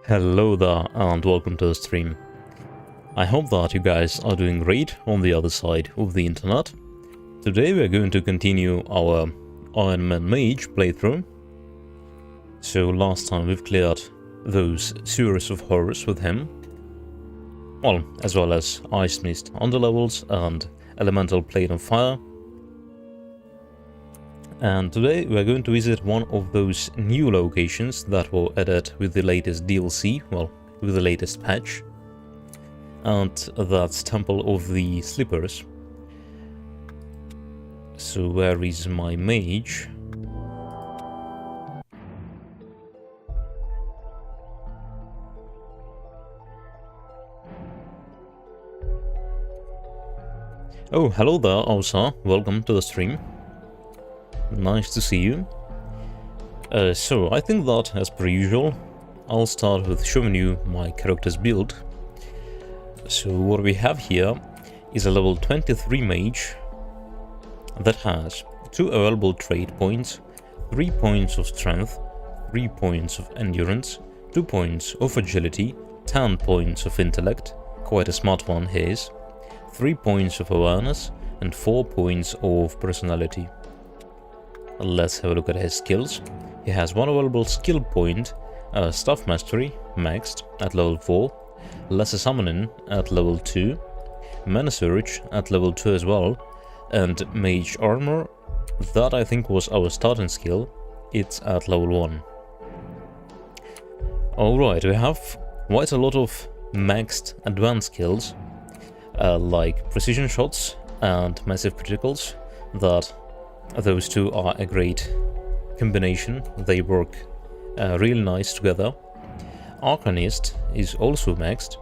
Hello there and welcome to the stream. I hope that you guys are doing great on the other side of the internet. Today we are going to continue our Ironman Mage playthrough. So last time we've cleared those series of horrors with him. Well, as well as Ice Mist underlevels and Elemental Plane of Fire. And today we are going to visit one of those new locations that were added with the latest DLC, well, with the latest patch. And that's Temple of the Slippers. So where is my mage? Oh, hello there, Osa. Welcome to the stream. Nice to see you. So I think that, as per usual, I'll start with showing you my character's build. So what we have here is a level 23 mage that has 2 available trait points, 3 points of strength, 3 points of endurance, 2 points of agility, 10 points of intellect, quite a smart one he is, 3 points of awareness, and 4 points of personality. Let's have a look at his skills. He has 1 available skill point, Staff Mastery, maxed at level 4, Lesser Summoning at level 2, Mana Surge at level 2 as well, and Mage Armor, that I think was our starting skill, it's at level 1. Alright, we have quite a lot of maxed advanced skills, like Precision Shots and Massive Criticals, that those two are a great combination, they work really nice together. Arcanist is also maxed.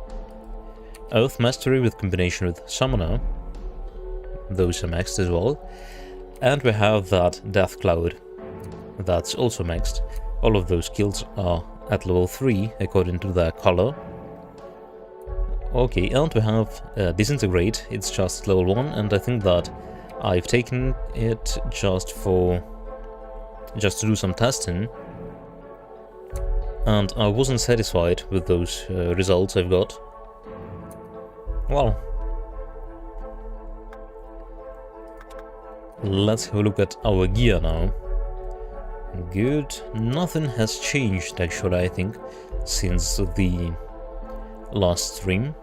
Earth Mastery with combination with Summoner, those are maxed as well. And we have that Death Cloud, that's also maxed. All of those skills are at level 3 according to their color. Okay, and we have Disintegrate, it's just level 1, and I think that I've taken it just to do some testing, and I wasn't satisfied with those results I've got. Well, let's have a look at our gear now. Good, nothing has changed actually, I think, since the last stream.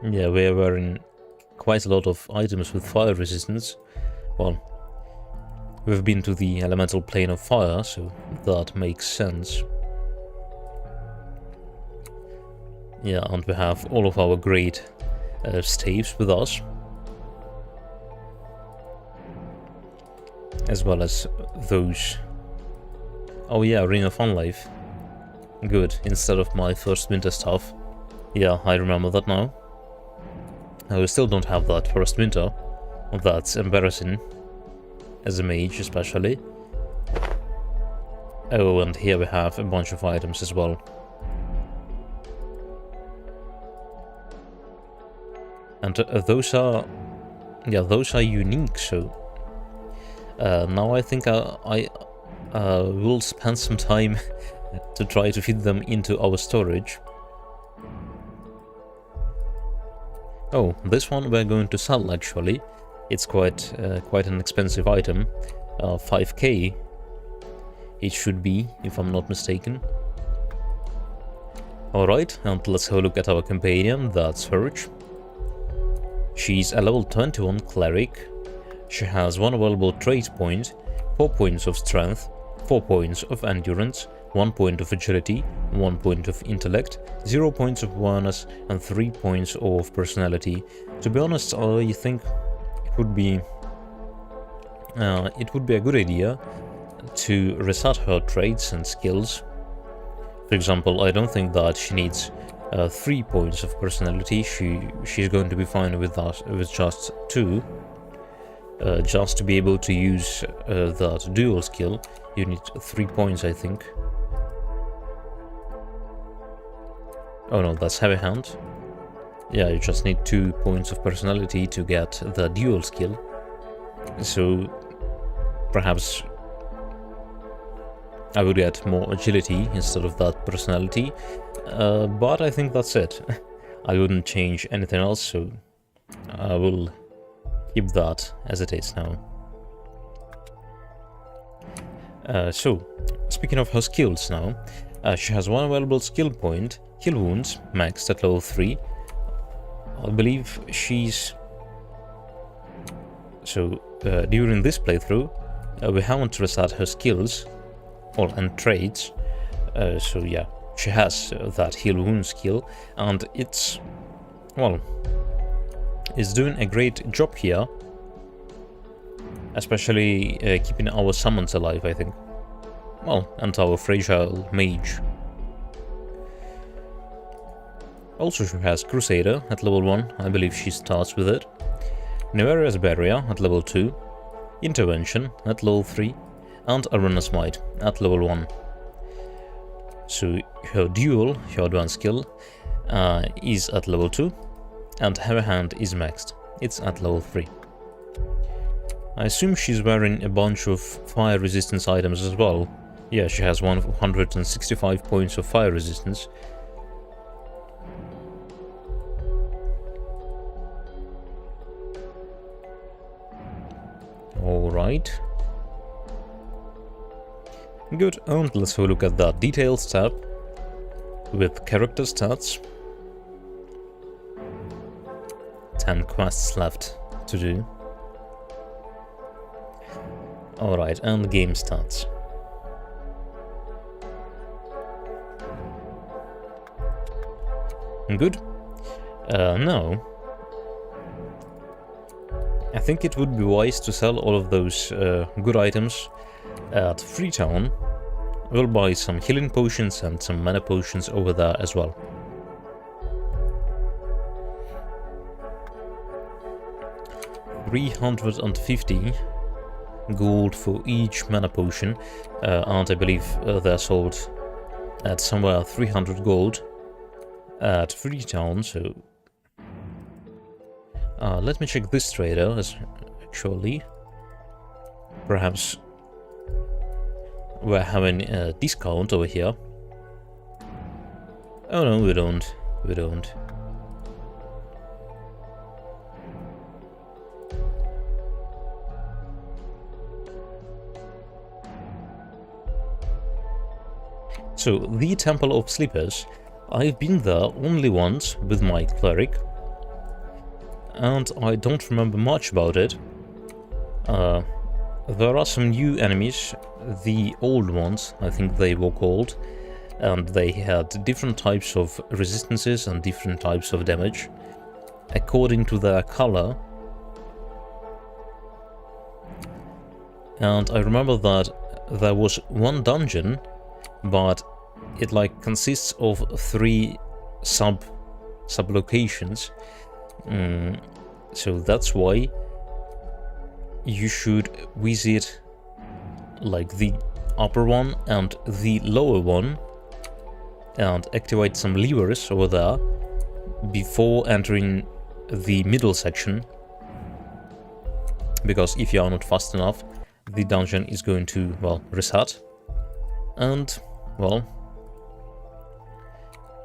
Yeah, we are wearing quite a lot of items with fire resistance. Well, we've been to the elemental plane of fire, so that makes sense. Yeah, and we have all of our great staves with us, as well as those. Oh yeah, Ring of Unlife. Good, instead of my first winter stuff. Yeah, I remember that now. I still don't have that first winter. That's embarrassing, as a mage especially. Oh, and here we have a bunch of items as well. And those are unique, so now I think I will spend some time to try to fit them into our storage. Oh, this one we're going to sell actually. It's quite an expensive item, 5k it should be, if I'm not mistaken. Alright, and let's have a look at our companion, that's Surge. She's a level 21 cleric. She has 1 available trait point, 4 points of strength, 4 points of endurance, 1 point of agility, 1 point of intellect, 0 points of awareness, and 3 points of personality. To be honest, I think it would be a good idea to reset her traits and skills. For example, I don't think that she needs 3 points of personality. She's going to be fine with that, with just 2. Just to be able to use that dual skill, you need 3 points, I think. Oh no, that's Heavy Hand. Yeah, you just need 2 points of personality to get the dual skill. So perhaps I would get more agility instead of that personality, but I think that's it. I wouldn't change anything else, so I will keep that as it is now. So, speaking of her skills now, she has one available skill point, Heal Wounds, maxed at level 3. I believe she's... So, during this playthrough, we haven't reset her skills and traits, so yeah, she has that Heal Wounds skill, and it's, well, it's doing a great job here, especially keeping our summons alive, I think. Well, and our fragile mage. Also, she has Crusader at level 1, I believe she starts with it. Nevaria's Barrier at level 2, Intervention at level 3, and Arena Smite at level 1. So her duel, her advanced skill, is at level 2, and her hand is maxed. It's at level 3. I assume she's wearing a bunch of fire resistance items as well. Yeah, she has 165 points of fire resistance. Alright. Good, and let's have a look at that details tab with character stats. 10 quests left to do. Alright, and game stats. Good. Now, I think it would be wise to sell all of those good items at Freetown. We'll buy some healing potions and some mana potions over there as well. $350 gold for each mana potion, and I believe they're sold at somewhere 300 gold at Freetown, so let me check this trader actually. Perhaps we're having a discount over here. Oh no, we don't. We don't. So, the Temple of Sleepers, I've been there only once with my cleric, and I don't remember much about it. There are some new enemies, the old ones, I think they were called, and they had different types of resistances and different types of damage, according to their color. And I remember that there was one dungeon, but it like consists of 3 sub-locations. So that's why you should visit like the upper one and the lower one and activate some levers over there before entering the middle section, because if you are not fast enough, the dungeon is going to, well, reset, and, well,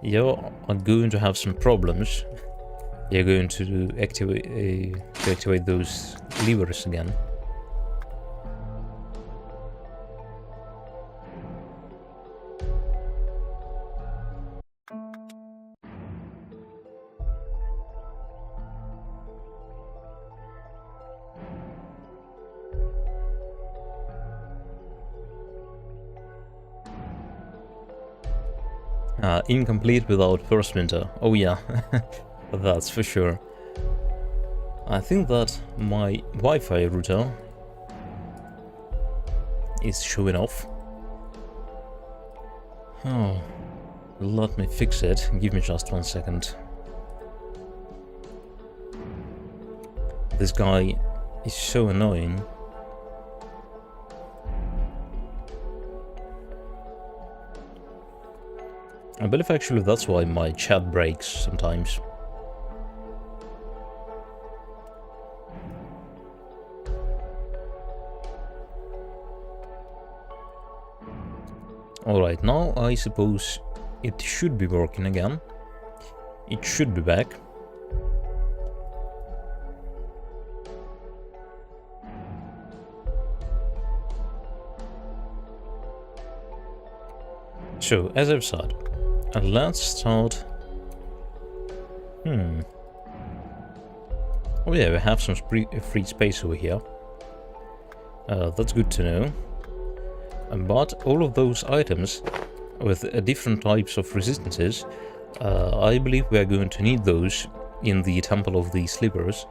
you are going to have some problems. You're going to activate those levers again. Incomplete without first winter. Oh yeah, that's for sure. I think that my Wi-Fi router is showing off. Oh, let me fix it. Give me just 1 second. This guy is so annoying. I believe actually that's why my chat breaks sometimes. Alright, now I suppose it should be working again. It should be back. So, as I've said, let's start... Oh yeah, we have some free space over here. That's good to know. But all of those items with different types of resistances, I believe we are going to need those in the Temple of the Sleepers.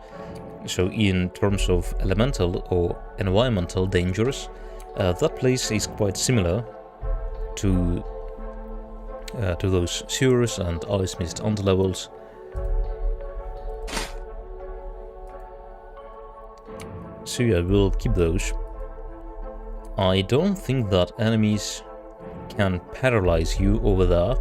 So in terms of elemental or environmental dangers, that place is quite similar to those sewers and ice mist underlevels. So yeah, we'll keep those. I don't think that enemies can paralyze you over there.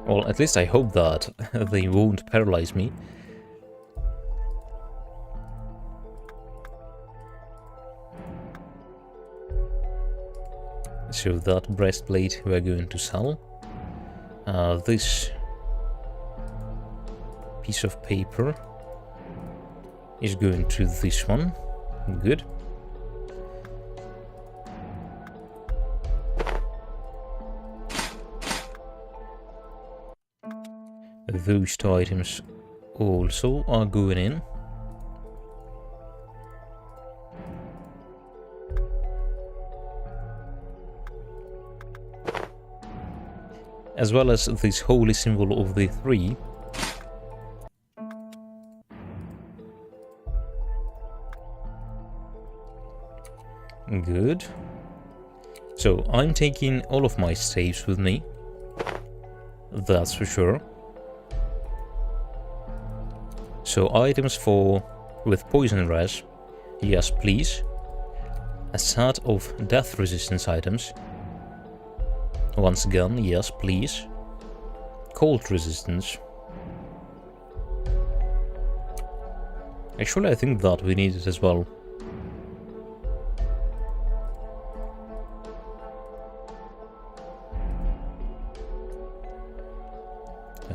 Well, at least I hope that they won't paralyze me. So that breastplate we are going to sell. This piece of paper is going to this one. Good. Those two items also are going in. As well as this holy symbol of the three. Good. So I'm taking all of my staves with me. That's for sure. So items with poison res, yes please. A set of death resistance items. Once again, yes please. Cold resistance. Actually I think that we need it as well.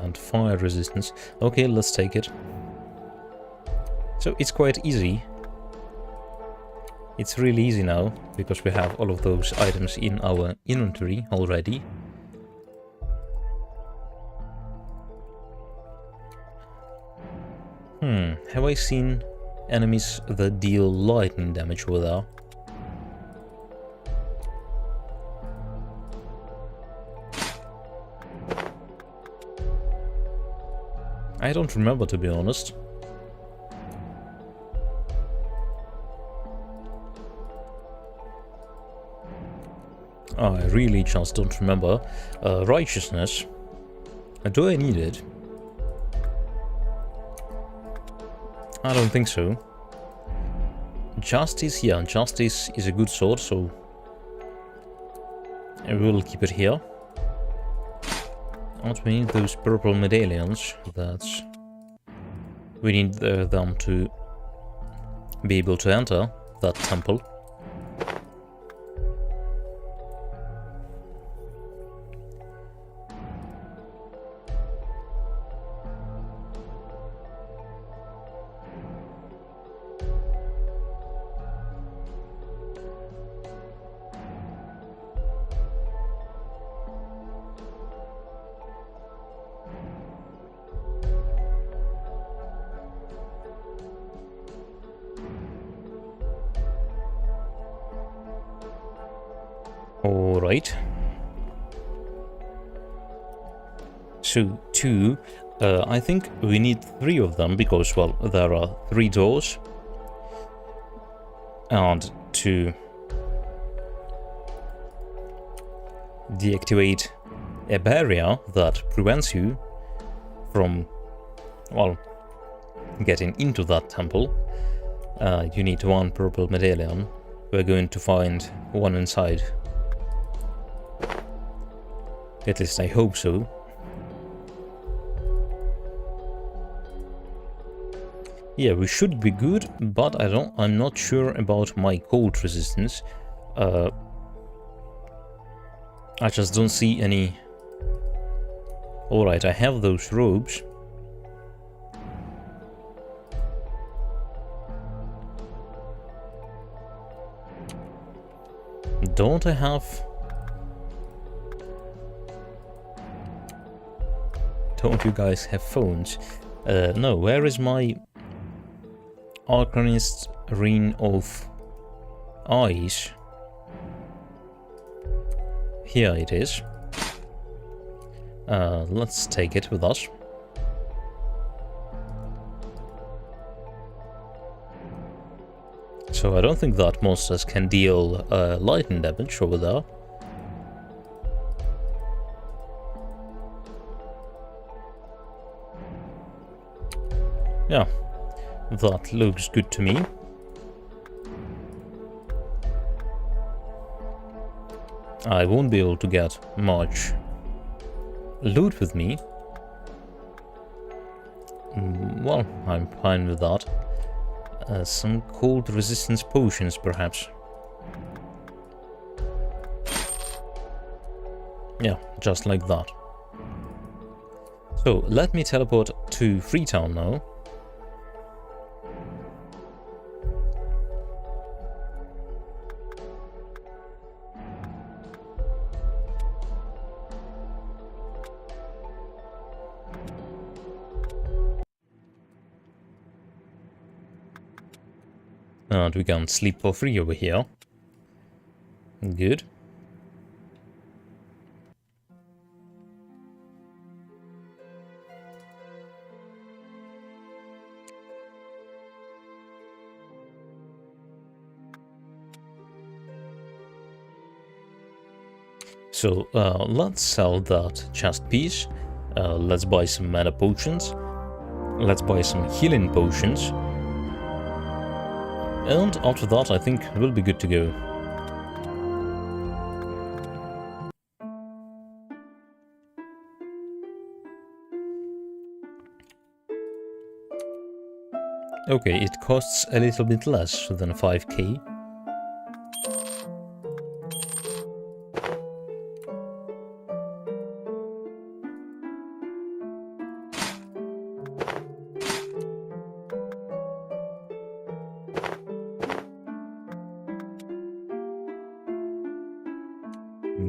And fire resistance. Okay, let's take it. So it's quite easy. It's really easy now, because we have all of those items in our inventory already. Have I seen enemies that deal lightning damage over there? I don't remember, to be honest. I really just don't remember. Righteousness. Do I need it? I don't think so. Justice, yeah, justice is a good sword, so I will keep it here. And we need those purple medallions. We need them to be able to enter that temple. Alright. So, I think we need 3 of them, because, well, there are 3 doors. And to deactivate a barrier that prevents you from, well, getting into that temple, you need 1 purple medallion. We're going to find 1 inside. At least I hope so. Yeah, we should be good, but I'm not sure about my cold resistance. I just don't see any. Alright, I have those robes. Don't I have... Don't you guys have phones? No, where is my Arcanist Ring of Eyes? Here it is. Let's take it with us. So I don't think that monsters can deal lightning damage over there. Yeah, that looks good to me. I won't be able to get much loot with me. Well, I'm fine with that. Some cold resistance potions, perhaps. Yeah, just like that. So, let me teleport to Freetown now. And we can sleep for free over here. Good. So, let's sell that chest piece. Let's buy some mana potions. Let's buy some healing potions. And after that, I think we'll be good to go. Okay, it costs a little bit less than 5k.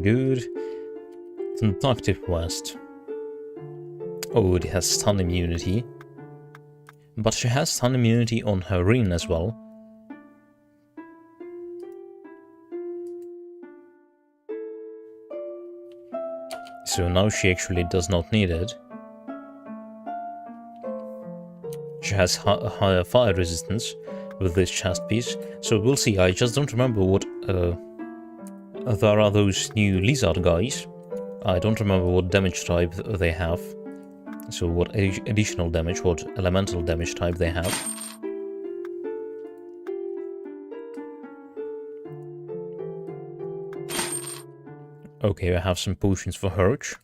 Good. Conductive West. Oh, it has stun immunity. But she has stun immunity on her ring as well. So now she actually does not need it. She has higher fire resistance with this chest piece. So we'll see. I just don't remember what... there are those new lizard guys. I don't remember what damage type they have. So what additional damage, what elemental damage type they have. Okay, I have some potions for Hurch.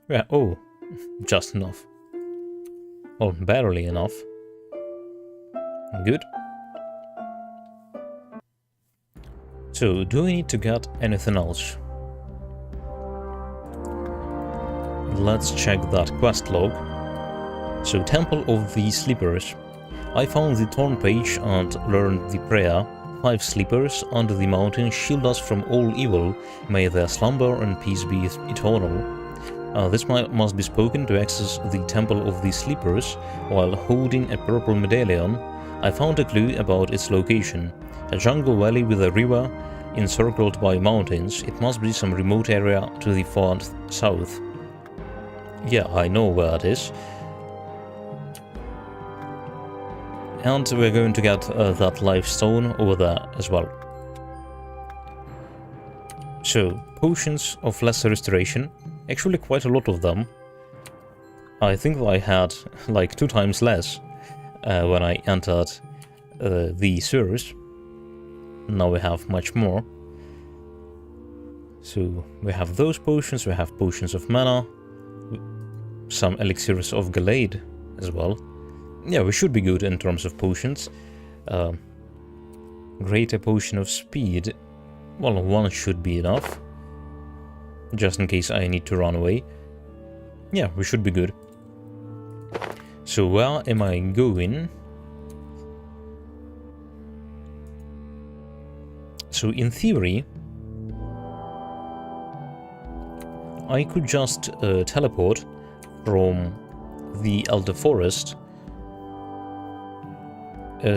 Yeah, oh, just enough. Oh, barely enough. Good. So, do we need to get anything else? Let's check that quest log. So, Temple of the Sleepers. I found the Torn page and learned the prayer. 5 sleepers under the mountain shield us from all evil. May their slumber and peace be eternal. This must be spoken to access the Temple of the Sleepers while holding a purple medallion. I found a clue about its location. A jungle valley with a river encircled by mountains. It must be some remote area to the far south. Yeah, I know where it is. And we're going to get that life stone over there as well. So, potions of lesser restoration. Actually quite a lot of them. I think I had like 2 times less when I entered the sewers. Now we have much more. So we have those potions, we have potions of mana, some elixirs of Gallade as well. yeah, we should be good in terms of potions. Greater potion of speed. Well, one should be enough. Just in case I need to run away. Yeah, we should be good. So where am I going? So in theory, I could just teleport from the Elder Forest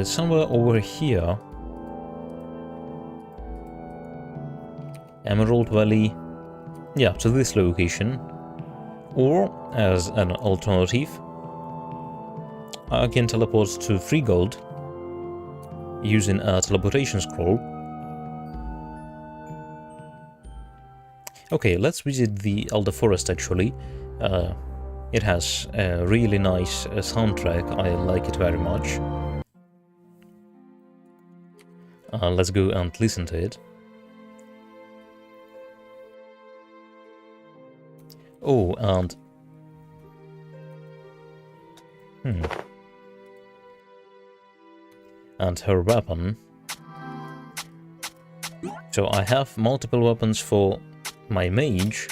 somewhere over here. Emerald Valley. Yeah, to this location. Or, as an alternative, I can teleport to Free Gold using a teleportation scroll. Okay, let's visit the Elder Forest actually. It has a really nice soundtrack, I like it very much. Let's go and listen to it. Oh, and... And her weapon. So I have multiple weapons for my mage.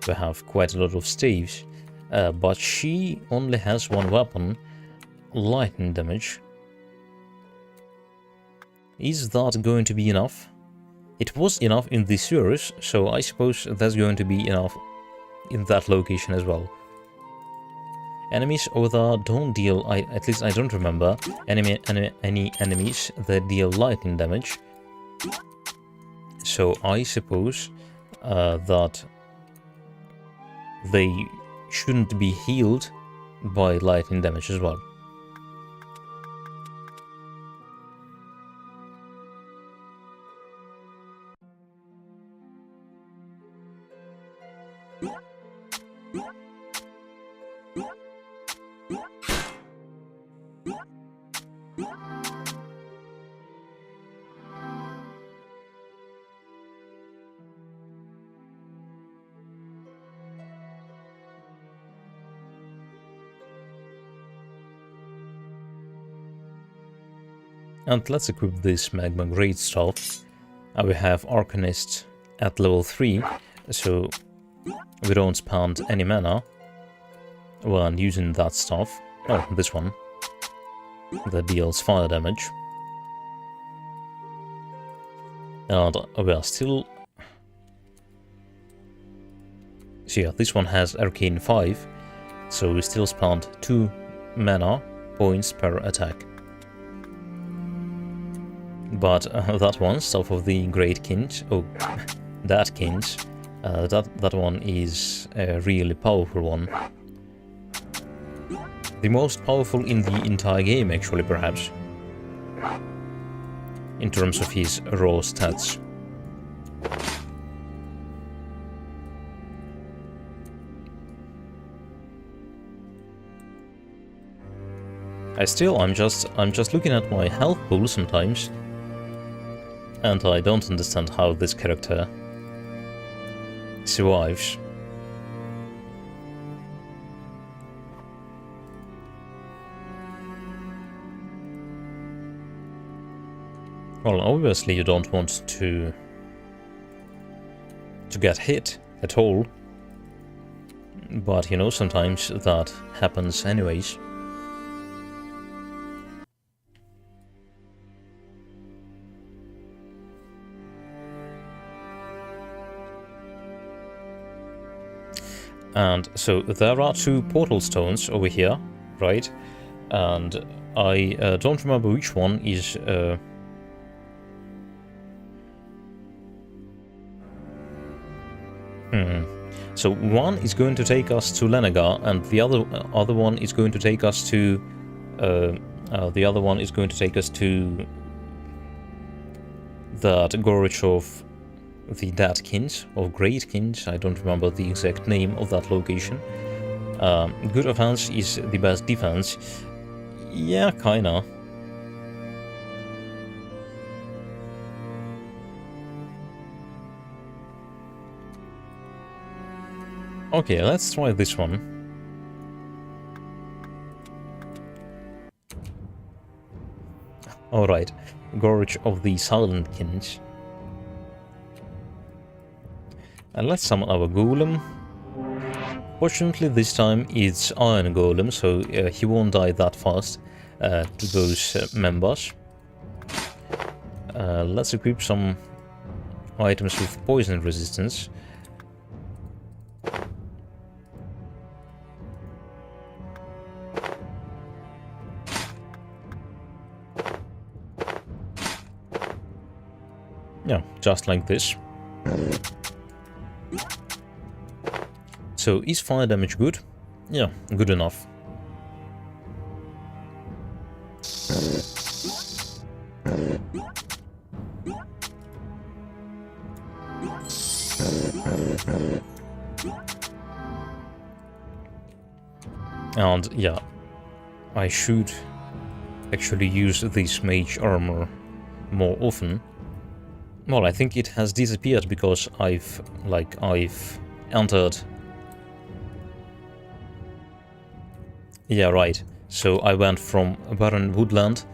We have quite a lot of staves. But she only has one weapon, lightning damage. Is that going to be enough? It was enough in the sewers, so I suppose that's going to be enough in that location as well. Enemies over there don't deal, at least I don't remember, any enemies that deal lightning damage. So I suppose that they shouldn't be healed by lightning damage as well. And let's equip this magma grade stuff. We have Arcanist at level 3, so we don't spend any mana when using that stuff. Oh, this one. That deals fire damage. And we are still... So yeah, this one has Arcane 5, so we still spend 2 mana points per attack. But that one, Stuff of the Great Kings, oh, that Kings, that one is a really powerful one. The most powerful in the entire game, actually, perhaps. In terms of his raw stats. I'm just looking at my health pool sometimes. And I don't understand how this character survives. Well, obviously you don't want to get hit at all. But, you know, sometimes that happens anyways. And so there are 2 portal stones over here, right? And I don't remember which one is... So one is going to take us to Lenagar, and the other one is going to take us to... that Gorge of the Dead Kings, or Great Kings, I don't remember the exact name of that location. Good offense is the best defense. Yeah, kinda. Okay, let's try this one. Alright, Gorge of the Silent Kings. And let's summon our golem. Fortunately, this time it's Iron Golem, so he won't die that fast to those members. Let's equip some items with poison resistance. Yeah, just like this. So, is fire damage good? Yeah, good enough. And yeah, I should actually use this mage armor more often. Well, I think it has disappeared because I've entered. Yeah, right. So I went from barren woodland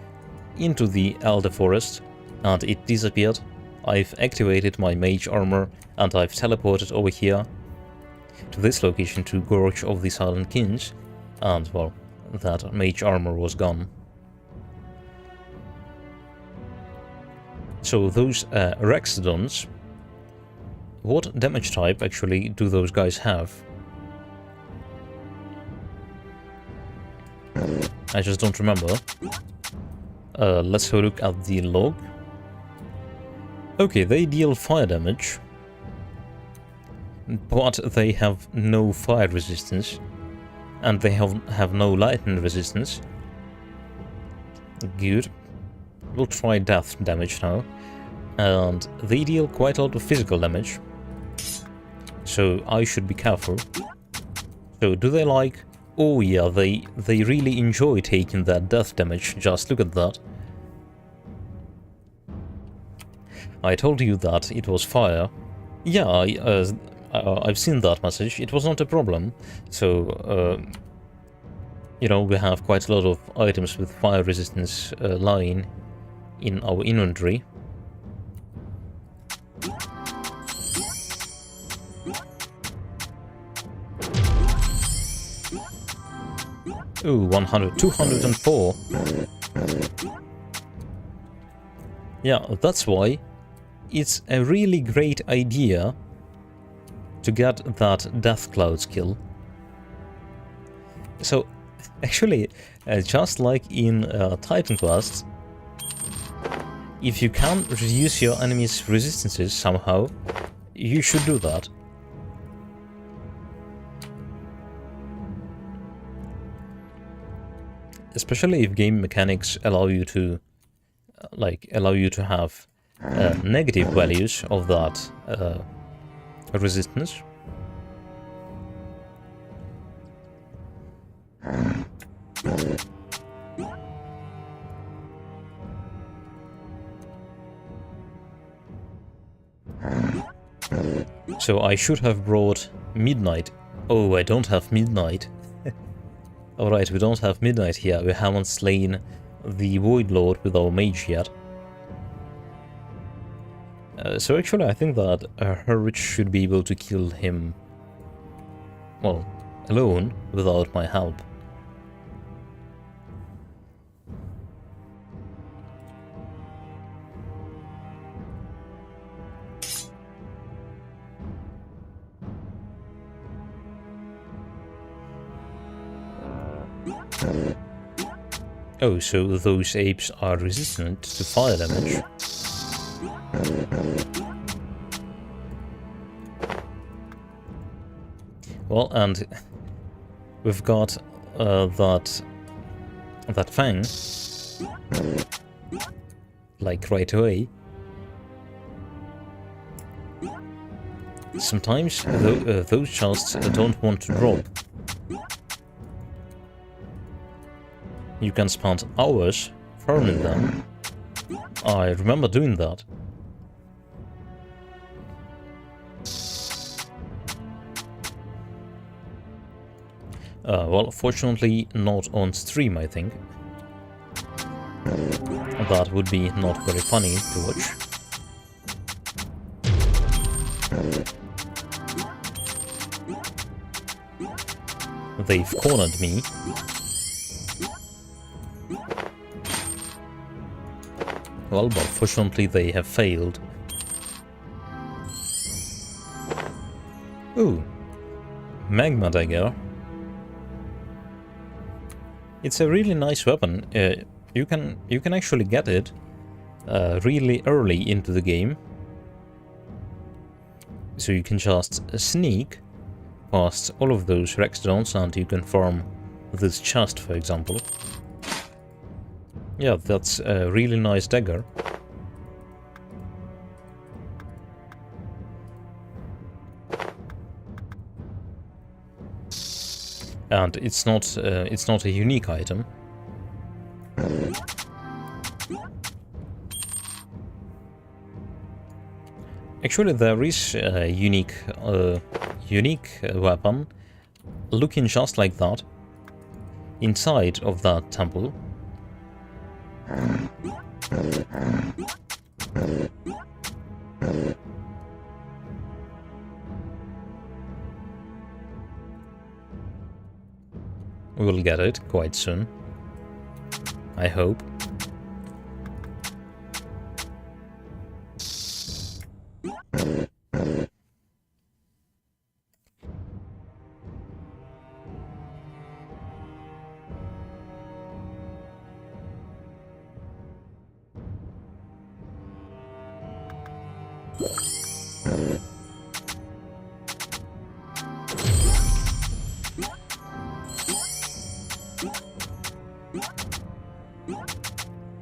into the elder forest, and it disappeared. I've activated my mage armor, and I've teleported over here to this location, to Gorge of the Silent Kings, and well, that mage armor was gone. So those Rexidons, what damage type actually do those guys have? I just don't remember. Let's have a look at the log. Okay, they deal fire damage, but they have no fire resistance, and they have no lightning resistance. Good. We'll try death damage now. And they deal quite a lot of physical damage, so I should be careful. So do they like... Oh yeah, they really enjoy taking that death damage. Just look at that. I told you that it was fire. Yeah, I've seen that message. It was not a problem. So, you know, we have quite a lot of items with fire resistance lying in our inventory. Ooh, 100, 204. Yeah, that's why it's a really great idea to get that Death Cloud skill. So, actually, just like in Titan Quest, if you can reduce your enemy's resistances somehow, you should do that. Especially if game mechanics allow you to, have negative values of that resistance. So I should have brought Midnight. Oh, I don't have Midnight. Alright, we don't have Midnight here. We haven't slain the Void Lord with our Mage yet. So actually I think that Herwich should be able to kill him, well, alone, without my help. Oh, so those apes are resistant to fire damage. Well, and we've got that fang, like right away. Sometimes those chests don't want to drop. You can spend hours farming them. I remember doing that. Well, fortunately not on stream, I think. that would be not very funny to watch. They've cornered me. Well, but fortunately they have failed. Ooh, magma dagger. It's a really nice weapon. You can actually get it really early into the game, so you can just sneak past all of those Rexdons and you can farm this chest, for example. Yeah, that's a really nice dagger. And it's not a unique item. Actually, there is a unique weapon looking just like that inside of that temple. We'll get it quite soon, I hope.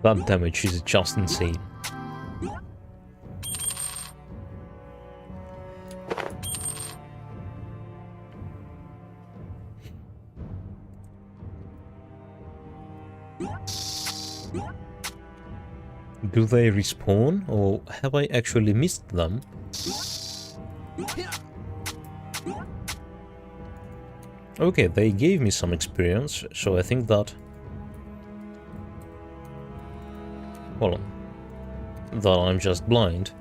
That damage is just insane. Do they respawn, or have I actually missed them? Okay, they gave me some experience, so I think that... well, that I'm just blind,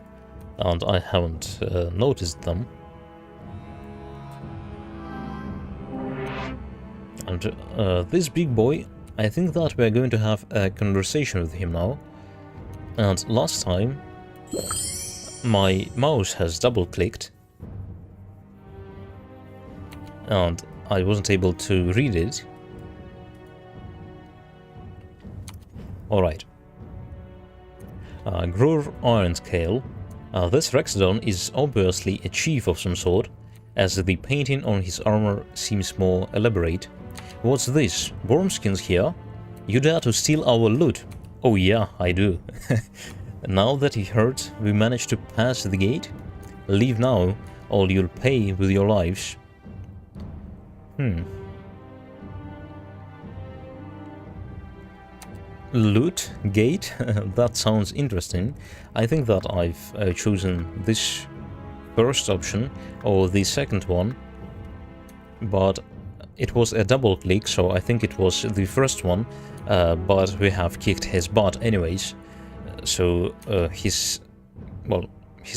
and I haven't noticed them. And this big boy, I think that we're going to have a conversation with him now. And last time, my mouse has double-clicked, and I wasn't able to read it. Alright. Gorge Iron Scale. This Rexdon is obviously a chief of some sort, as the painting on his armor seems more elaborate. What's this? Wormskins here? You dare to steal our loot? Oh yeah, I do. Now that he heard we managed to pass the gate, leave now, or you'll pay with your lives. Loot gate? That sounds interesting. I think that I've chosen this first option, or the second one, but it was a double click, so I think it was the first one, but we have kicked his butt anyways, so he's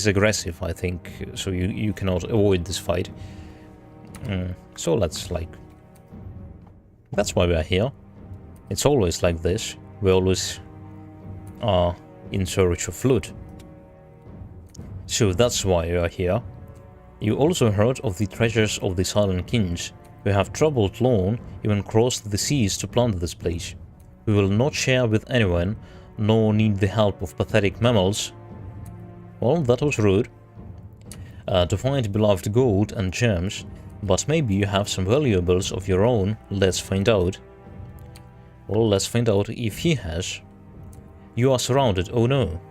aggressive, I think, so you cannot avoid this fight. So let's, like... that's why we are here. It's always like this. We always are in search of loot. So that's why we are here. You also heard of the treasures of the Silent Kings. We have traveled long, even crossed the seas to plunder this place. We will not share with anyone, nor need the help of pathetic mammals. Well, that was rude. To find beloved gold and gems, but maybe you have some valuables of your own. Let's find out. Well, let's find out if he has. You are surrounded, oh no.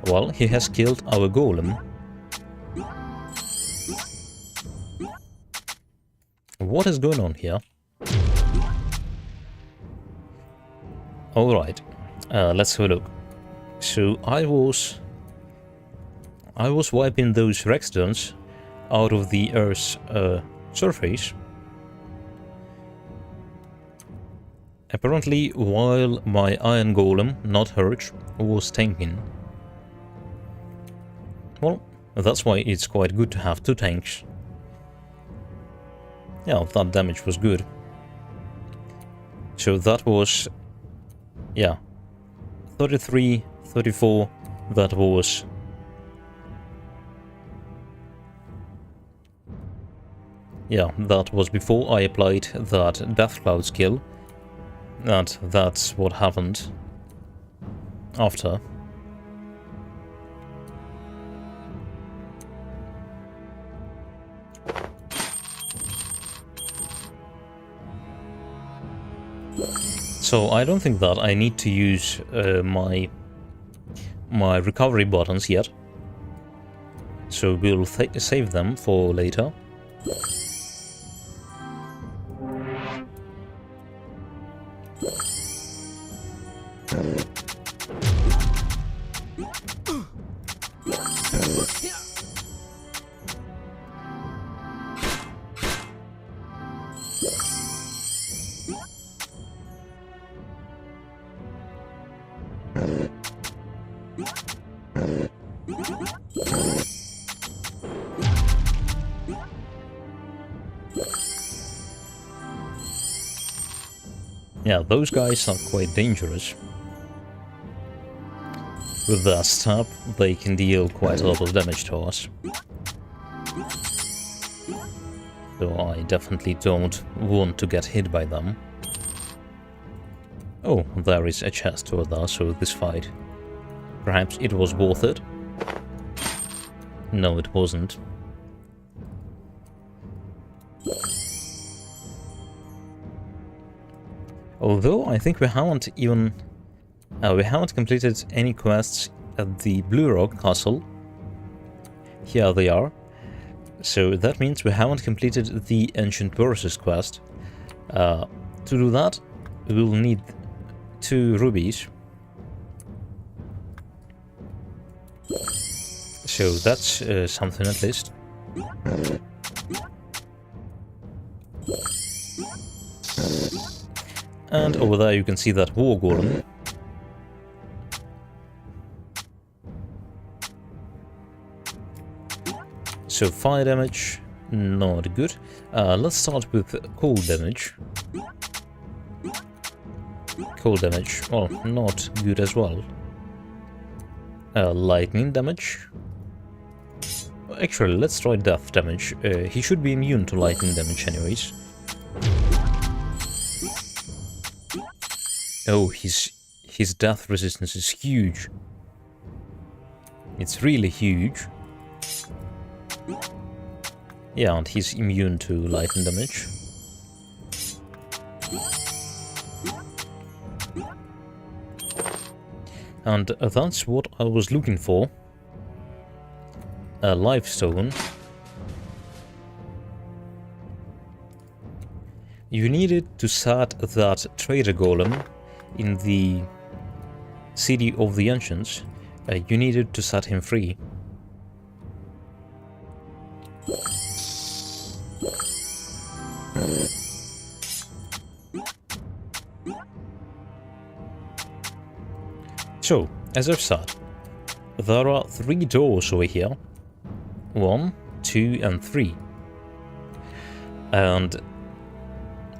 Well, he has killed our golem. What is going on here? Alright, Let's have a look. So I was wiping those redstones out of the Earth's surface. Apparently, while my iron golem, not hurt, was tanking. Well, that's why it's quite good to have two tanks. Yeah, that damage was good. So that was, yeah, 33, 34, that was... Yeah, that was before I applied that Death Cloud skill. And that's what happened after. So I don't think that I need to use my recovery buttons yet. So we'll save them for later. Yeah, those guys are quite dangerous. With their stab, they can deal quite a lot of damage to us. So I definitely don't want to get hit by them. Oh, there is a chest over there, so this fight... Perhaps it was worth it? No, it wasn't. Although I think we haven't even... we haven't completed any quests at the Blue Rock Castle. Here they are. So that means we haven't completed the Ancient Verses quest. To do that, we'll need 2 rubies. So that's something at least. And over there you can see that war golem. So fire damage, not good. Let's start with cold damage. Cold damage, well, not good as well. Lightning damage. Actually, let's try death damage. He should be immune to lightning damage anyways. Oh, his death resistance is huge. It's really huge. Yeah, and he's immune to lightning damage. And that's what I was looking for. A life stone. You needed to set that trader golem in the city of the ancients. You needed to set him free. So, as I've said, there are 3 doors over here. 1, 2, and 3. And,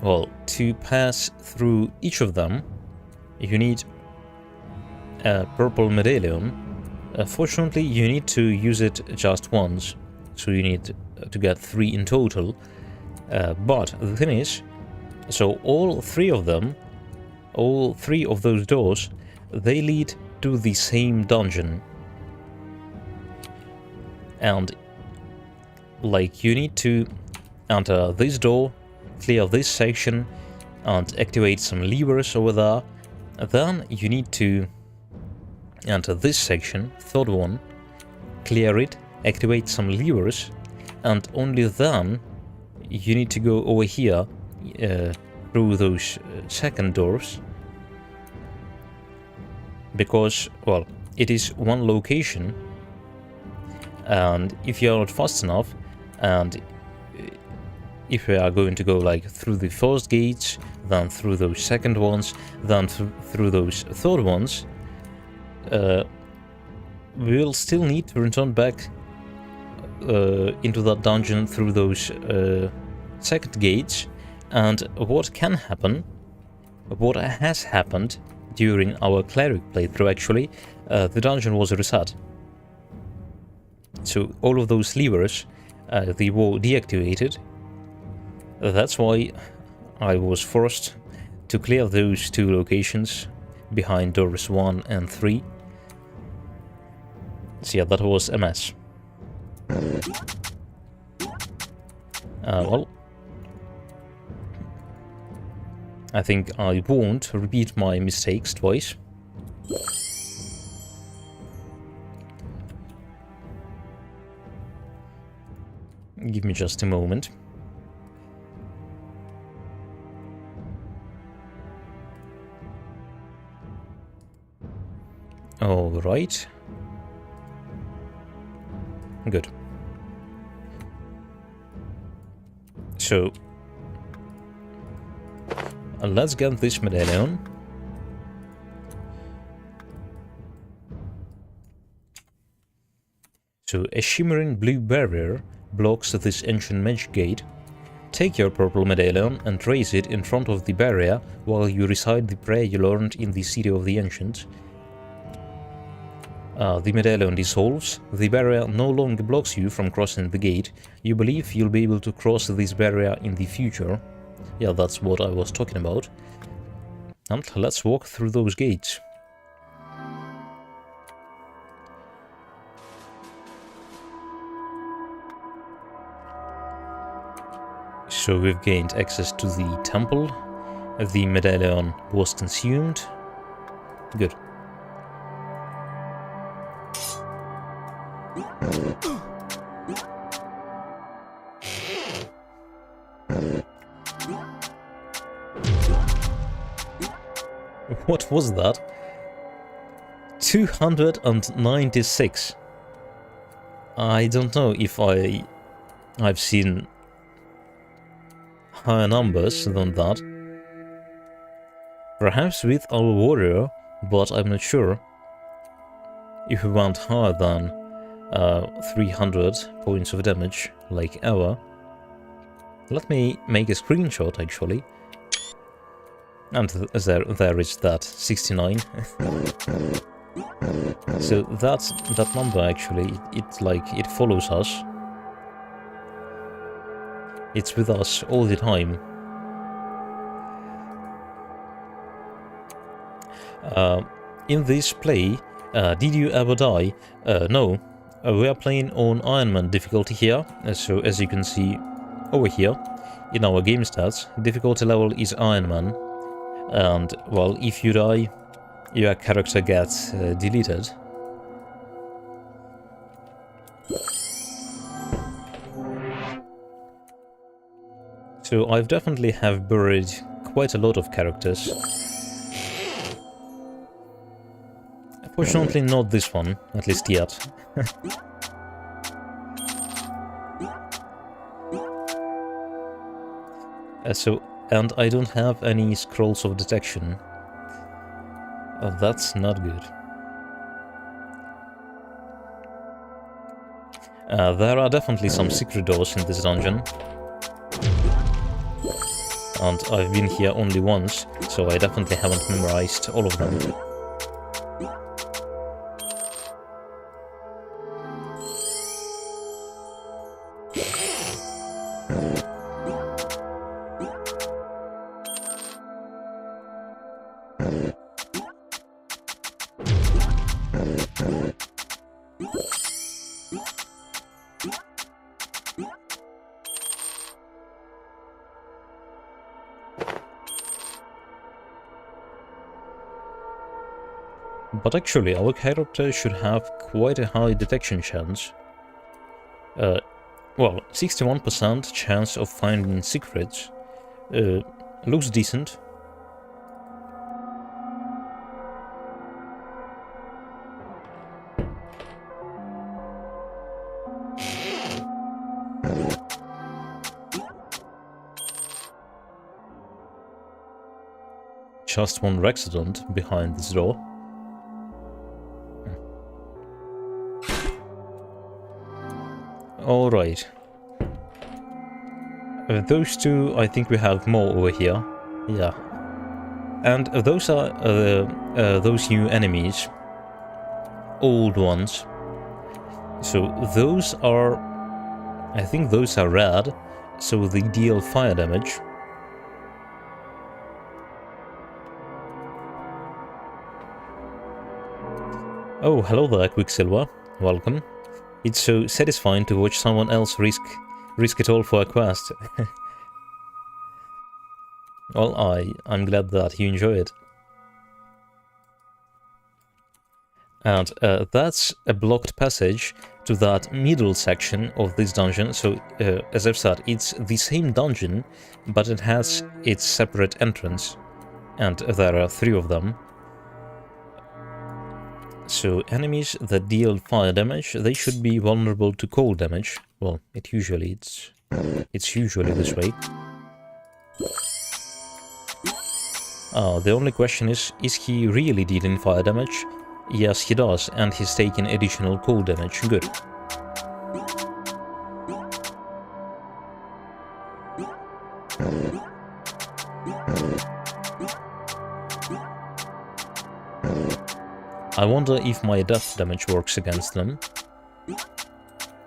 well, to pass through each of them, you need a purple medallion. Fortunately, you need to use it just once, so you need to get 3 in total. But the thing is, so all 3 of them, all 3 of those doors, they lead to the same dungeon. And, like, you need to enter this door, clear this section, and activate some levers over there. Then you need to enter this section, third one, clear it, activate some levers, and only then you need to go over here through those second doors. because, well, it is one location, and if you're not fast enough, and if we are going to go like through the first gates, then through those second ones, then through those third ones, we will still need to return back into that dungeon through those second gates. And what can happen, what has happened during our cleric playthrough actually, the dungeon was reset. So all of those levers, they were deactivated. That's why I was forced to clear those two locations behind doors 1 and 3. So yeah, that was a mess. Well, I think I won't repeat my mistakes twice. Give me just a moment. All right. Good. So, let's get this medallion. So, a shimmering blue barrier blocks this ancient mage gate. Take your purple medallion and raise it in front of the barrier while you recite the prayer you learned in the City of the Ancients. The medallion dissolves. The barrier no longer blocks you from crossing the gate. You believe you'll be able to cross this barrier in the future. Yeah, that's what I was talking about. And let's walk through those gates. So we've gained access to the temple. The medallion was consumed. Good. What was that? 296. I don't know if I've seen higher numbers than that. Perhaps with our warrior, but I'm not sure if we went higher than 300 points of damage, like ever. Let me make a screenshot, actually. And there is that, 69. So that number, actually, it follows us. It's with us all the time. In this play, did you ever die? No. We are playing on Ironman difficulty here, so as you can see over here, in our game stats, difficulty level is Ironman, and, well, if you die, your character gets deleted. So I've definitely have buried quite a lot of characters. Fortunately not this one, at least yet. And I don't have any scrolls of detection. That's not good. There are definitely some secret doors in this dungeon. And I've been here only once, so I definitely haven't memorized all of them. But actually, our character should have quite a high detection chance. Well, 61% chance of finding secrets. Looks decent. just one resident behind this door. Alright. Those two, I think we have more over here. Yeah. And those are those new enemies. Old ones. So those are... I think those are rad. So they deal fire damage. Oh, hello there, Quicksilver. Welcome. It's so satisfying to watch someone else risk it all for a quest. Well, I'm glad that you enjoy it. And that's a blocked passage to that middle section of this dungeon. So, as I've said, it's the same dungeon, but it has its separate entrance. And there are 3 of them. So, enemies that deal fire damage, they should be vulnerable to cold damage. Well, it's usually this way. The only question is he really dealing fire damage? Yes, he does, and he's taking additional cold damage. Good. I wonder if my death damage works against them.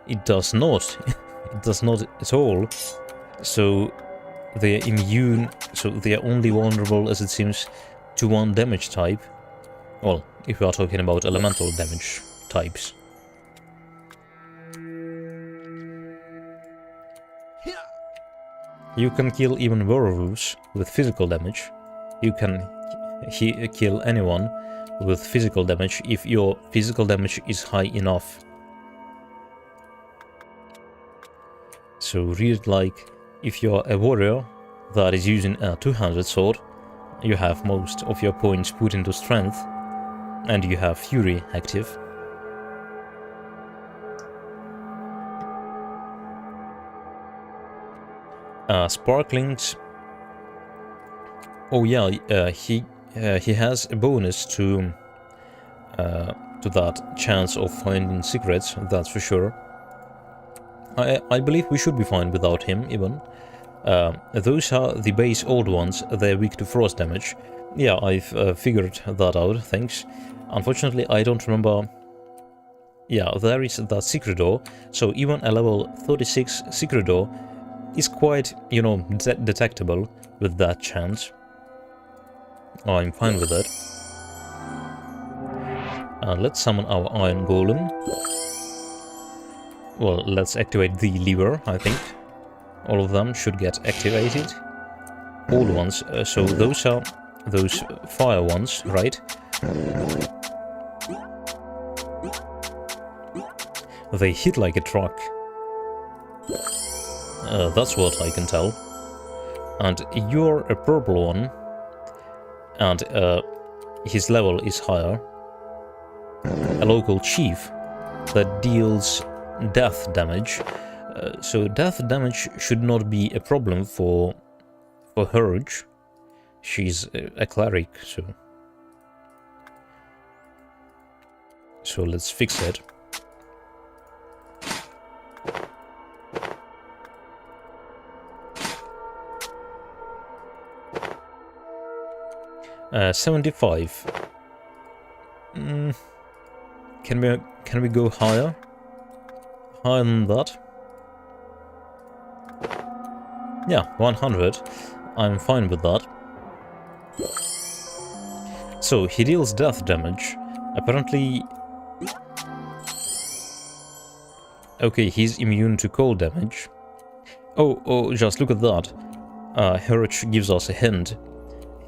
It does not. It does not at all. So they're immune, so they're only vulnerable, as it seems, to one damage type. Well, if we are talking about elemental damage types. You can kill even werewolves with physical damage. You can kill anyone with physical damage if your physical damage is high enough. So read it like, if you're a warrior that is using a two-handed sword, you have most of your points put into strength, and you have fury active. Sparklings. Oh yeah, he has a bonus to that chance of finding secrets. That's for sure. I believe we should be fine without him even. Those are the base old ones. They're weak to frost damage. Yeah, I've figured that out. Thanks. Unfortunately, I don't remember. Yeah, there is that secret door. So even a level 36 secret door is quite, you know, detectable with that chance. I'm fine with that. Let's summon our iron golem. Well, let's activate the lever, I think. All of them should get activated. All ones, so those are those fire ones, right? They hit like a truck. That's what I can tell. And you're a purple one. And his level is higher. A local chief that deals death damage. So death damage should not be a problem for Gorge. She's a cleric, so let's fix it. Uh, 75. Can we go higher? Higher than that? Yeah, 100. I'm fine with that. So, he deals death damage. Apparently... Okay, he's immune to cold damage. Oh, just look at that. Gorge gives us a hint.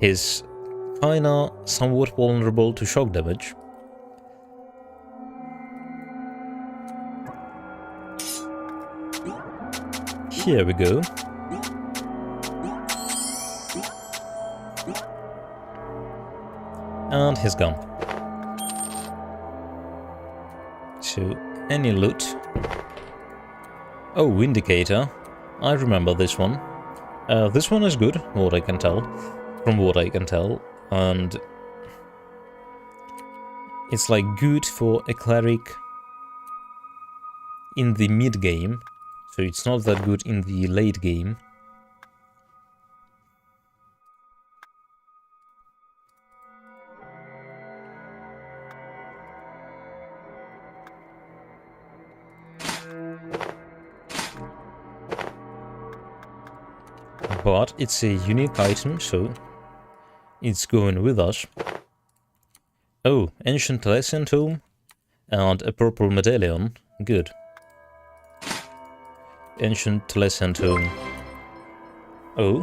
He's kinda somewhat vulnerable to shock damage. Here we go. And he's gone. So, any loot? Oh, indicator. I remember this one. This one is good, what I can tell. From what I can tell. And it's like good for a cleric in the mid game, so it's not that good in the late game. But it's a unique item, so it's going with us. Oh, ancient Talesian tome and a purple medallion. Good. Ancient Talesian tome. Oh,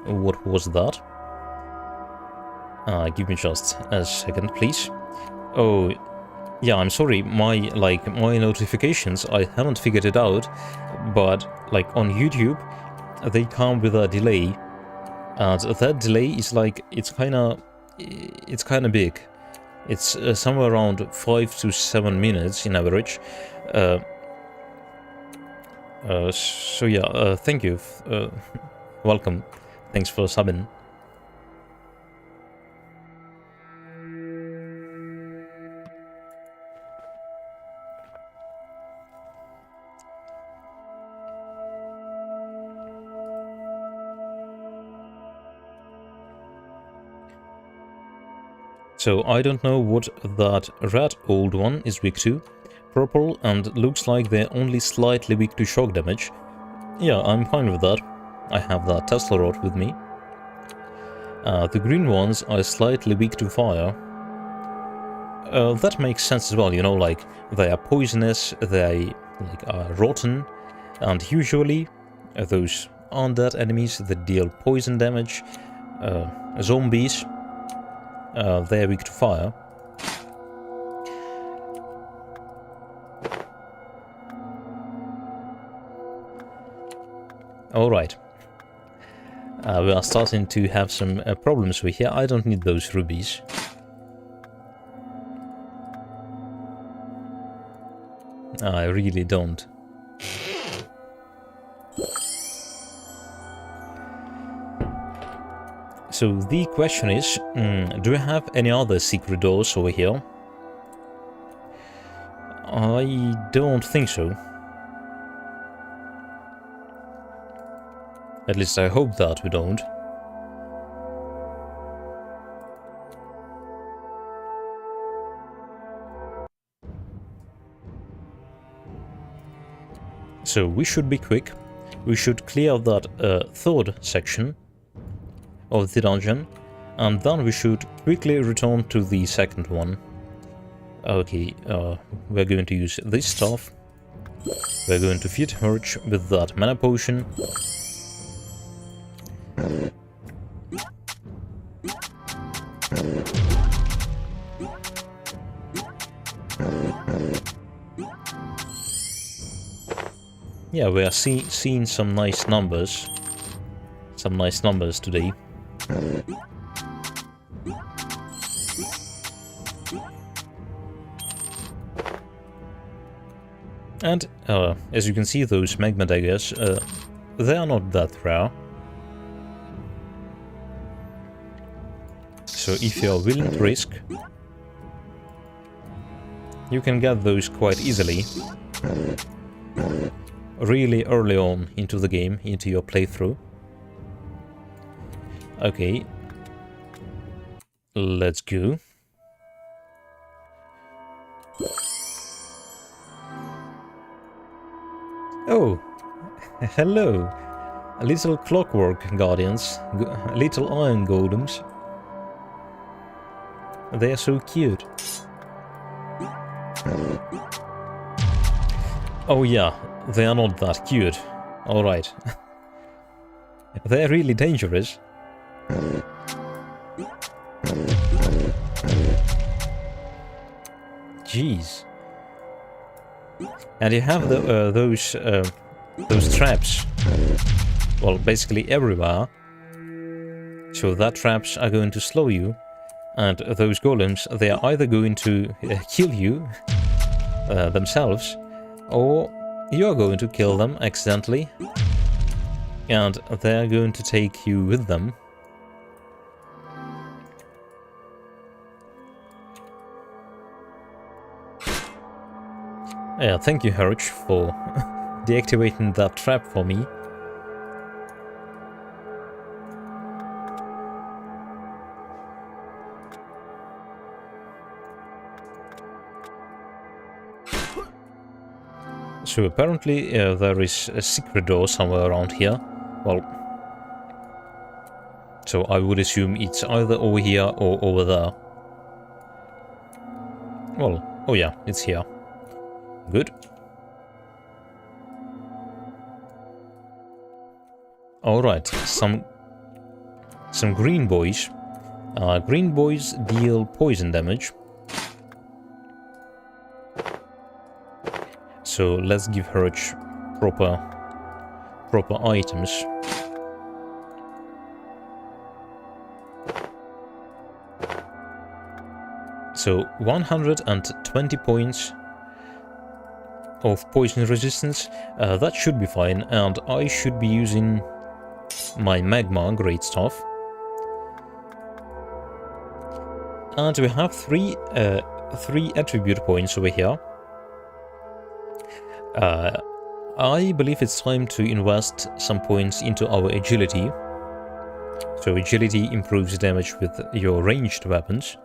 what was that? Give me just a second, please. Oh, yeah, I'm sorry. My notifications, I haven't figured it out, but like on YouTube, they come with a delay, and that delay is like it's kind of big. It's somewhere around 5 to 7 minutes in average. So yeah, thank you. Welcome. Thanks for subbing. So I don't know what that red old one is weak to. Purple, and looks like they're only slightly weak to shock damage. Yeah, I'm fine with that. I have that Tesla rod with me. The green ones are slightly weak to fire. That makes sense as well, you know, like they are poisonous, they are rotten, and usually those undead enemies that deal poison damage, zombies, they are weak to fire. Alright. We are starting to have some problems with here. I don't need those rubies. I really don't. So the question is, do I have any other secret doors over here? I don't think so. At least I hope that we don't. So we should be quick. We should clear that third section of the dungeon, and then we should quickly return to the second one. Okay, we're going to use this stuff. We're going to feed Herge with that mana potion. Yeah, we are seeing some nice numbers. Some nice numbers today. And, as you can see, those magma daggers, they are not that rare. So if you are willing to risk, you can get those quite easily. Really early on into the game, into your playthrough. Okay. Let's go. Oh, hello. Little clockwork guardians, little iron golems. They are so cute. Oh yeah, they are not that cute. Alright. They are really dangerous. Jeez. And you have the, those traps. Well, basically everywhere. So that traps are going to slow you. And those golems, they are either going to kill you themselves, or you're going to kill them accidentally, and they're going to take you with them. Yeah, thank you, Herch, for deactivating that trap for me. So apparently there is a secret door somewhere around here. Well, so I would assume it's either over here or over there. Well, oh yeah, it's here. Good. Alright, some green boys. Green boys deal poison damage. So let's give her proper items. So 120 points of poison resistance. That should be fine, and I should be using my magma great stuff. And we have three attribute points over here. I believe it's time to invest some points into our agility. So agility improves damage with your ranged weapons.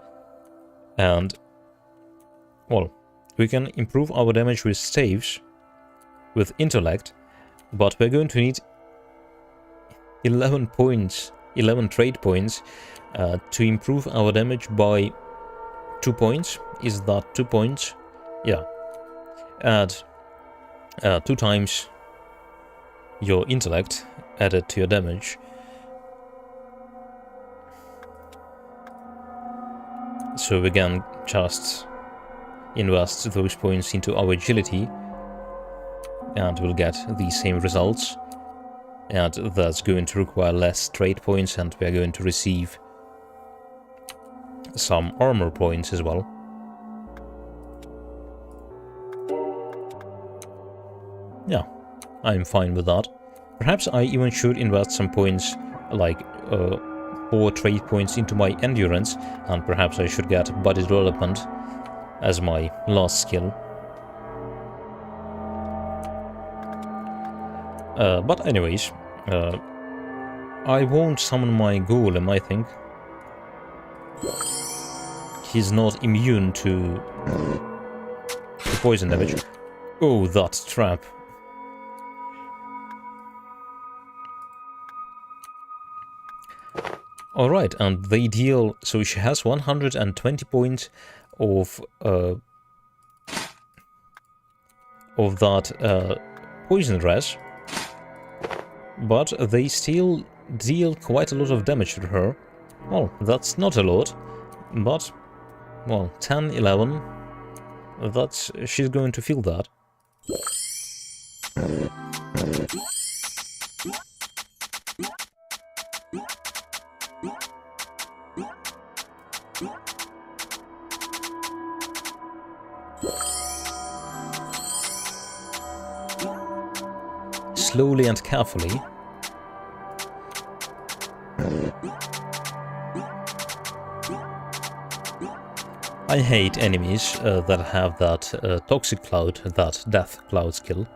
And, well, we can improve our damage with staves, with intellect, but we're going to need 11 points, 11 trade points, to improve our damage by 2 points. Is that 2 points? Yeah. Add 2 times your intellect added to your damage. So we can just invest those points into our agility and we'll get the same results. And that's going to require less trade points, and we are going to receive some armor points as well. Yeah, I'm fine with that. Perhaps I even should invest some points, like 4 trade points into my endurance, and perhaps I should get body development as my last skill. But anyways, I won't summon my golem, I think. He's not immune to poison damage. Oh, that trap. Alright, and they deal... So she has 120 points of that poison res. But they still deal quite a lot of damage to her. Well, that's not a lot, but, well, 10, 11, that's... she's going to feel that. Slowly and carefully. I hate enemies that have that toxic cloud, that death cloud skill.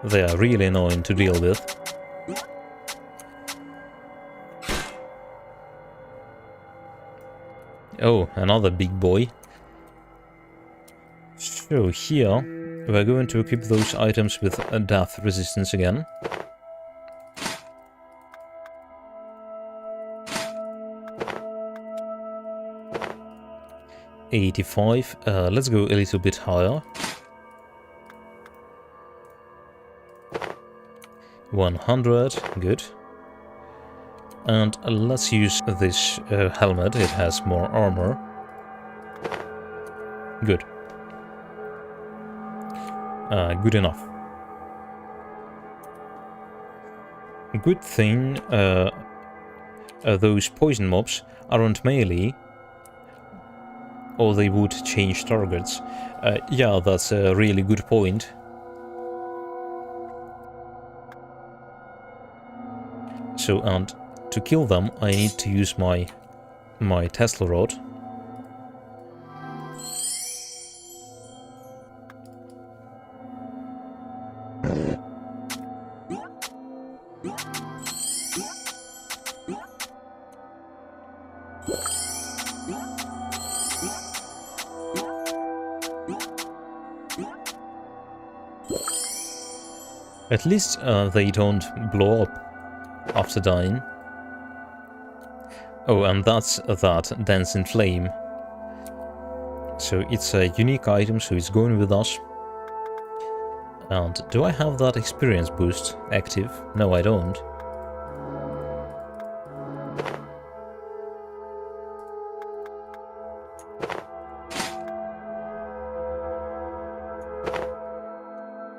They are really annoying to deal with. Oh, another big boy. So here, we're going to equip those items with death resistance again. $85. Let's go a little bit higher. 100. Good. And let's use this helmet. It has more armor. Good. Good enough. Good thing those poison mobs aren't melee, or they would change targets. Yeah, that's a really good point. So, and to kill them, I need to use my Tesla rod. At least they don't blow up after dying. Oh, and that's that dancing flame. So it's a unique item, so it's going with us. And do I have that experience boost active? No, I don't.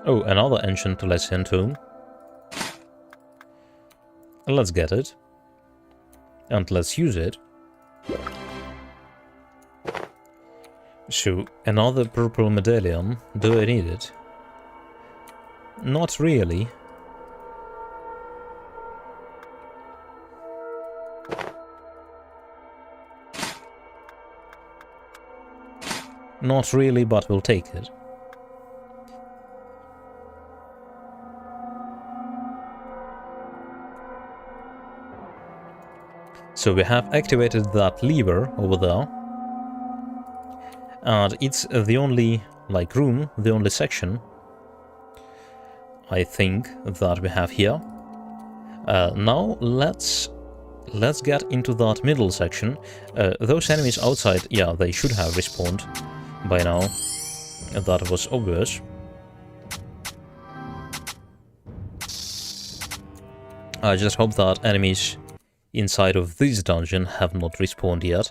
Oh, another ancient Legend Tome. Let's get it. And let's use it. So, another purple medallion. Do I need it? Not really. Not really, but we'll take it. So we have activated that lever over there. And it's the only, like, room, the only section, I think, that we have here. Now let's get into that middle section. Those enemies outside, yeah, they should have respawned by now. That was obvious. I just hope that enemies inside of this dungeon have not respawned yet.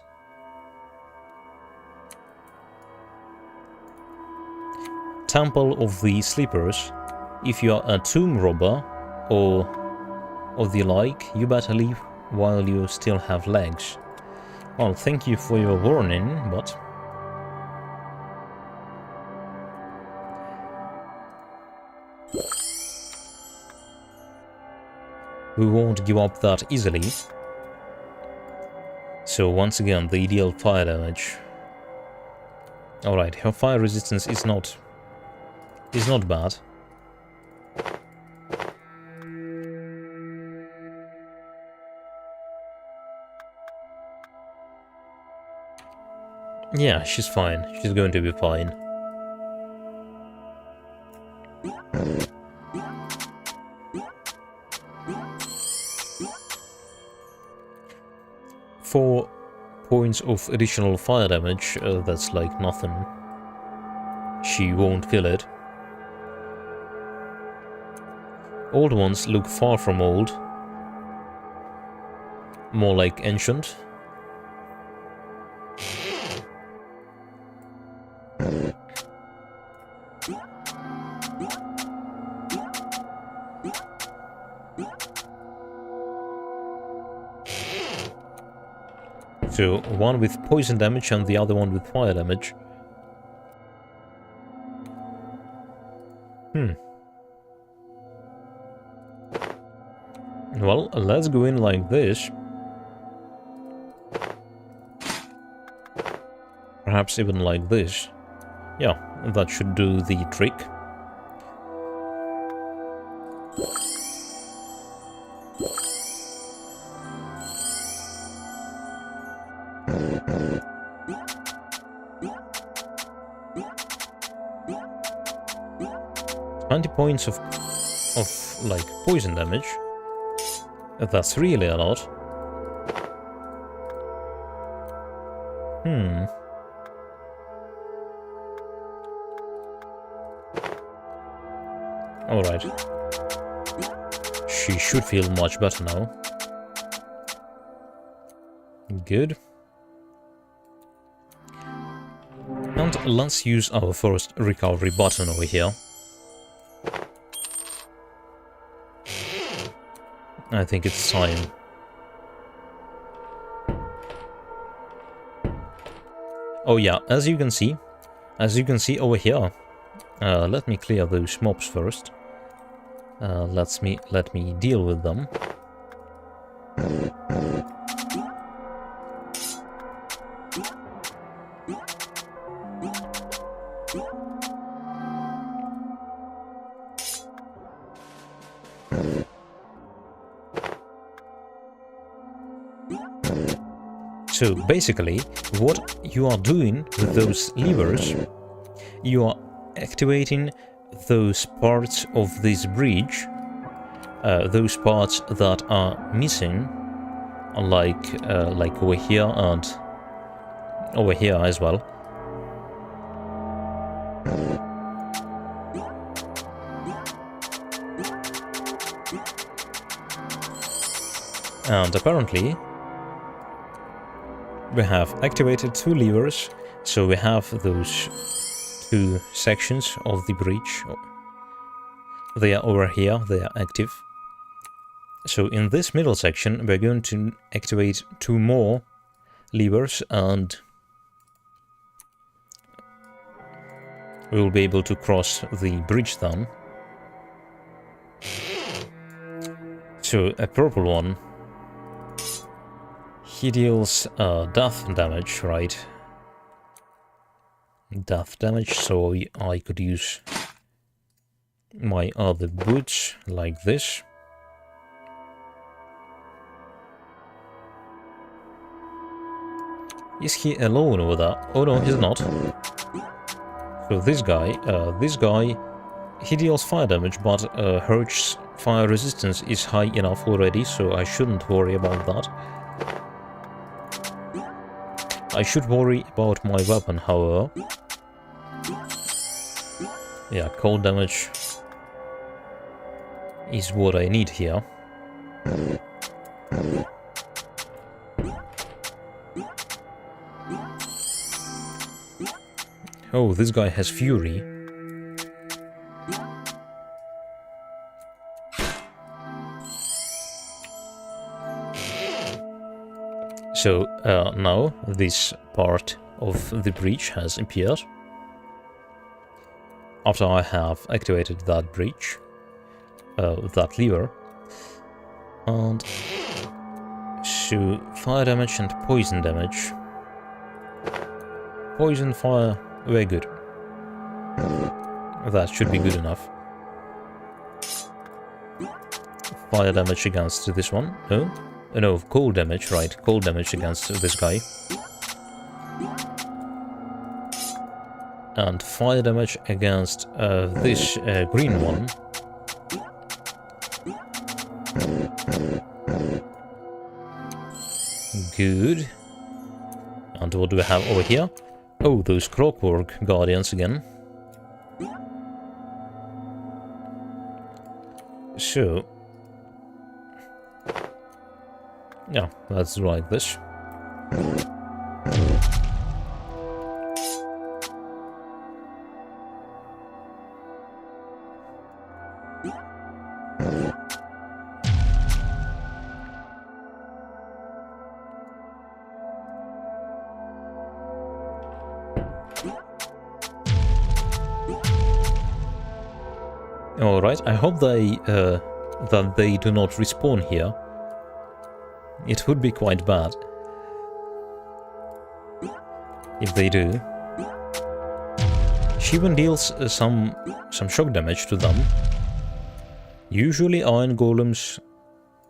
Temple of the Sleepers. If you are a tomb robber or the like, you better leave while you still have legs. Well, thank you for your warning, but... we won't give up that easily. So once again, the ideal fire damage. Alright, her fire resistance is not bad. Yeah, she's fine. She's going to be fine. Four points of additional fire damage, that's like nothing. She won't feel it. Old ones look far from old. More like ancient. So, one with poison damage and the other one with fire damage. Well, let's go in like this. Perhaps even like this. Yeah, that should do the trick. Points of like poison damage. That's really a lot. Alright. She should feel much better now. Good. And let's use our first recovery button over here. I think it's time. Oh yeah, as you can see over here, let me clear those mobs first. Let me deal with them. So basically, what you are doing with those levers, you are activating those parts of this bridge, those parts that are missing, like over here and over here as well. And apparently we have activated 2 levers, so we have those 2 sections of the bridge. They are over here, they are active. So in this middle section we're going to activate 2 more levers and we will be able to cross the bridge then. So a purple one, he deals death damage, right? Death damage, so I could use my other boots like this. Is he alone over there? Oh no, he's not. So this guy, he deals fire damage, but Herc's fire resistance is high enough already, so I shouldn't worry about that. I should worry about my weapon, however. Yeah, cold damage is what I need here. Oh, this guy has fury. So now this part of the breach has appeared. After I have activated that breach, that lever, and so fire damage and poison damage. Poison, fire, very good. That should be good enough. Fire damage against this one. No? No, cold damage, right. Cold damage against this guy. And fire damage against this green one. Good. And what do we have over here? Oh, those clockwork guardians again. So... yeah, let's do like this. Alright, I hope that they do not respawn here. It would be quite bad if they do. She even deals some shock damage to them. Usually iron golems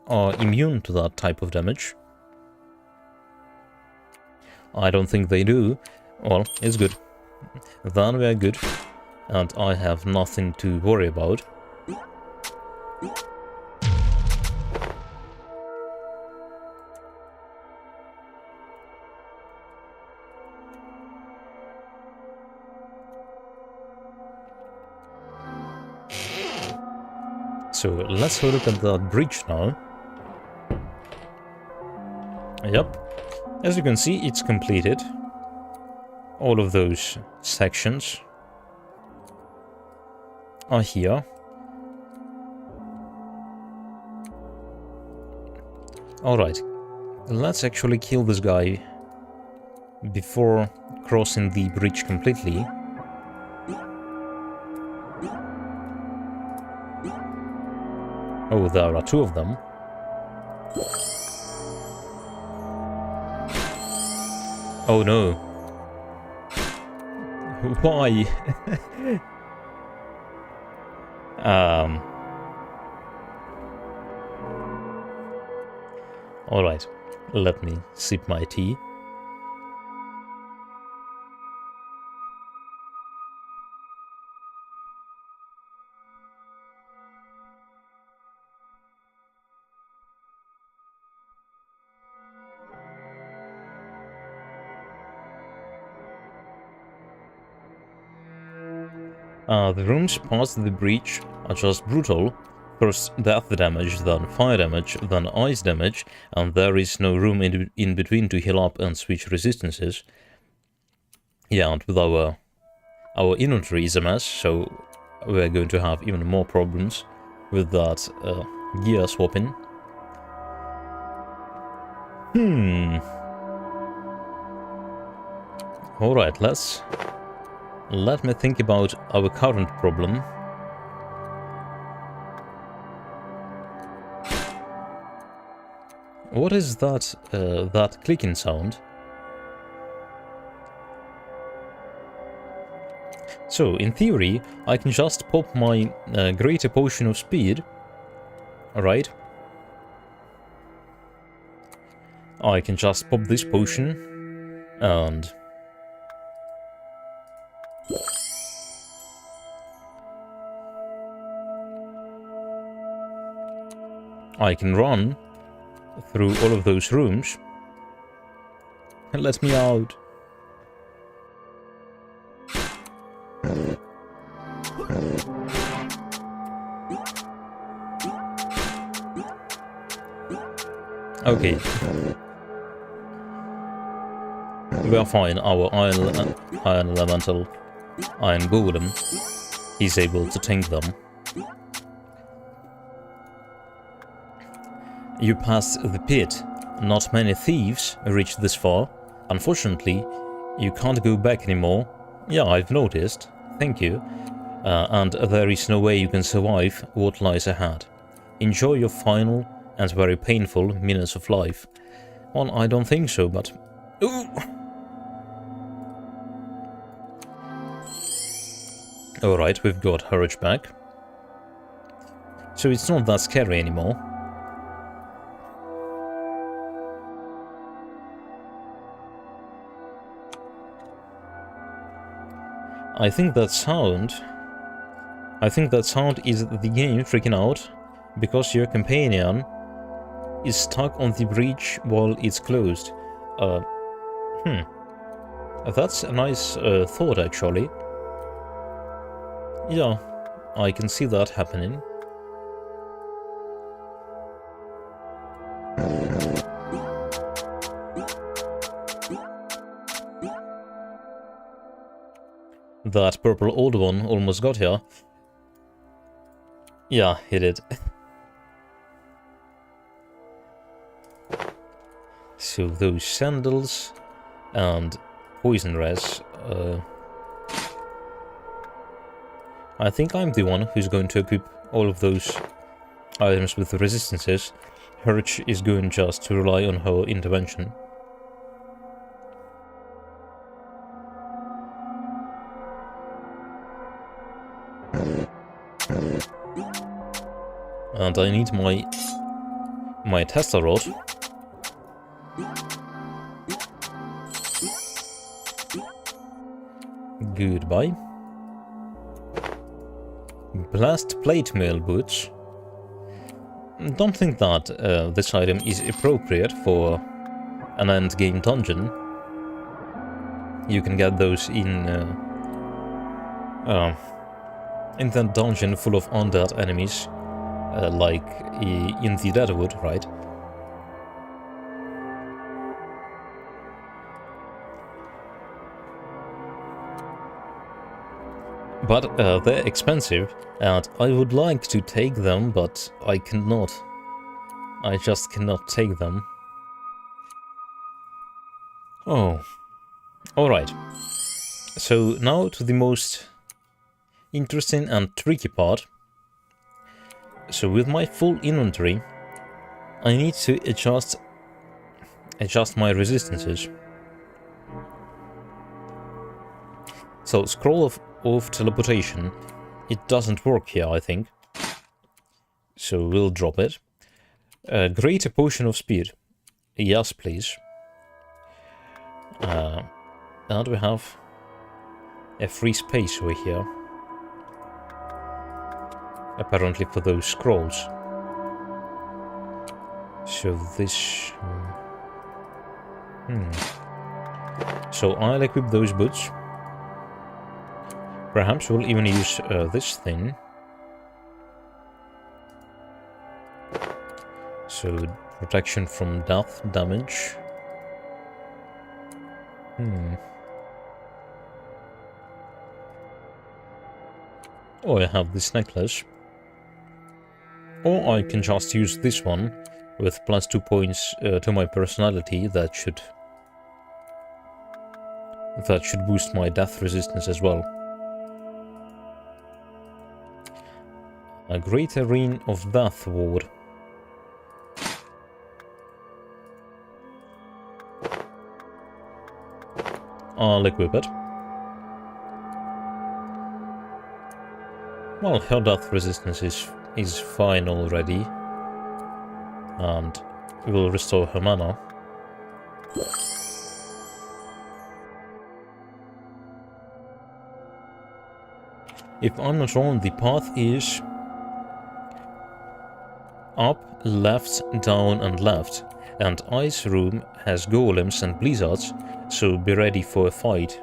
are immune to that type of damage. I don't think they do. Well, it's good. Then we are good. And I have nothing to worry about. So let's have a look at that bridge now. Yep. As you can see, it's completed. All of those sections are here. Alright. Let's actually kill this guy before crossing the bridge completely. Oh, there are 2 of them. Oh no. Why? Alright, let me sip my tea. The rooms past the breach are just brutal. First death damage, then fire damage, then ice damage, and there is no room in between to heal up and switch resistances. Yeah, and with our inventory is a mess, so we're going to have even more problems with that gear swapping. Alright, let me think about our current problem. What is that, that clicking sound? So, in theory, I can just pop my greater potion of speed, alright? I can just pop this potion, and... I can run through all of those rooms. And let me out. Okay. We are fine. Our iron elemental, iron golem, is able to tank them. You passed the pit. Not many thieves reach this far. Unfortunately, you can't go back anymore. Yeah, I've noticed. Thank you. And there is no way you can survive what lies ahead. Enjoy your final and very painful minutes of life. Well, I don't think so, but... Ooh. Alright, we've got Gorge back. So it's not that scary anymore. I think that sound is the game freaking out because your companion is stuck on the breach while it's closed. That's a nice thought, actually. Yeah, I can see that happening. That purple old one almost got here. Yeah, he did. So those sandals and poison res. I think I'm the one who's going to equip all of those items with resistances. Gorge is going just to rely on her intervention. And I need my tester rod. Goodbye. Blast plate mail boots. Don't think that this item is appropriate for an endgame dungeon. You can get those in that dungeon full of undead enemies, like in the Deadwood, right? But they're expensive, and I would like to take them, but I cannot. I just cannot take them. Oh. Alright. So now to the most interesting and tricky part. So with my full inventory, I need to adjust my resistances. So scroll of teleportation, it doesn't work here, I think. So we'll drop it. Greater potion of speed. Yes, please. And we have a free space over here. Apparently for those scrolls. So this... So I'll equip those boots. Perhaps we'll even use this thing. So, protection from death damage. Oh, I have this necklace. Or I can just use this one with plus 2 points to my personality. That should boost my death resistance as well. A Great Arena of Death Ward. I'll equip it. Well, her death resistance is fine already. And will restore her mana. If I'm not wrong, the path is up, left, down and left. And Ice Room has golems and blizzards, so be ready for a fight.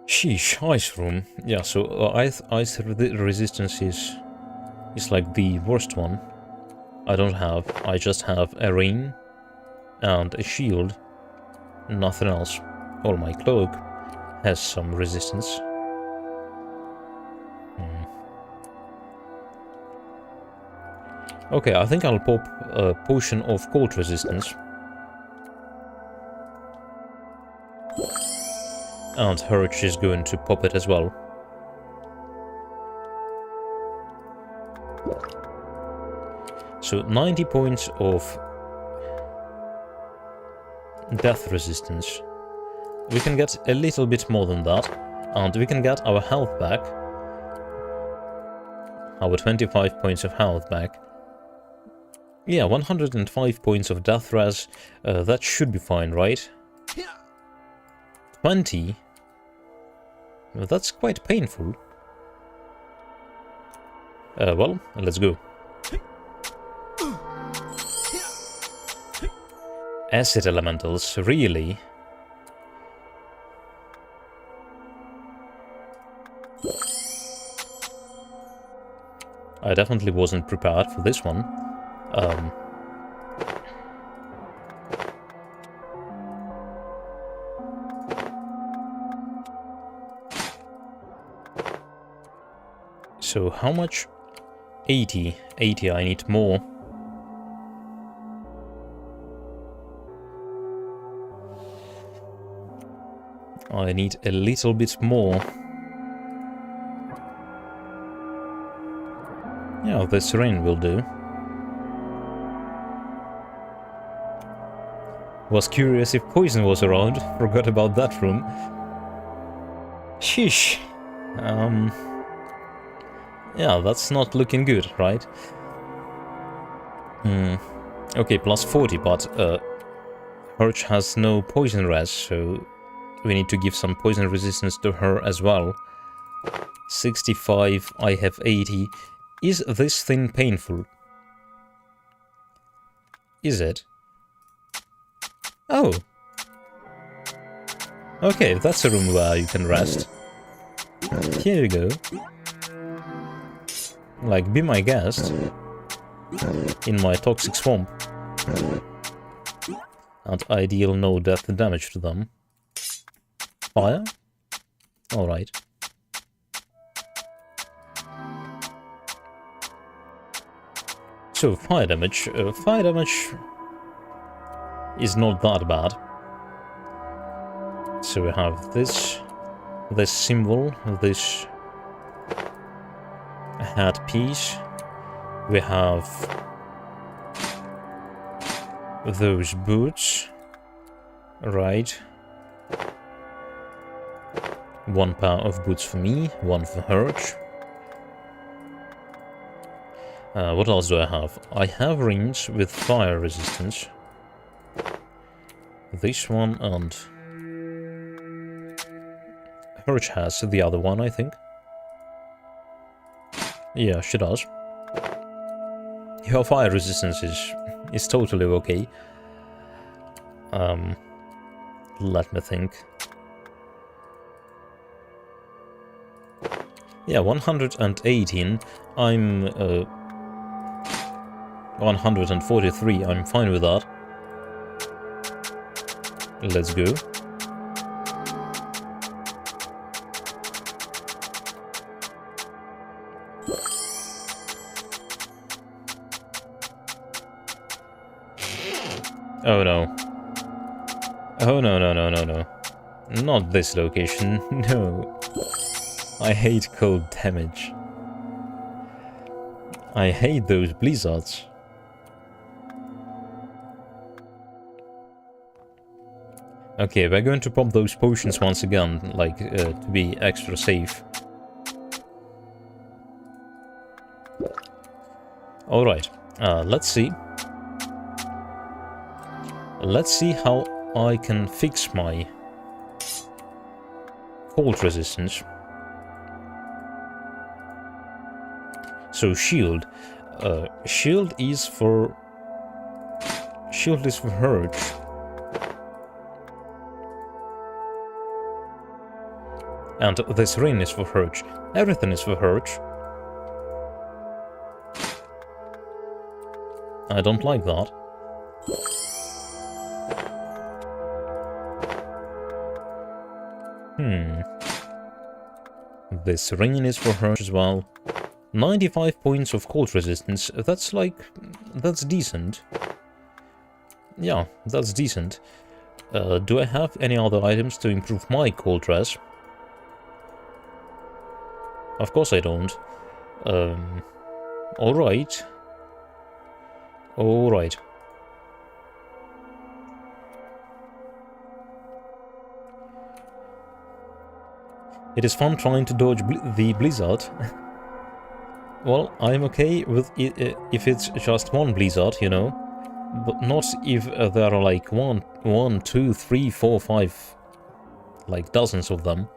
Sheesh, Ice Room. Yeah, so ice resistance is like the worst one. I just have a rain and a shield, nothing else. Or my cloak has some resistance. Okay, I think I'll pop a potion of cold resistance. And Hurch is going to pop it as well. So 90 points of death resistance. We can get a little bit more than that, and we can get our health back. Our 25 points of health back. Yeah, 105 points of death res. That should be fine, right? 20? Well, that's quite painful. Well, let's go. Acid elementals, really? I definitely wasn't prepared for this one. So how much? 80. 80, I need more. I need a little bit more. Yeah, this rain will do. Was curious if poison was around. Forgot about that room. Sheesh. Yeah, that's not looking good, right? Okay, plus 40, but Hurch has no poison res, so we need to give some poison resistance to her as well. 65, I have 80. Is this thing painful? Is it? Oh. Okay, that's a room where you can rest. Here you go. Like, be my guest. In my toxic swamp. And I deal no death damage to them. Fire? Alright. So, fire damage. Fire damage is not that bad. So we have this symbol, this headpiece. We have those boots, right? One pair of boots for me, one for Hurch. What else do I have? I have rings with fire resistance. This one, and Hurch has the other one, I think. Yeah, she does. Her fire resistance is totally okay. Let me think. Yeah, 118. I'm 143. I'm fine with that. Let's go. Oh no. Oh no, no, no, no, no. Not this location, no. I hate cold damage. I hate those blizzards. Okay, we're going to pop those potions once again, like, to be extra safe. Alright, let's see. Let's see how I can fix my cold resistance. So shield. Shield is for hurt. And this ring is for hurt. Everything is for hurt. I don't like that. This ring is for hurt as well. 95 points of cold resistance. That's decent. Yeah, that's decent. Do I have any other items to improve my cold res? Of course I don't. Alright. Alright. It is fun trying to dodge the blizzard. Well, I'm okay with it if it's just one blizzard, you know. But not if there are like one, two, three, four, five, like dozens of them.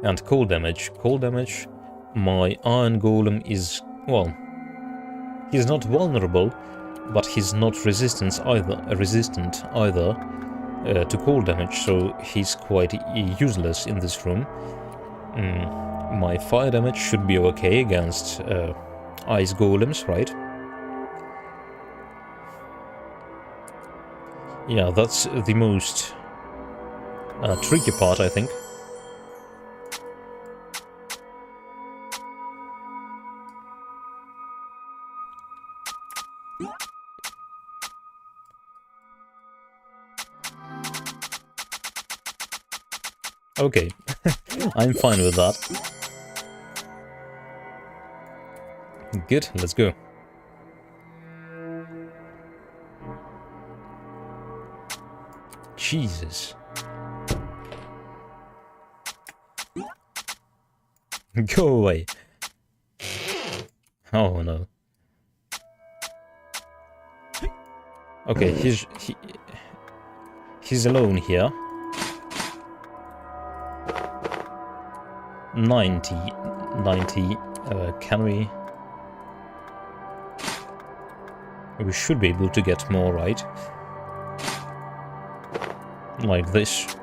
And cold damage. Cold damage. My iron golem is, well, he's not vulnerable, but he's not resistant either to cold damage, so he's quite useless in this room. My fire damage should be okay against ice golems, right? Yeah, that's the most tricky part, I think. Okay, I'm fine with that. Good, let's go. Jesus. Go away. Oh no. Okay, he's alone here. 90, can we? We should be able to get more, right? Like this.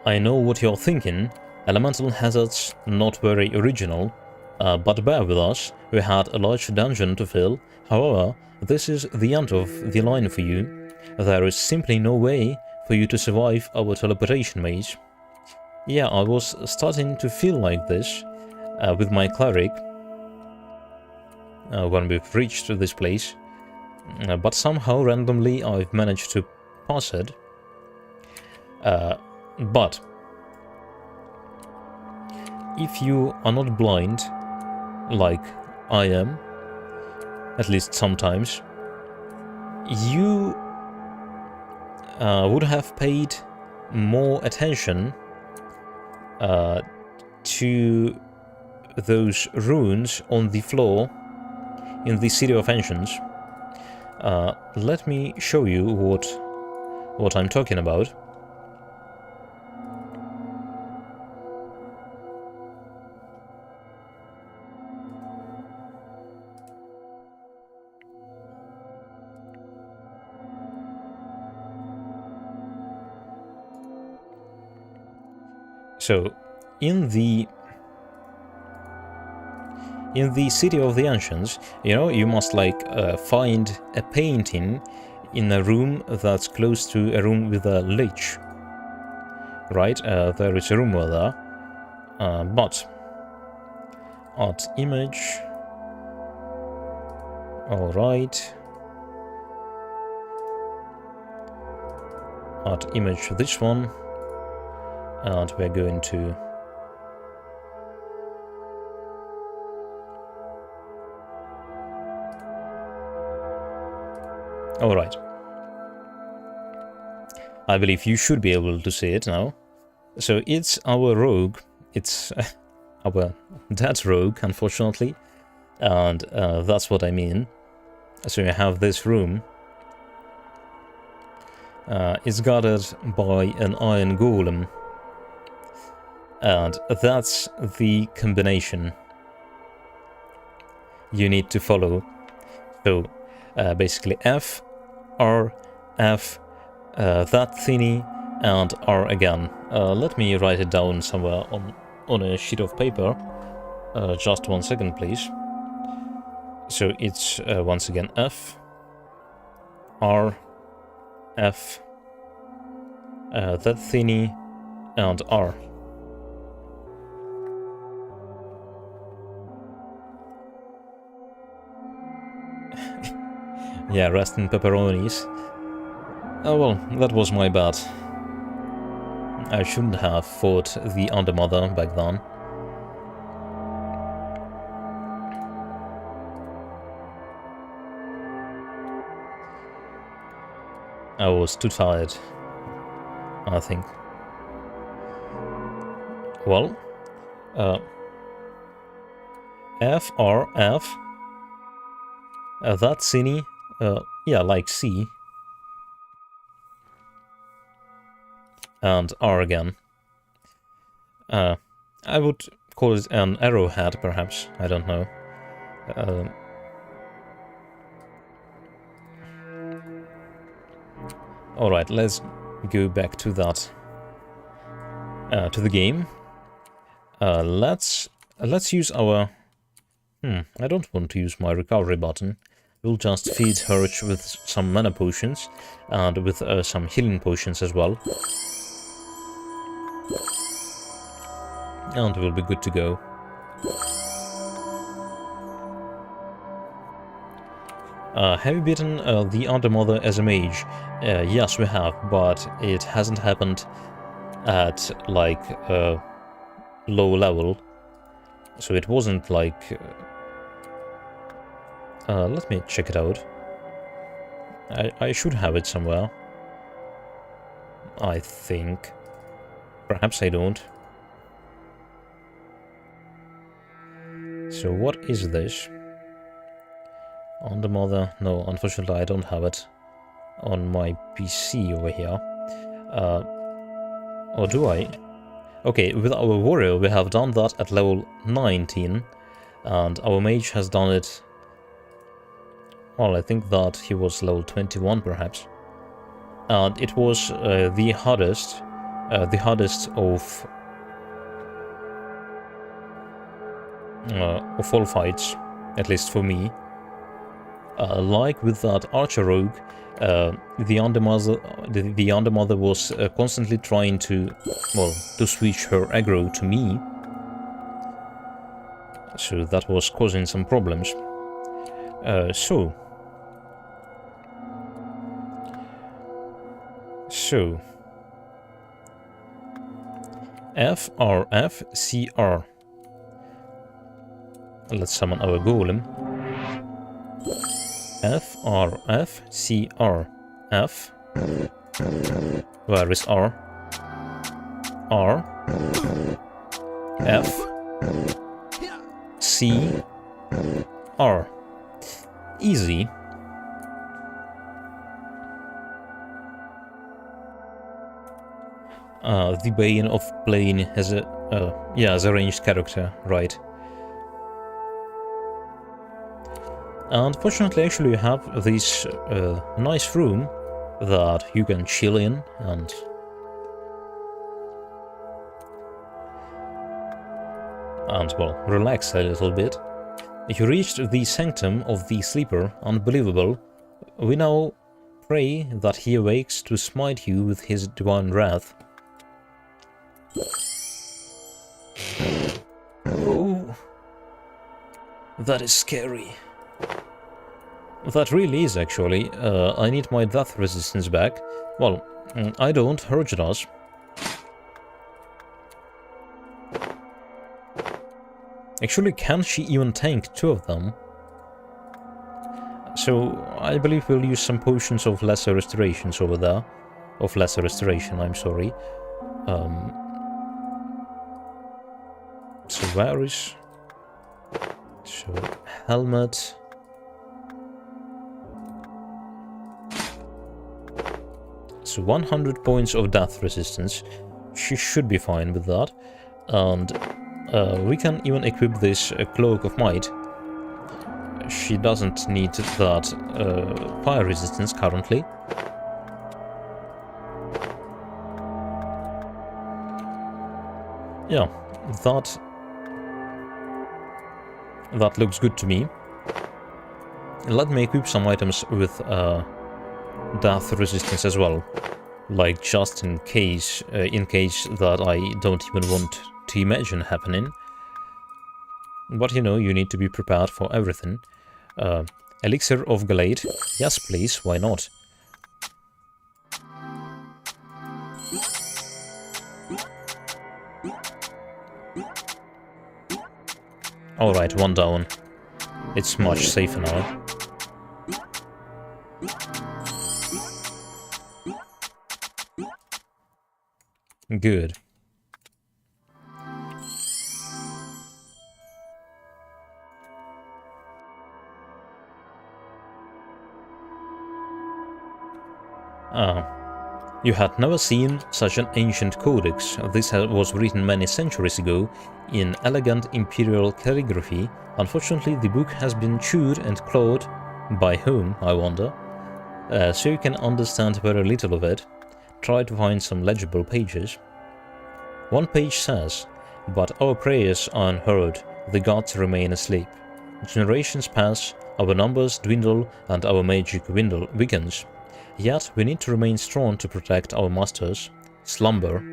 I know what you're thinking. Elemental hazards, not very original. But bear with us, we had a large dungeon to fill. However, this is the end of the line for you. There is simply no way for you to survive our teleportation maze. Yeah, I was starting to feel like this with my cleric when we've reached this place. But somehow, randomly, I've managed to pass it. But if you are not blind, like I am, at least sometimes, you would have paid more attention to those runes on the floor in the City of Ancients. Let me show you what I'm talking about. So, in the City of the Ancients, you know, you must like find a painting in a room that's close to a room with a lich. Right? There is a room over there. But art image. Alright. Art image this one. And we're going to alright. I believe you should be able to see it now. So it's our rogue. It's our dead rogue, unfortunately. And that's what I mean. So you have this room. It's guarded by an iron golem. And that's the combination you need to follow. So basically F, R, F, that thingy, and R again. Let me write it down somewhere on a sheet of paper. Just 1 second, please. So it's once again F, R, F, that thingy, and R. Yeah, rest in pepperonis. Oh well, that was my bad. I shouldn't have fought the Undermother back then. I was too tired, I think. Well, F, R, F, that cine, yeah, like C, and R again. I would call it an arrowhead, perhaps, I don't know. Alright, let's go back to that, to the game. Let's use our... I don't want to use my recovery button. We'll just feed Herch with some mana potions, and with some healing potions as well. And we'll be good to go. Have you beaten the Undermother as a mage? Yes, we have, but it hasn't happened at, like, low level. So it wasn't like... let me check it out. I should have it somewhere. I think. Perhaps I don't. So what is this? Undermother? No, unfortunately I don't have it on my PC over here. Or do I? Okay, with our warrior we have done that at level 19, and our mage has done it... Well, I think that he was level 21 perhaps. And it was the hardest of all fights, at least for me. Like with that archer rogue, the Undermother was constantly trying to, well, to switch her aggro to me. So that was causing some problems. So F, R, F, C, R. Let's summon our golem. F, R, F, C, R. F. Where is R? R. F. C. R. Easy. The Bane of Plane has a... yeah, as a ranged character, right. And fortunately, actually, you have this nice room that you can chill in and and, well, relax a little bit. You reached the sanctum of the sleeper, unbelievable. We now pray that he awakes to smite you with his divine wrath. Oh, that is scary. That really is, actually. I need my death resistance back. Well, I don't, Herge does. Actually, can she even tank 2 of them? So, I believe we'll use some potions of lesser restorations over there. Of lesser restoration, I'm sorry. So where is... So, helmet... So 100 points of death resistance. She should be fine with that. And we can even equip this Cloak of Might. She doesn't need that fire resistance currently. Yeah, that looks good to me. Let me equip some items with death resistance as well, like just in case that I don't even want to imagine happening. But you know, you need to be prepared for everything. Elixir of Gallade, yes please, why not? Alright, 1 down. It's much safer now. Good. You had never seen such an ancient codex. This was written many centuries ago in elegant imperial calligraphy. Unfortunately, the book has been chewed and clawed. By whom, I wonder? So you can understand very little of it. Try to find some legible pages. One page says, "But our prayers are unheard, the gods remain asleep. Generations pass, our numbers dwindle, and our magic weakens. Yet we need to remain strong to protect our masters' slumber.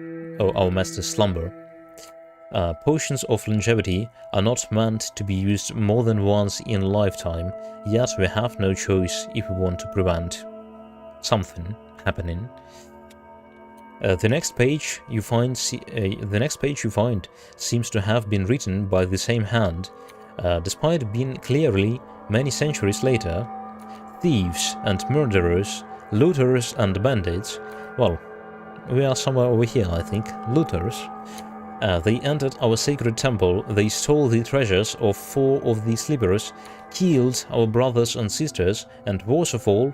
Potions of longevity are not meant to be used more than once in a lifetime, yet we have no choice if we want to prevent something happening." The next page you find seems to have been written by the same hand, despite being clearly many centuries later. Thieves and murderers, looters and bandits. Well, we are somewhere over here, I think. Looters. They entered our sacred temple, they stole the treasures of 4 of the sleepers, killed our brothers and sisters, and worst of all,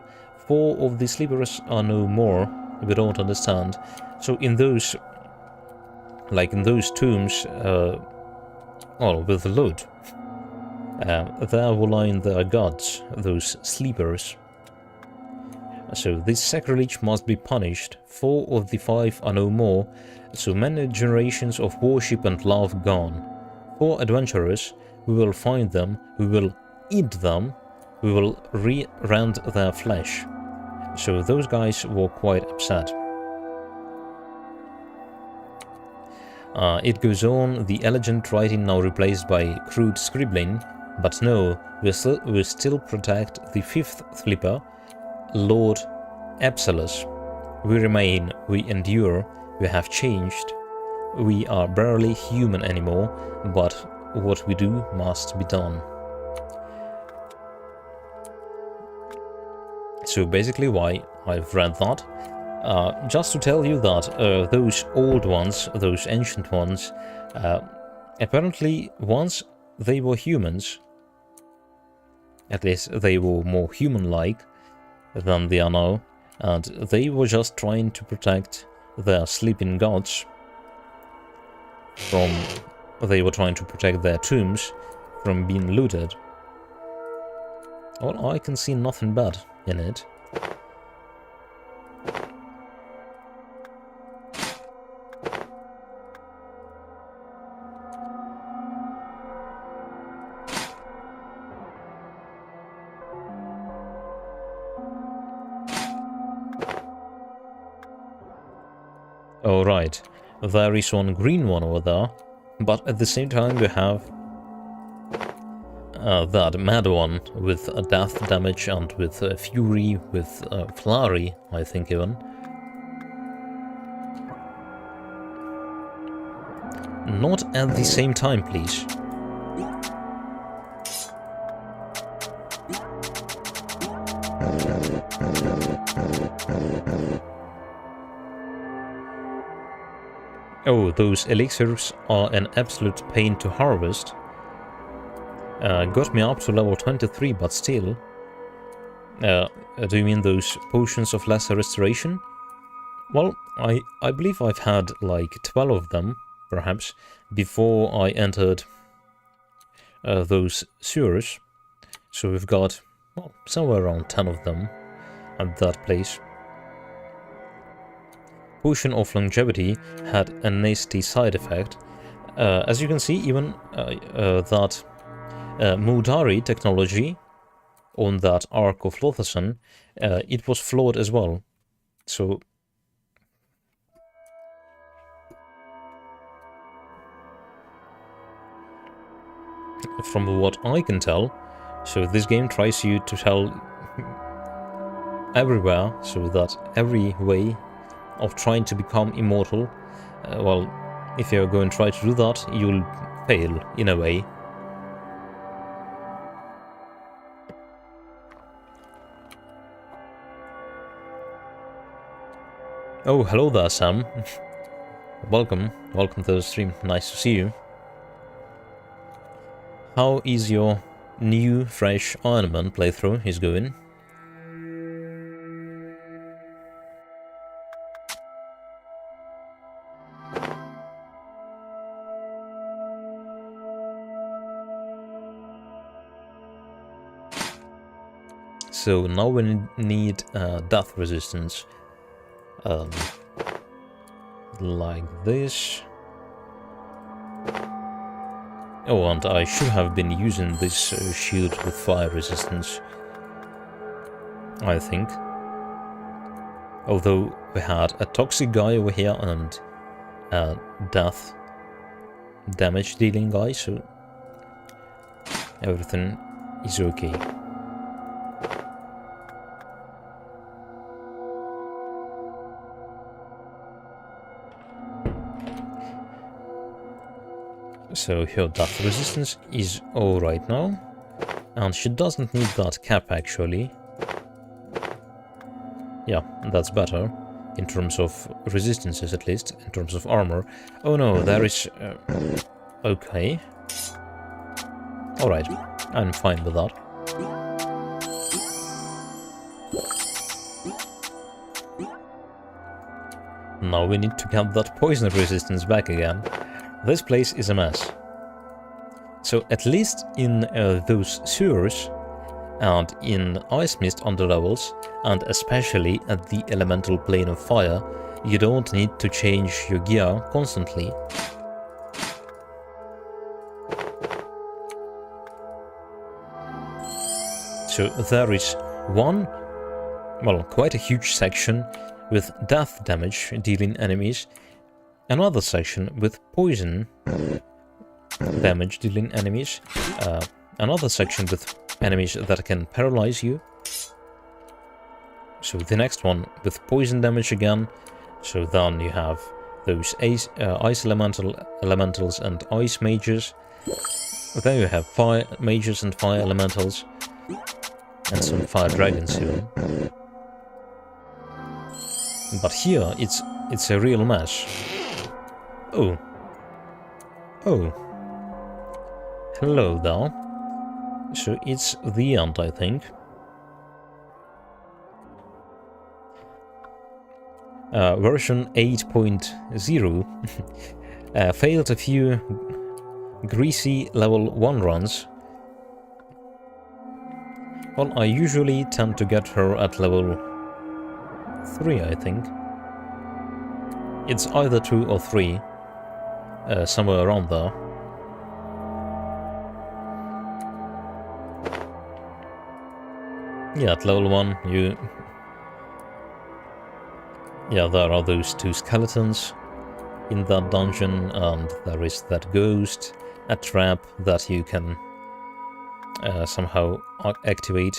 4 of the sleepers are no more. We don't understand. So in those tombs, with the loot, there will lie their gods, those sleepers. So this sacrilege must be punished. 4 of the 5 are no more, so many generations of worship and love gone. 4 adventurers, we will find them, we will eat them, we will rend their flesh. So those guys were quite upset. It goes on, the elegant writing now replaced by crude scribbling, but no, we still protect the 5th sleeper, Lord Absolus. We remain, we endure, we have changed. We are barely human anymore, but what we do must be done. So basically why I've read that, just to tell you that those old ones, those ancient ones, apparently once they were humans, at least they were more human-like than they are now, and they were just trying to protect their sleeping gods from... they were trying to protect their tombs from being looted. Well, I can see nothing bad in it. Alright, there is one green one over there, but at the same time we have that mad one with death damage and with fury, with flurry, I think even. Not at the same time, please. Oh, those elixirs are an absolute pain to harvest. Got me up to level 23, but still. Do you mean those potions of lesser restoration? Well, I believe I've had like 12 of them, perhaps, before I entered those sewers. So we've got, well, somewhere around 10 of them at that place. Potion of Longevity had a nasty side effect. As you can see, even that Mudari technology on that Ark of Lothasan, it was flawed as well. So from what I can tell, so this game tries you to tell everywhere, so that every way of trying to become immortal, well, if you're going to try to do that, you'll fail in a way. Oh, hello there, Sam. Welcome to the stream, nice to see you. How is your new, fresh Ironman playthrough is going? So now we need death resistance. Like this. Oh, and I should have been using this shield with fire resistance, I think. Although we had a toxic guy over here and a death damage dealing guy, so everything is okay. So her death resistance is alright now, and she doesn't need that cap actually. Yeah, that's better, in terms of resistances at least, in terms of armor. Oh no, there is... okay. Alright, I'm fine with that. Now we need to get that poison resistance back again. This place is a mess. So at least in those sewers and in Ice Mist underlevels, and especially at the elemental plane of fire, you don't need to change your gear constantly. So there is one, well, quite a huge section with death damage dealing enemies, another section with poison damage dealing enemies, another section with enemies that can paralyze you, so the next one with poison damage again, so then you have those ice elementals and ice mages, then you have fire mages and fire elementals, and some fire dragons soon. But here it's a real mess. Oh. Oh. Hello there. So it's the end, I think. Version 8.0 failed a few greasy level 1 runs. Well, I usually tend to get her at level 3, I think. It's either 2 or 3. Somewhere around there. Yeah, at level 1 you... Yeah, there are those 2 skeletons in that dungeon, and there is that ghost, a trap that you can somehow activate.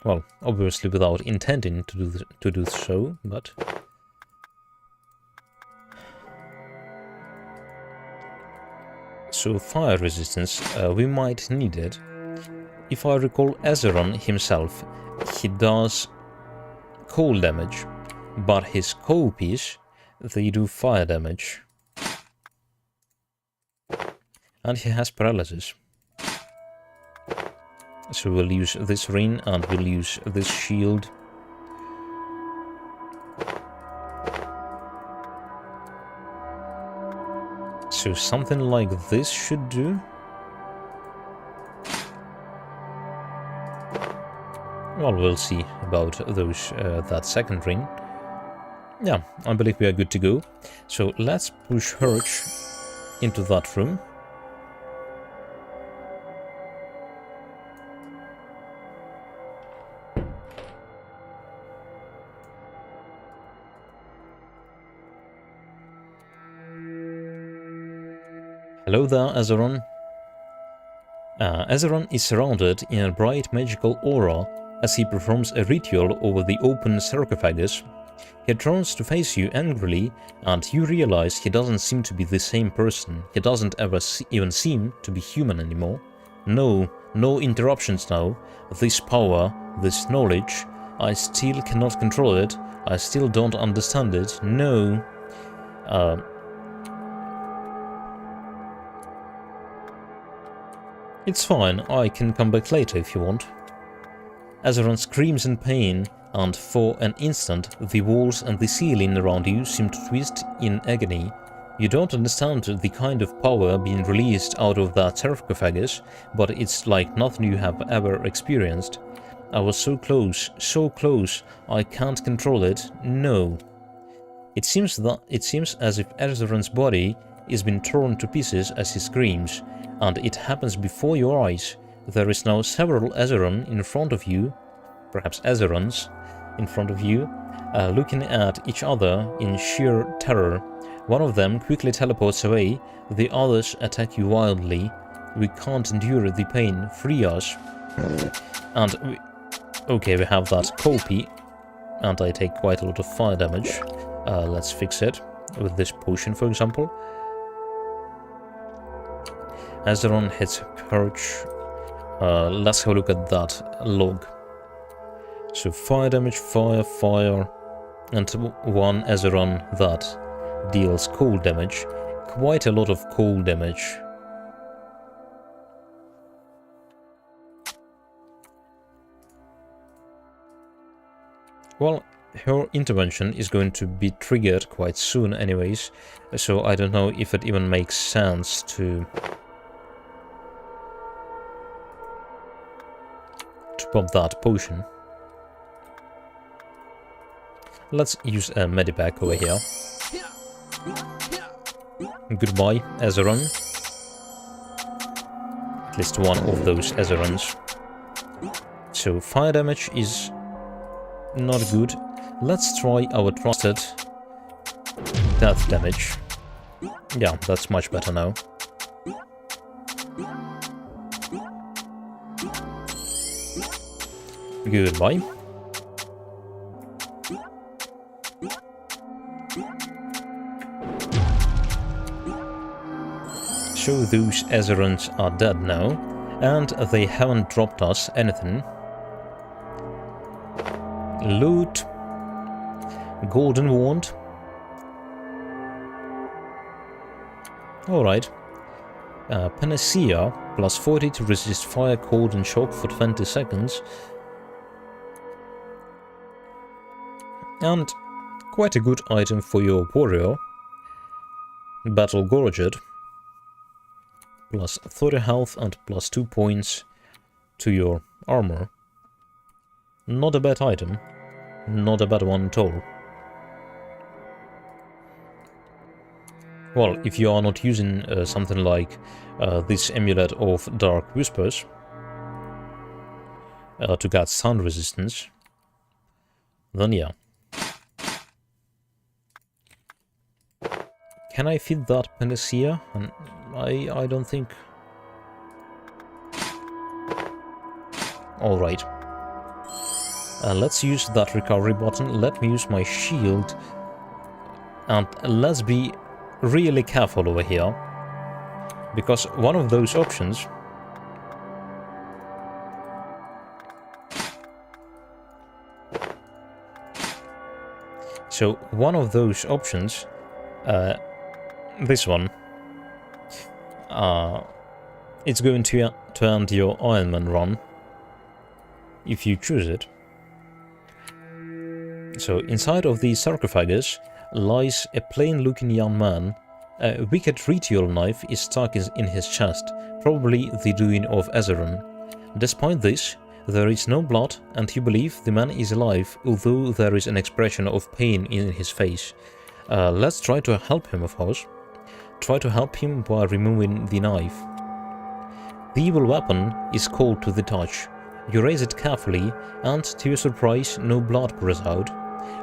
Well, obviously without intending to do so, but... So fire resistance, we might need it. If I recall Azeron himself, he does cold damage, but his copies, they do fire damage. And he has paralysis. So we'll use this ring and we'll use this shield. So something like this should do. Well, we'll see about those that second ring. Yeah, I believe we are good to go. So let's push Gorge into that room. Hello there, Azeron. Azeron is surrounded in a bright magical aura as he performs a ritual over the open sarcophagus. He turns to face you angrily, and you realize he doesn't seem to be the same person. He doesn't ever even seem to be human anymore. No interruptions now. This power, this knowledge, I still cannot control it. I still don't understand it. No. It's fine, I can come back later if you want. Azeron screams in pain, and for an instant the walls and the ceiling around you seem to twist in agony. You don't understand the kind of power being released out of that sarcophagus, but it's like nothing you have ever experienced. I was so close, I can't control it, no. It seems as if Azeron's body is being torn to pieces as he screams, and it happens before your eyes. There is now several Azeron in front of you, perhaps Azerons in front of you, looking at each other in sheer terror. One of them quickly teleports away, the others attack you wildly. We can't endure the pain, free us. And okay, we have that copy, and I take quite a lot of fire damage. Let's fix it with this potion, for example. Azeron hits Gorge. Let's have a look at that log. So fire damage, fire, and one Azeron that deals cold damage. Quite a lot of cold damage. Well, her intervention is going to be triggered quite soon anyways, so I don't know if it even makes sense to pop that potion. Let's use a medipack over here. Goodbye, Azeron. At least one of those Azerons. So fire damage is not good. Let's try our trusted death damage. Yeah, that's much better now. Goodbye. So those Azerons are dead now, and they haven't dropped us anything. Loot. Golden wand. Alright. Panacea, plus 40 to resist fire, cold and shock for 20 seconds. And quite a good item for your warrior. Battle Gorge. Plus 30 health and plus 2 points to your armor. Not a bad item. Not a bad one at all. Well, if you are not using something like this Amulet of Dark Whispers to get sound resistance, then yeah. can I feed that panacea? And I don't think... Alright. Let's use that recovery button. Let me use my shield. And let's be really careful over here. Because one of those options... So, one of those options... this one... it's going to end your Ironman run. If you choose it. So, inside of the sarcophagus lies a plain-looking young man. A wicked ritual knife is stuck in his chest, probably the doing of Azeron. Despite this, there is no blood, and you believe the man is alive, although there is an expression of pain in his face. Let's try to help him, of course. Try to help him by removing the knife. The evil weapon is cold to the touch. You raise it carefully, and to your surprise, no blood pours out.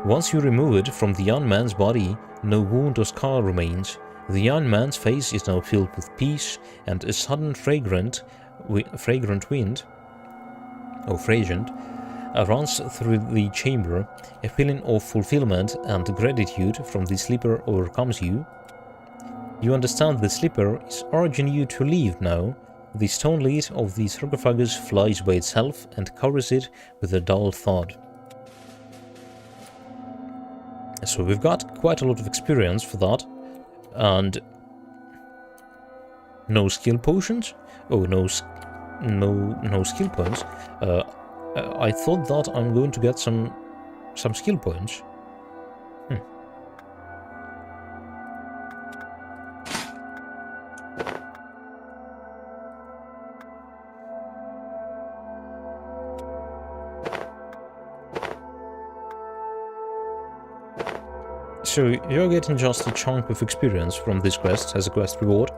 Once you remove it from the young man's body, no wound or scar remains. The young man's face is now filled with peace, and a sudden fragrant wind, or fragrant, runs through the chamber. A feeling of fulfillment and gratitude from the sleeper overcomes you. You understand the sleeper is urging you to leave now. The stone lid of the sarcophagus flies by itself and covers it with a dull thud. So we've got quite a lot of experience for that. And no skill potions? Oh, no skill points. I thought that I'm going to get some skill points. So you're getting just a chunk of experience from this quest as a quest reward.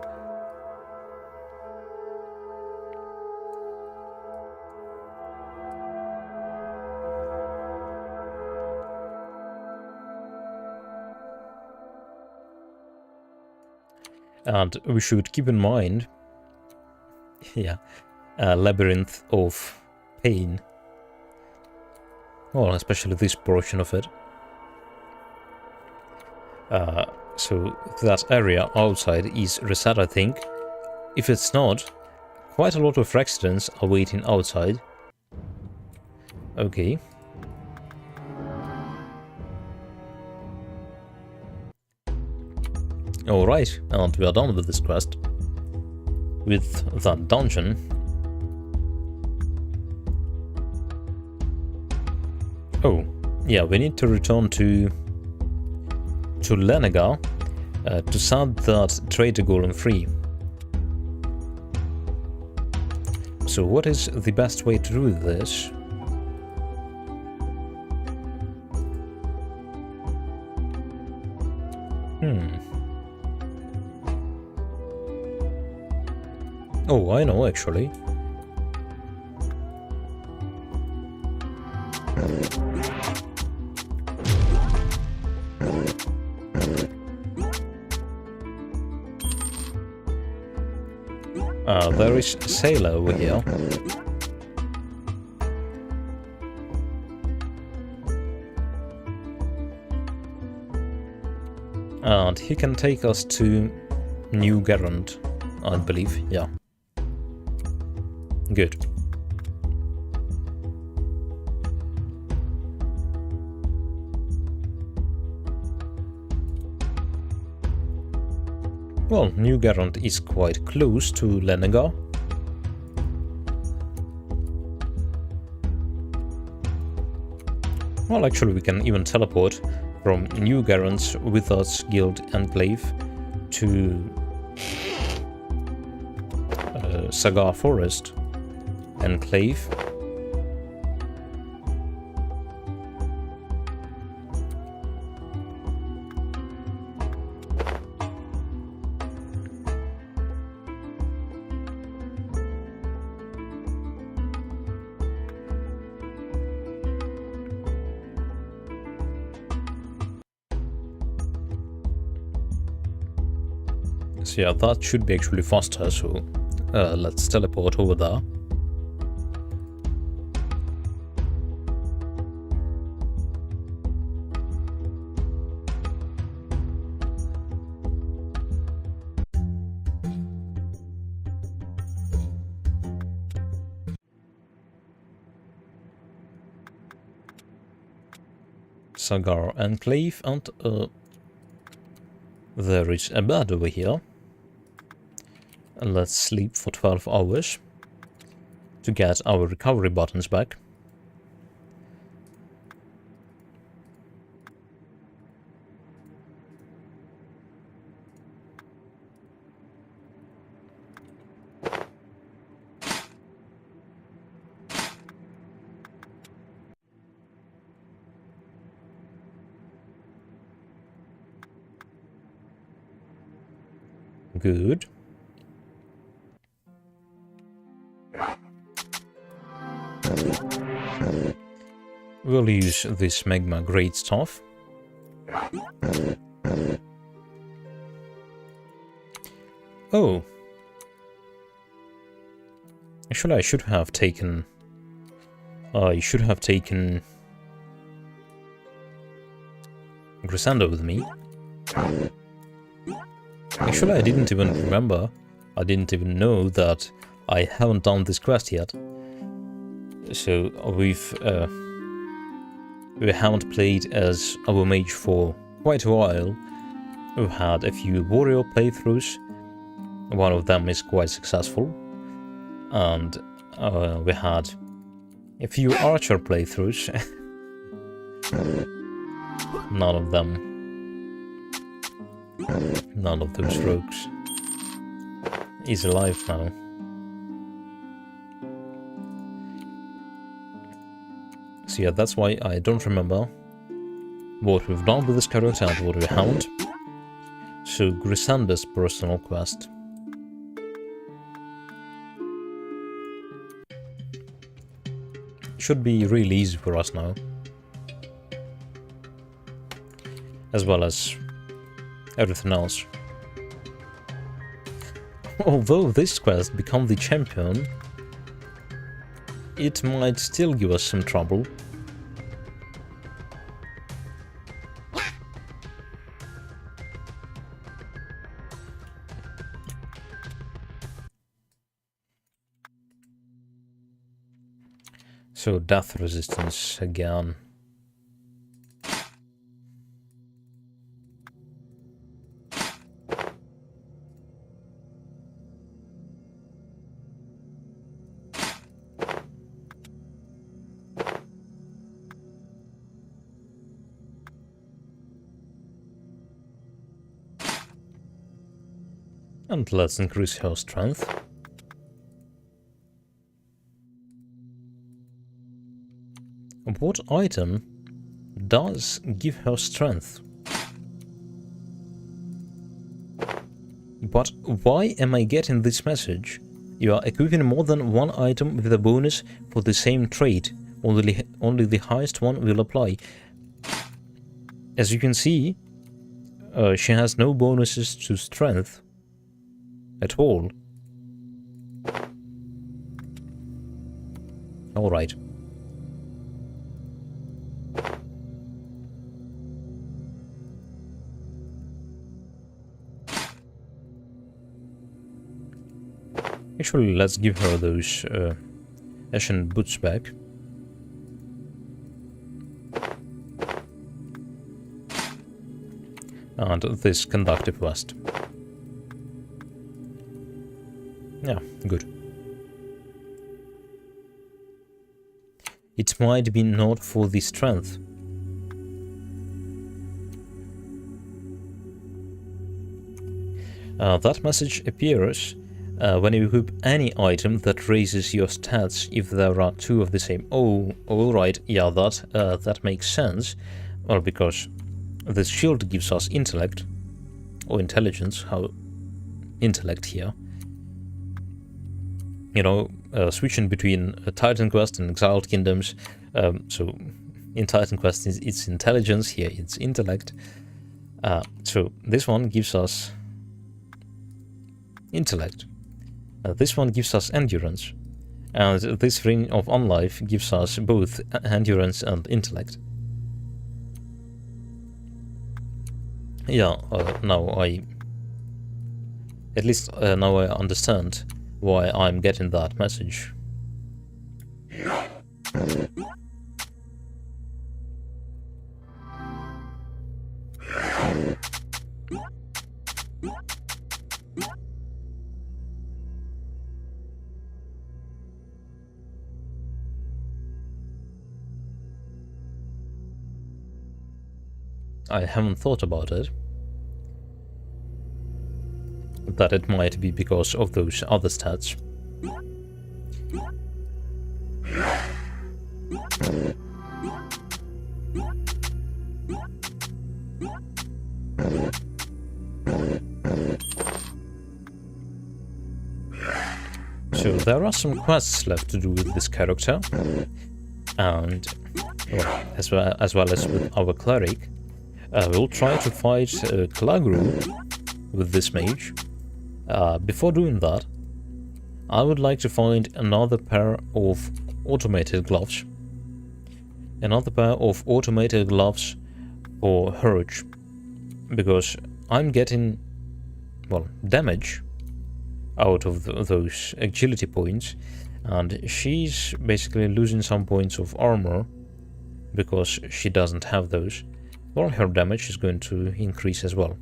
And we should keep in mind, yeah, a labyrinth of pain. Well, especially this portion of it. So that area outside is reset, I think. If it's not, quite a lot of accidents are waiting outside. Okay. Alright, and we are done with this quest. With that dungeon. Oh, yeah, we need to return to Lenaga to set that traitor golem free. So what is the best way to do this? Oh, I know actually. There is a sailor over here. And he can take us to New Garant, I believe, yeah. Good. Well, New Garant is quite close to Lenaga. Well, actually we can even teleport from New Garant's Without's Guild Enclave to Sagar Forest Enclave. So yeah, that should be actually faster, so let's teleport over there. Sagar Enclave, and there is a bed over here. And let's sleep for 12 hours to get our recovery buttons back. Good. We'll use this magma great stuff. Oh. Actually, I should have taken Grisanda with me. Actually, I didn't even remember. I didn't even know that I haven't done this quest yet. So we haven't played as our mage for quite a while. We've had a few warrior playthroughs. One of them is quite successful. And we had a few archer playthroughs. None of those rogues is alive now. So yeah, that's why I don't remember what we've done with this character and what we haven't. So Grisanda's personal quest. Should be really easy for us now. As well as everything else. Although this quest, Become the Champion, it might still give us some trouble. So, death resistance again. And let's increase her strength. What item does give her strength? But why am I getting this message? You are equipping more than one item with a bonus for the same trait. Only the highest one will apply. As you can see, she has no bonuses to strength at all. Alright. Actually, let's give her those Ashen boots back. And this conductive vest. Yeah, good. It might be not for the strength. That message appears when you equip any item that raises your stats if there are two of the same. Oh, alright, yeah, that makes sense. Well, because this shield gives us intellect, or intelligence, how intellect here. You know, switching between Titan Quest and Exiled Kingdoms. So in Titan Quest it's intelligence, here it's intellect. So this one gives us intellect. This one gives us endurance, and this ring of unlife gives us both endurance and intellect. Yeah, now now I understand why I'm getting that message. I haven't thought about it. That it might be because of those other stats. So there are some quests left to do with this character, and well, as well as with our cleric. We'll try to fight Kalagru with this mage. Before doing that, I would like to find another pair of automated gloves. Another pair of automated gloves for Gorge, because I'm getting, well, damage out of those agility points, and she's basically losing some points of armor because she doesn't have those. Well, her damage is going to increase as well.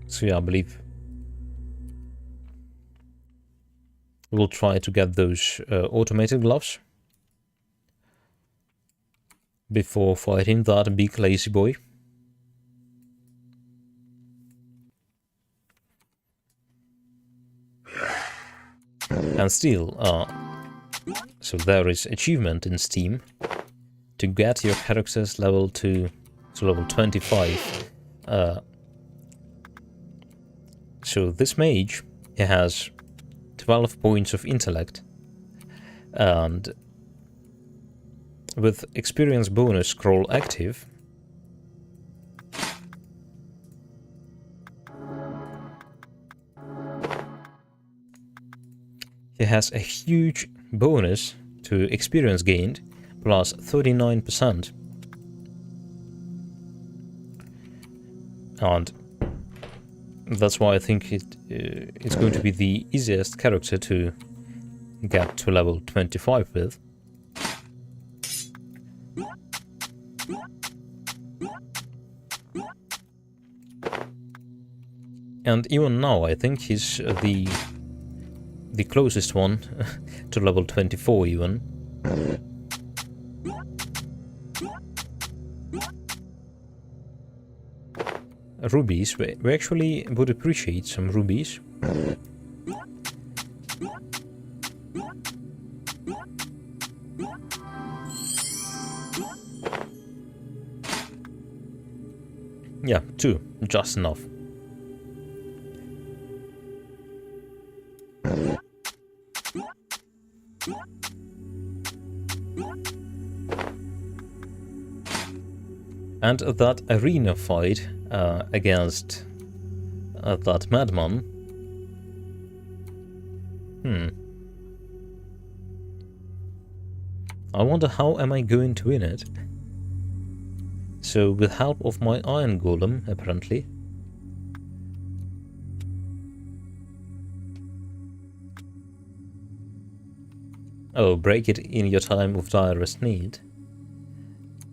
So yeah, I believe we'll try to get those automated gloves before fighting that big lazy boy. And still, so there is achievement in Steam to get your character's level to level 25. So this mage, he has 12 points of intellect, and with experience bonus scroll active, he has a huge bonus to experience gained, plus 39%. And that's why I think it's going to be the easiest character to get to level 25 with. And even now, I think he's the closest one to level 24 even. Rubies, we actually would appreciate some rubies. Yeah, 2, just enough. And that arena fight against that madman. I wonder how am I going to win it. So with help of my iron golem, apparently. Oh, break it in your time of direst need.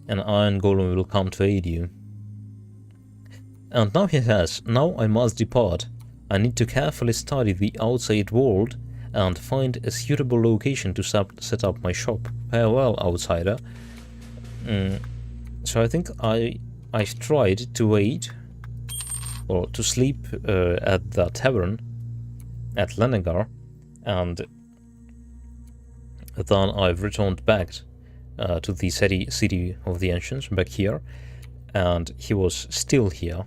An iron golem will come to aid you. And now he says, now I must depart. I need to carefully study the outside world and find a suitable location to set up my shop. Farewell, outsider. So I think I've tried to wait, or to sleep at the tavern at Lenegar, and then I've returned back to the city of the ancients, back here, and he was still here.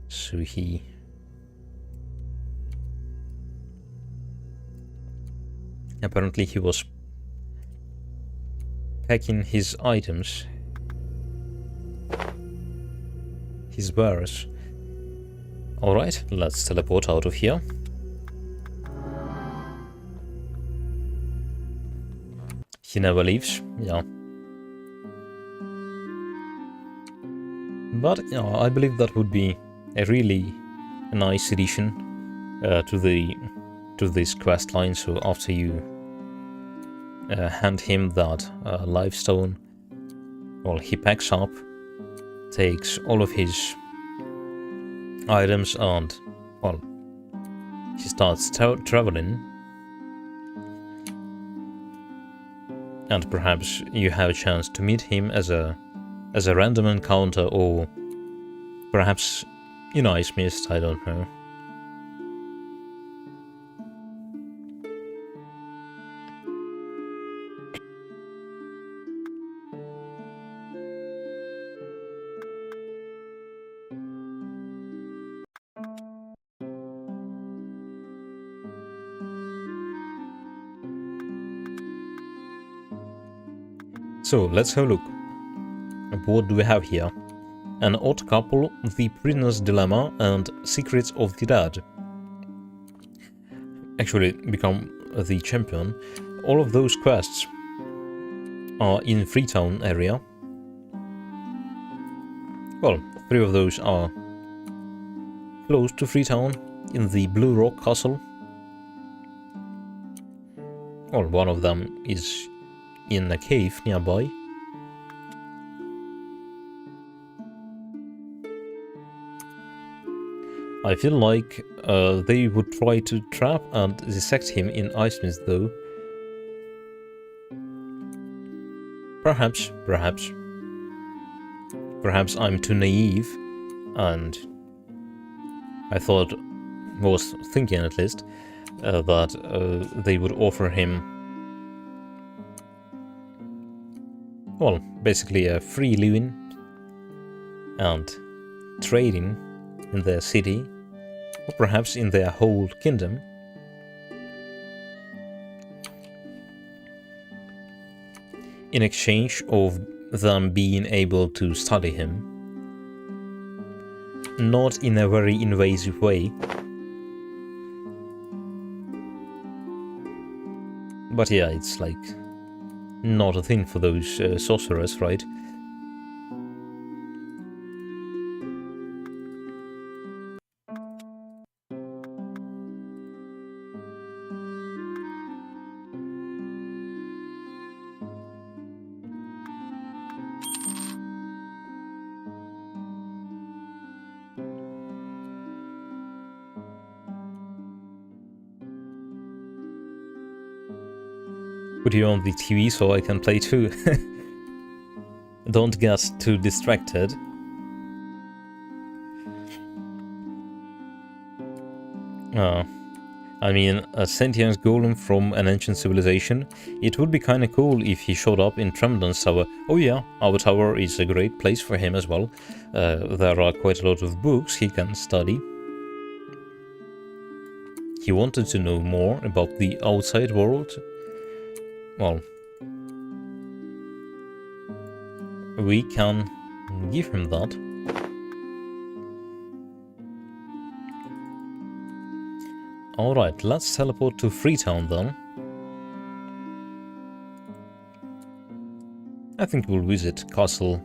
So he... apparently he was packing his items his wares. Alright, let's teleport out of here. He never leaves, yeah. But yeah, I believe that would be a really nice addition to this quest line. So after you hand him that life stone, well, he packs up, takes all of his items, and well, he starts traveling. And perhaps you have a chance to meet him as a random encounter, or perhaps you nice missed, I don't know. So let's have a look. What do we have here? An odd couple, the prisoner's dilemma, and secrets of the dead. Actually, become the champion. All of those quests are in Freetown area. Well, 3 of those are close to Freetown, in the Blue Rock Castle. Well, one of them is in a cave nearby. I feel like they would try to trap and dissect him in Icemist though. Perhaps I'm too naive, and I was thinking at least, that they would offer him, well, basically a free living and trading in their city, or perhaps in their whole kingdom. In exchange of them being able to study him. Not in a very invasive way. But yeah, it's like not a thing for those sorcerers, right? Put you on the TV so I can play too. Don't get too distracted. I mean, a sentient golem from an ancient civilization. It would be kinda cool if he showed up in Tremdon's tower. Oh yeah, our tower is a great place for him as well. There are quite a lot of books he can study. He wanted to know more about the outside world. Well, we can give him that. Alright, let's teleport to Freetown then. I think we'll visit Castle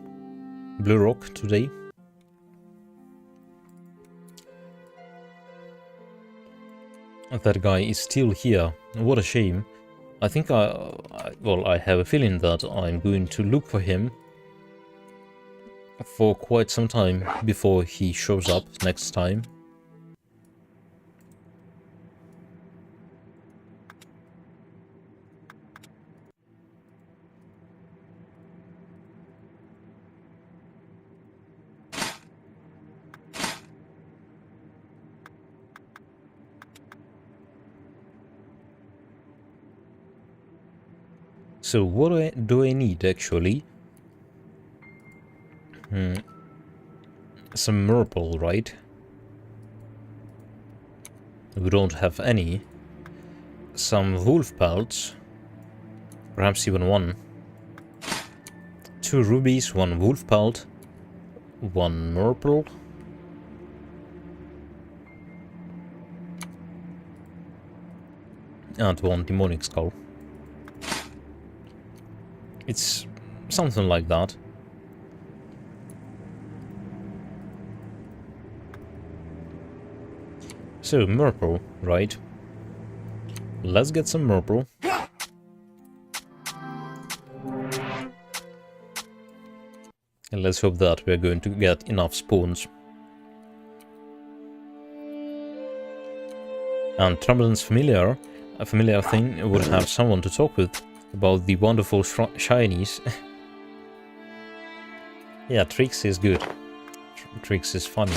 Blue Rock today. That guy is still here. What a shame. I think I have a feeling that I'm going to look for him for quite some time before he shows up next time. So what do I need actually? Some purple, right? We don't have any. Some wolf pelts. Perhaps even one. 2 rubies, 1 wolf pelt. one Merple. And one Demonic Skull. It's something like that. So, Merple, right? Let's get some Merple. And let's hope that we're going to get enough spawns. And Trumbull's familiar, a familiar thing, would have someone to talk with about the wonderful shinies. Yeah, Trix is good. Trix is funny.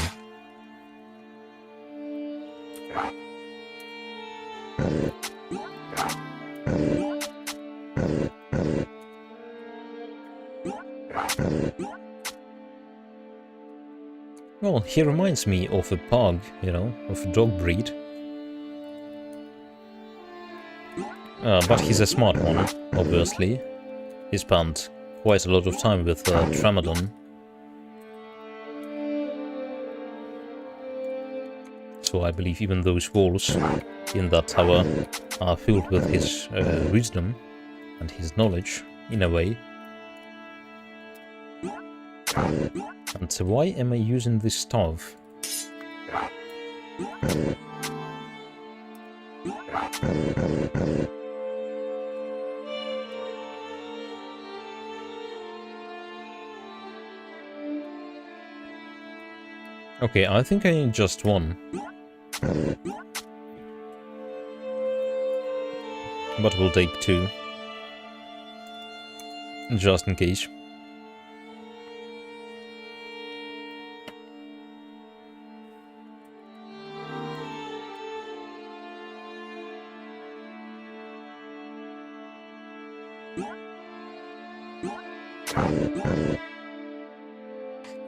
Well, he reminds me of a pug, you know, of a dog breed. But he's a smart one, obviously. He spent quite a lot of time with Tramadon. So I believe even those walls in that tower are filled with his wisdom and his knowledge, in a way. And so why am I using this staff? Okay, I think I need just one. But we'll take two. Just in case.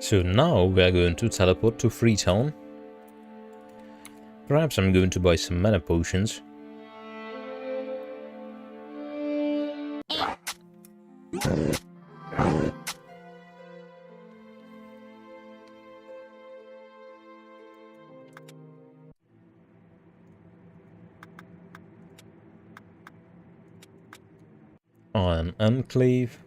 So now we are going to teleport to Freetown. Perhaps I'm going to buy some mana potions. An enclave.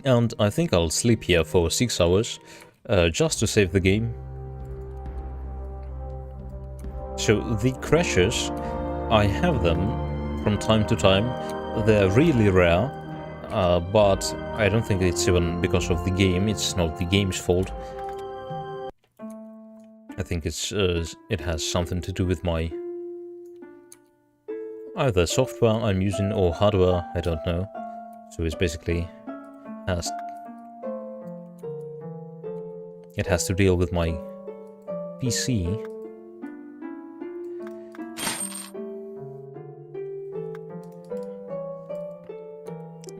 And I think I'll sleep here for 6 hours, just to save the game. So the crashes, I have them from time to time. They're really rare, but I don't think it's even because of the game. It's not the game's fault. I think it has something to do with my either software I'm using or hardware, I don't know. So it's basically it has to deal with my PC.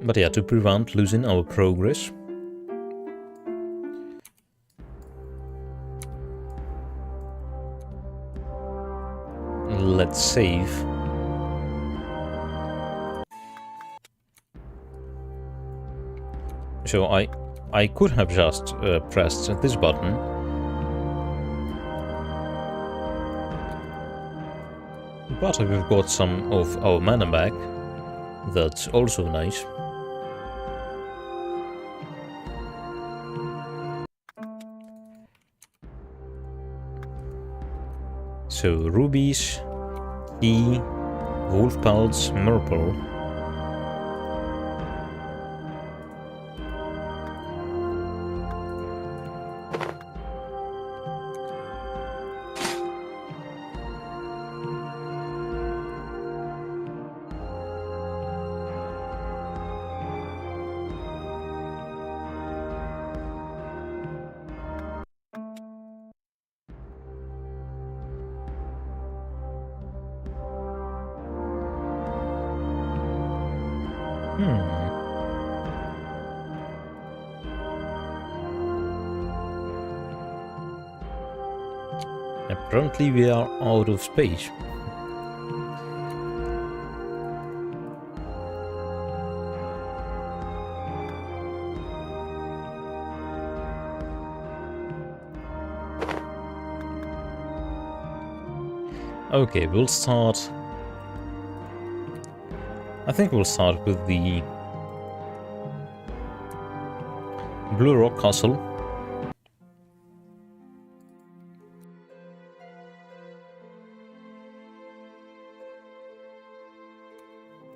But yeah, to prevent losing our progress, let's save. So I could have just pressed this button. But we've got some of our mana back. That's also nice. So rubies, E, wolf pelts, Merple. Apparently we are out of space. Okay, we'll start... I think we'll start with the Blue Rock Castle.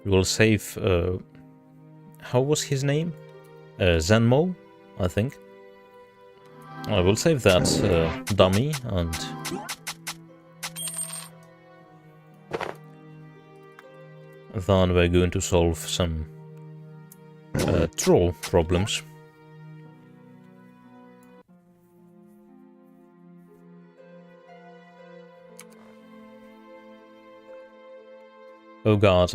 We'll save... how was his name? Zenmo, I think. I will save that dummy and... then we're going to solve some troll problems. Oh god,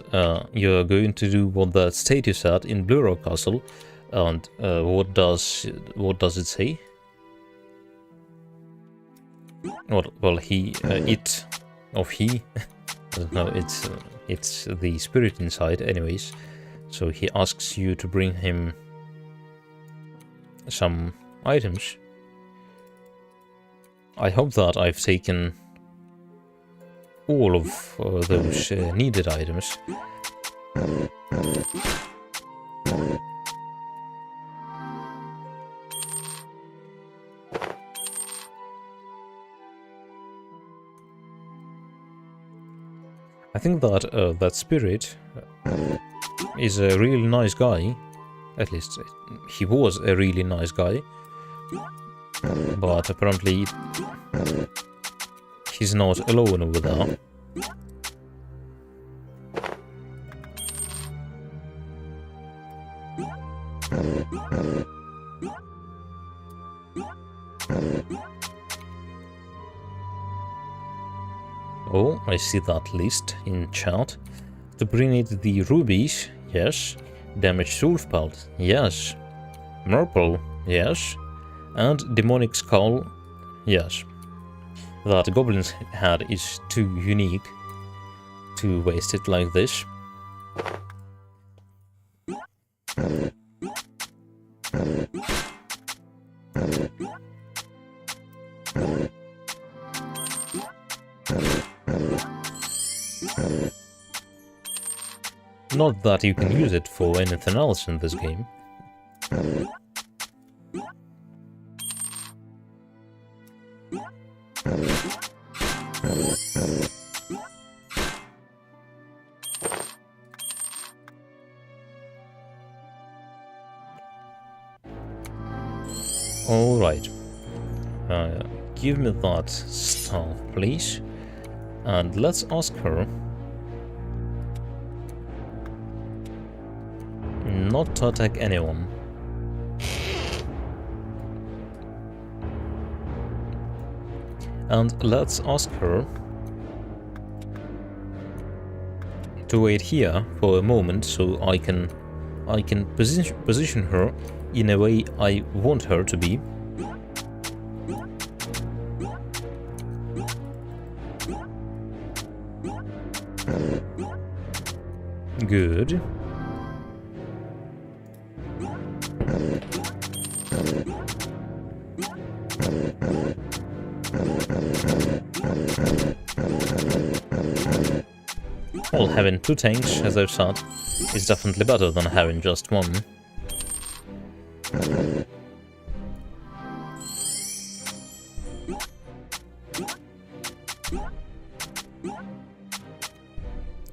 you're going to do what that statue said in Blue Rock Castle, and what does it say? Well, he, it, of he, no, it's the spirit inside, anyways. So he asks you to bring him some items. I hope that I've taken all of those needed items. I think that that spirit is a really nice guy. At least he was a really nice guy. But apparently he's not alone over there. Oh, I see that list in chat. To bring it the rubies, yes. Damaged soul pelt, yes. Merple, yes. And demonic skull, yes. That goblin's head is too unique to waste it like this. Not that you can use it for anything else in this game. Alright. Give me that stuff, please. And let's ask her not to attack anyone. And let's ask her to wait here for a moment so I can position her in a way I want her to be. Good. Well, having two tanks, as I've said, is definitely better than having just one.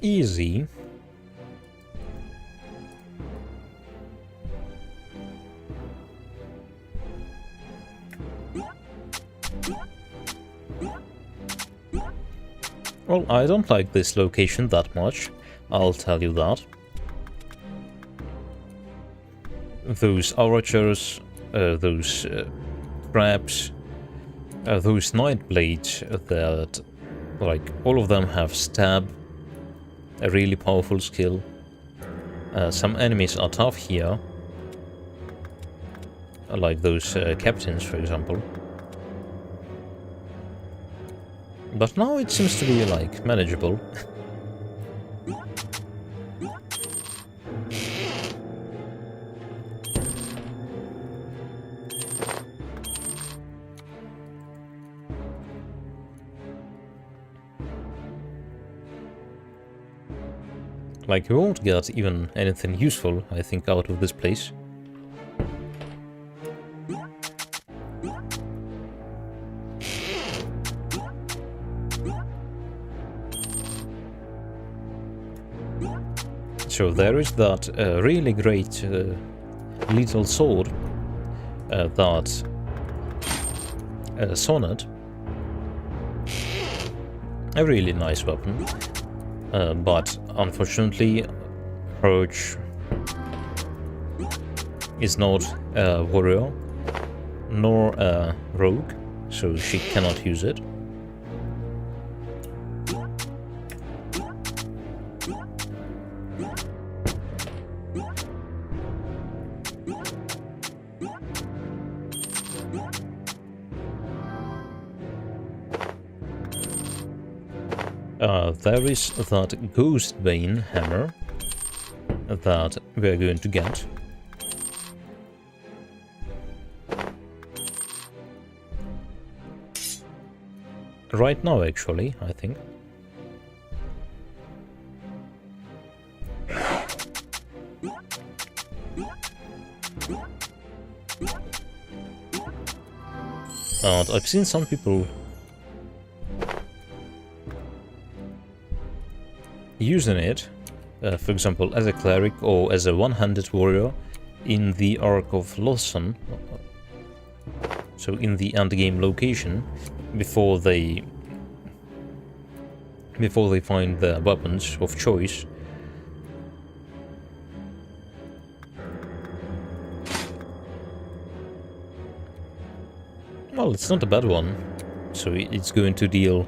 Easy. Well, I don't like this location that much, I'll tell you that. Those archers, those traps, those night blades that, like, all of them have stab, a really powerful skill. Some enemies are tough here, like those captains, for example. But now it seems to be, like, manageable. Like, we won't get even anything useful, I think, out of this place. So there is that really great little sword, that Sonnet. A really nice weapon. But unfortunately, Gorge is not a warrior nor a rogue, so she cannot use it. There is that Ghostbane hammer that we are going to get. Right now, actually, I think. And I've seen some people using it, for example, as a cleric or as a one-handed warrior in the Ark of Lawson, so in the endgame location, before they find their weapons of choice. Well, it's not a bad one, so it's going to deal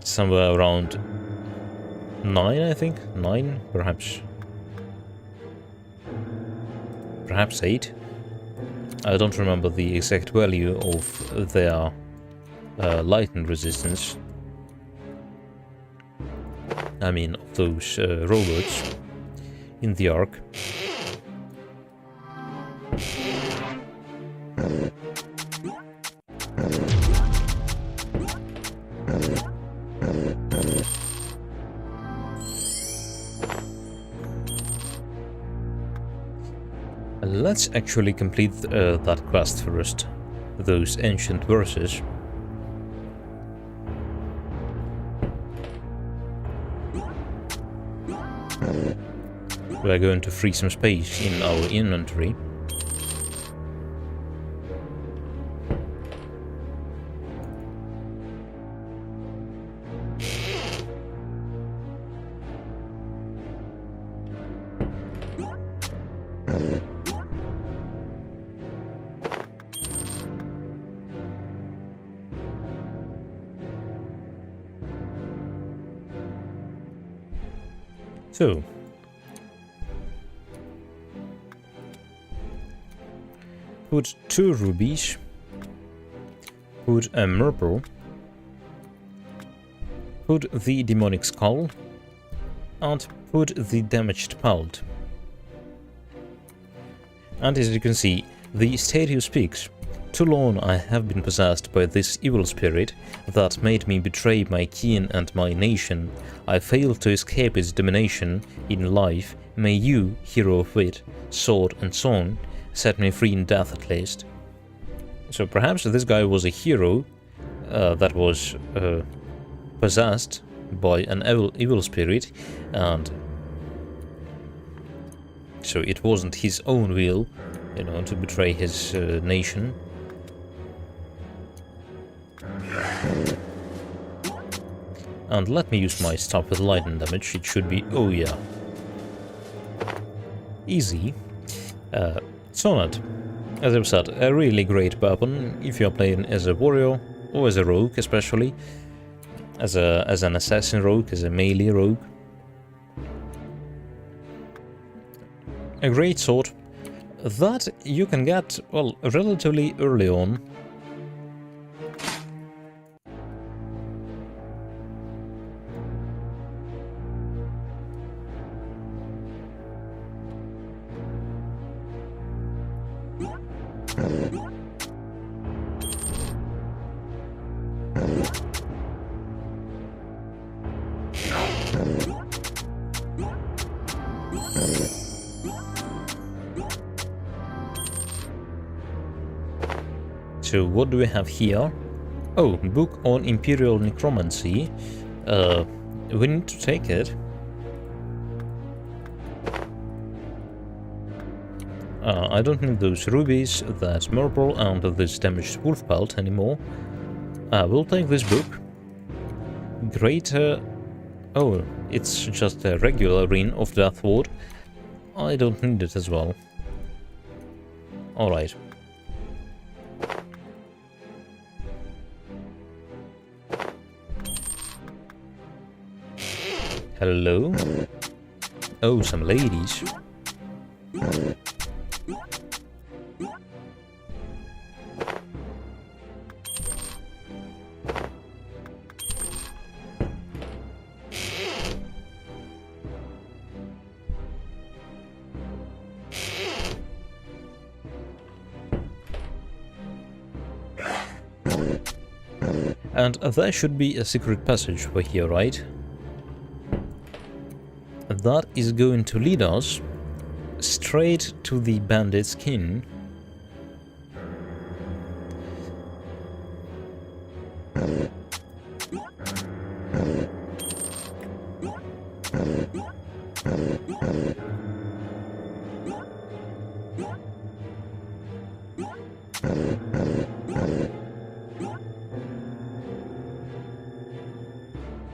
somewhere around 9, I think? 9, perhaps. Perhaps 8. I don't remember the exact value of their lightning resistance. I mean, of those robots in the Ark. Let's actually complete that quest first, those ancient verses. We're going to free some space in our inventory. So, put 2 rubies, put a murple, put the demonic skull, and put the damaged pelt. And as you can see, the statue speaks. Too long I have been possessed by this evil spirit that made me betray my kin and my nation. I failed to escape its domination in life. May you, hero of wit, sword and song, set me free in death at least. So perhaps this guy was a hero that was possessed by an evil spirit, and so it wasn't his own will, you know, to betray his nation. And let me use my stuff with lightning damage. It should be, oh yeah, easy. Sonnet, as I've said, a really great weapon if you're playing as a warrior or as a rogue, especially as an assassin rogue, as a melee rogue. A great sword that you can get, well, relatively early on. So what do we have here? Oh, book on Imperial Necromancy. We need to take it. I don't need those rubies, that marble, and this damaged wolf pelt anymore. We'll take this book. Greater... Oh, it's just a regular Ring of Death Ward. I don't need it as well. Alright. Hello? Oh, some ladies. And there should be a secret passage over here, right? That is going to lead us straight to the bandit's kin.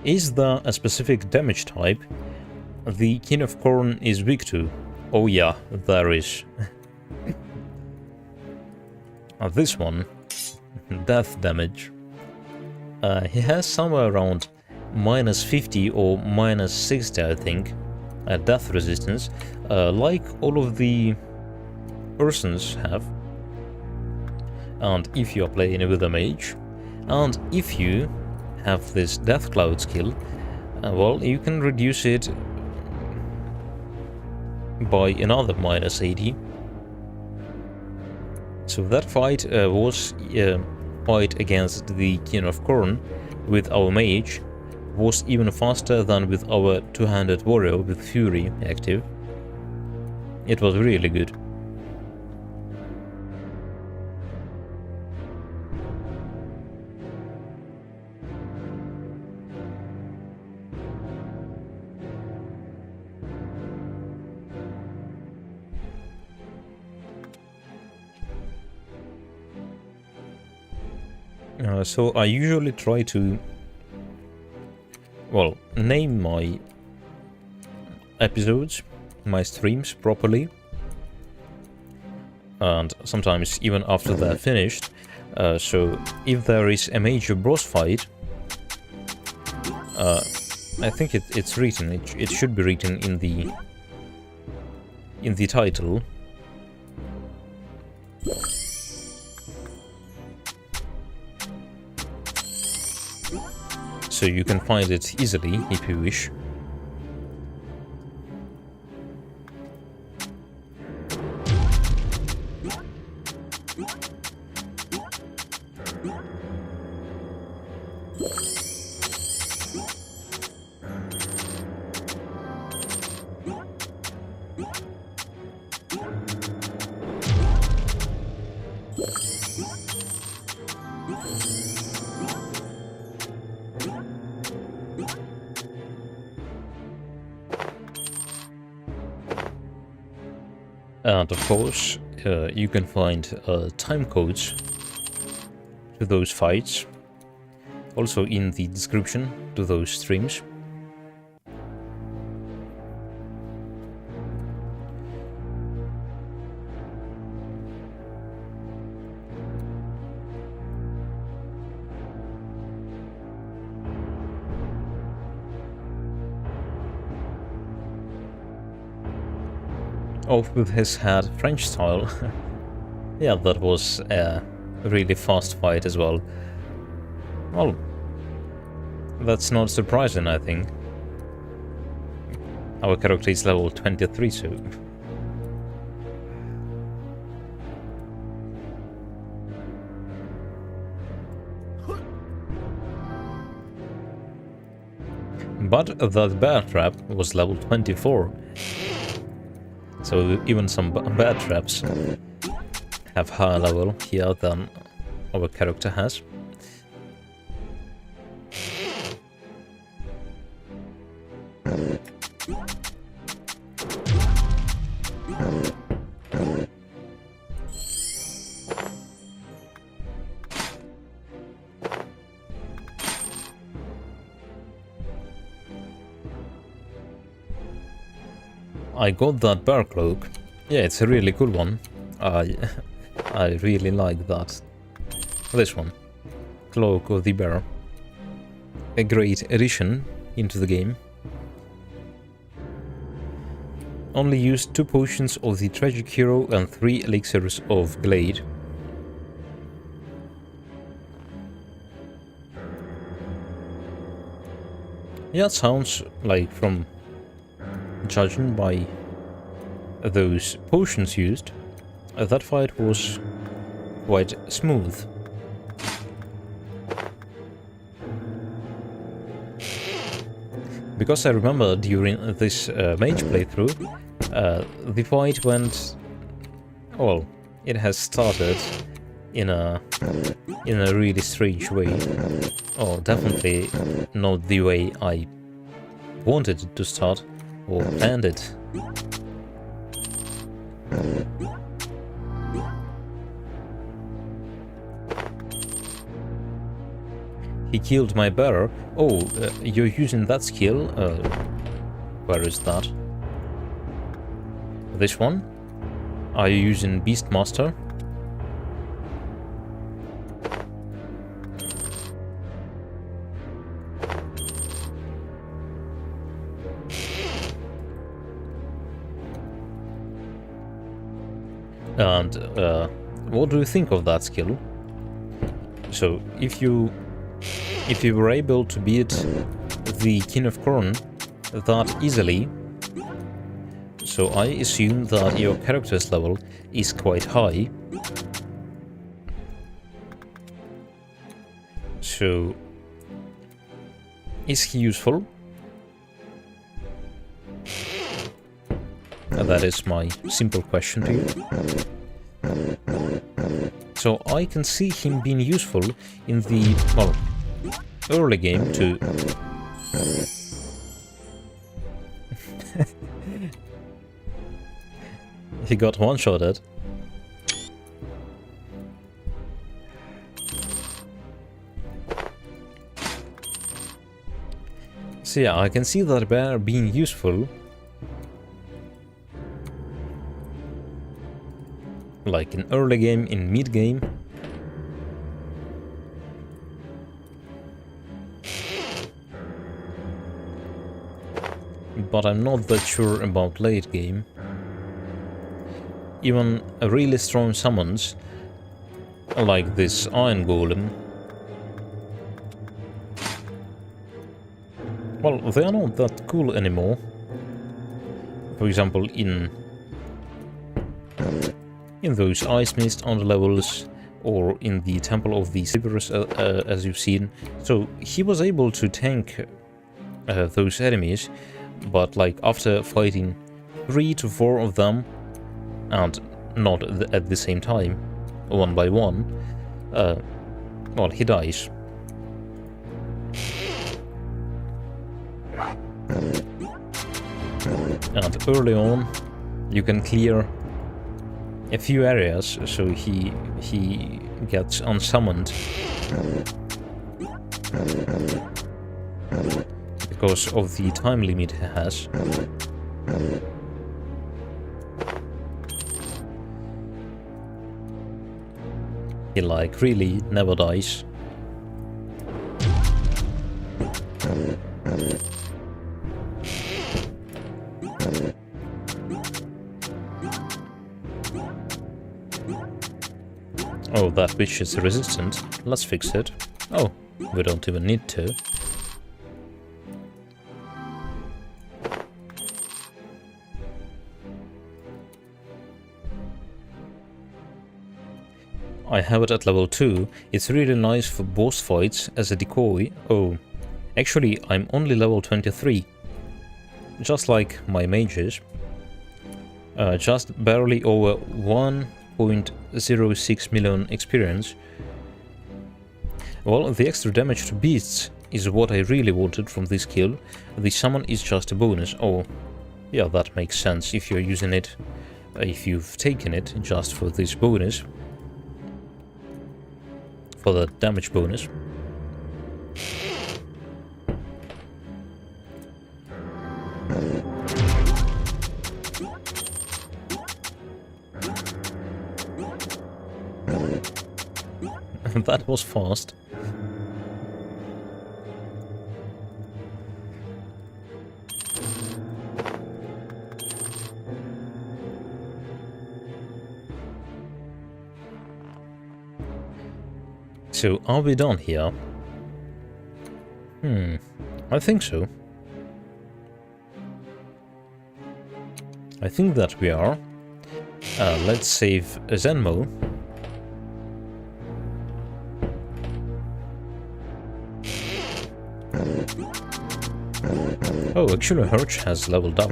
Is there a specific damage type the King of Corn is weak to? Oh yeah, there is. This one, death damage. He has somewhere around -50 or -60, I think, death resistance, like all of the persons have. And if you are playing with a mage, and if you have this Death Cloud skill, well, you can reduce it by another -80. So that fight was fight against the King of Corn with our mage was even faster than with our two-handed warrior with Fury active. It was really good. So I usually try to, well, name my episodes, my streams properly, and sometimes even after they're finished. So if there is a major boss fight, I think it's written. It should be written in the title. So you can find it easily if you wish. And of course, you can find time codes to those fights, also in the description to those streams. Oh, with his head French style. Yeah, that was a really fast fight as well. Well, that's not surprising, I think. Our character is level 23, so... But that bear trap was level 24. So even some bear traps have higher level here than our character has. I got that bear cloak. Yeah, it's a really cool one. I really like that. This one. Cloak of the Bear. A great addition into the game. Only used 2 potions of the Tragic Hero and 3 elixirs of Glade. Yeah, it sounds like, from judging by those potions used, that fight was quite smooth. Because I remember during this Mage playthrough, the fight went... well, it has started in a really strange way. Oh, definitely not the way I wanted it to start or planned it. He killed my bearer. Oh, you're using that skill? Where is that? This one? Are you using Beastmaster? And what do you think of that skill? So, if you were able to beat the King of Corn that easily, so I assume that your character's level is quite high. So, is he useful? That is my simple question to you. So I can see him being useful in the, well, early game to... He got one-shotted. So yeah, I can see that bear being useful. Like in early game, in mid game. But I'm not that sure about late game. Even really strong summons, like this Iron Golem, well, they are not that cool anymore. For example, in those Ice Mist underlevels, or in the Temple of the Sivers, as you've seen. So he was able to tank those enemies, but like after fighting 3 to 4 of them, and not at the same time, one by one, well, he dies. And early on, you can clear a few areas, so he gets unsummoned because of the time limit he has. He like really never dies. Oh, that witch is resistant. Let's fix it. Oh, we don't even need to. I have it at level 2. It's really nice for boss fights as a decoy. Oh, Actually, I'm only level 23. Just like my mages. Just barely over 1.06 million experience. Well, the extra damage to beasts is what I really wanted from this kill. The summon is just a bonus. Oh, yeah, that makes sense if you're using it, if you've taken it just for this bonus. For the damage bonus. That was fast. So, are we done here? I think so. I think that we are. Let's save Zenmo. Oh, actually Herch has leveled up.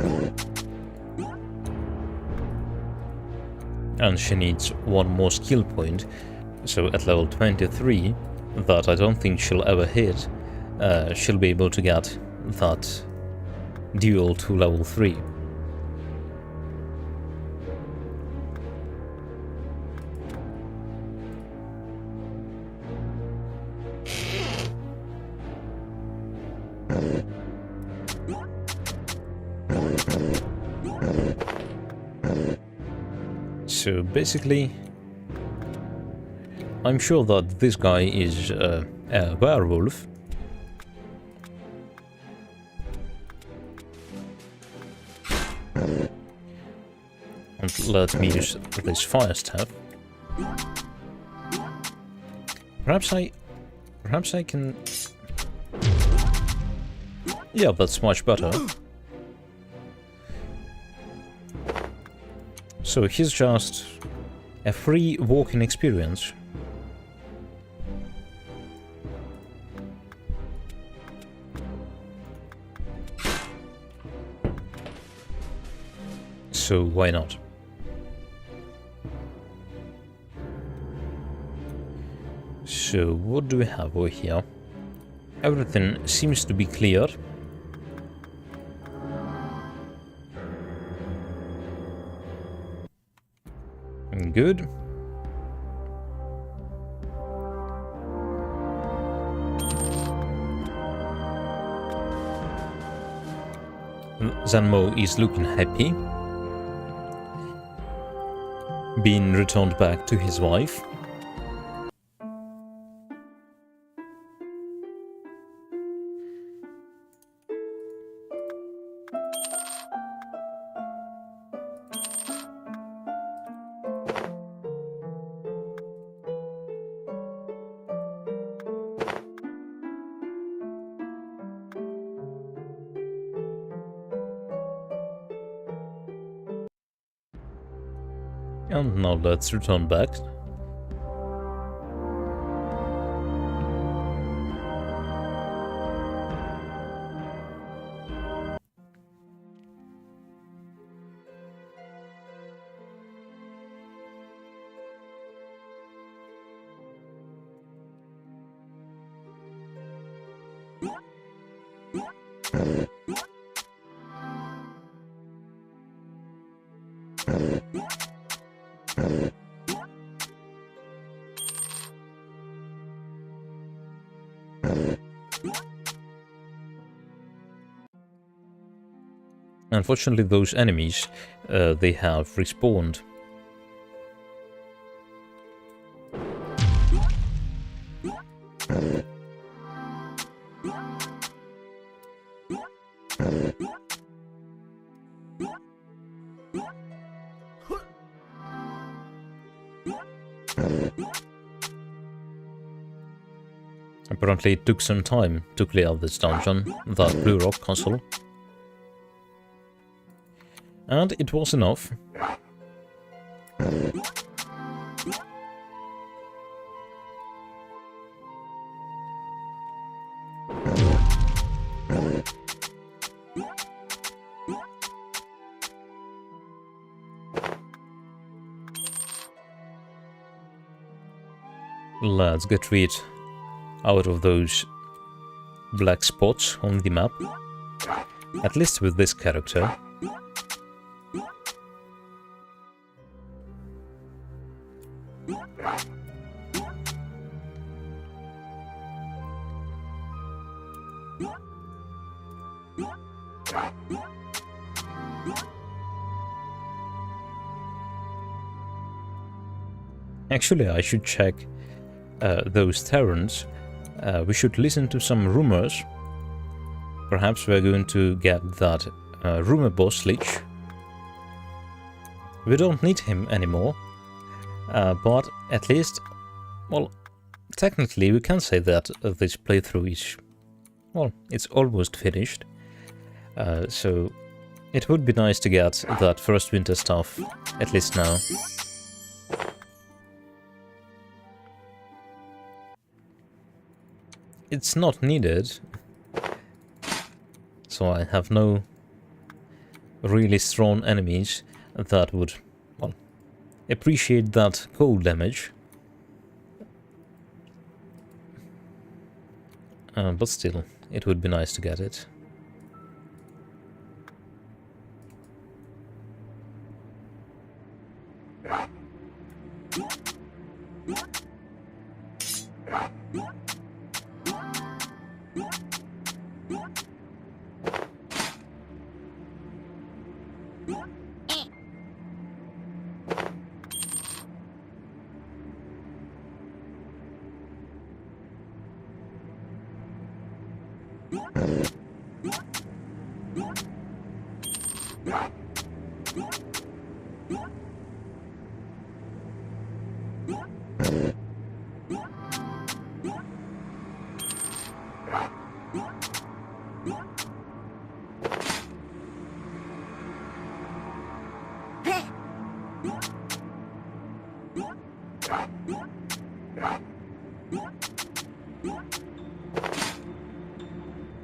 And she needs one more skill point. So at level 23, that I don't think she'll ever hit, she'll be able to get that duel to level 3. So basically, I'm sure that this guy is a werewolf. And let me use this fire staff. Perhaps I can... Yeah, that's much better. So he's just a free walking experience. So why not? So what do we have over here? Everything seems to be clear. Good. Zenmo is looking happy, being returned back to his wife. And now let's return back. Unfortunately, those enemies, they have respawned. Apparently it took some time to clear this dungeon, that blue rock castle. And it was enough. Let's get rid out of those black spots on the map. At least with this character. Actually, I should check those taverns. We should listen to some rumors. Perhaps we're going to get that rumor boss Lich. We don't need him anymore. But at least, well, technically we can say that this playthrough is, well, it's almost finished. So it would be nice to get that first winter stuff, at least now. It's not needed, so I have no really strong enemies that would, well, appreciate that cold damage. But still, it would be nice to get it.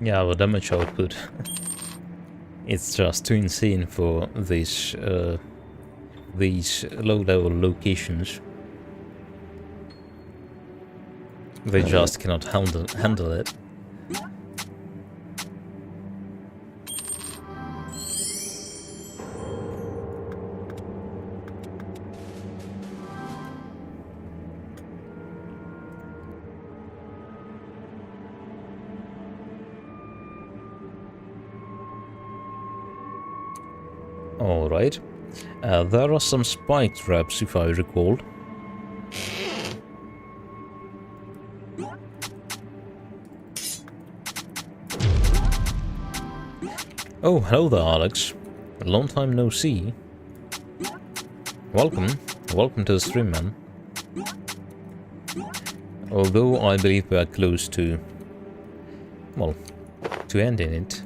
Yeah, our damage output. It's just too insane for these low-level locations. They just cannot handle it. Alright. There are some spike traps, if I recall. Oh, hello there, Alex. A long time no see. Welcome. Welcome to the stream, man. Although I believe we are close to, well, to ending it.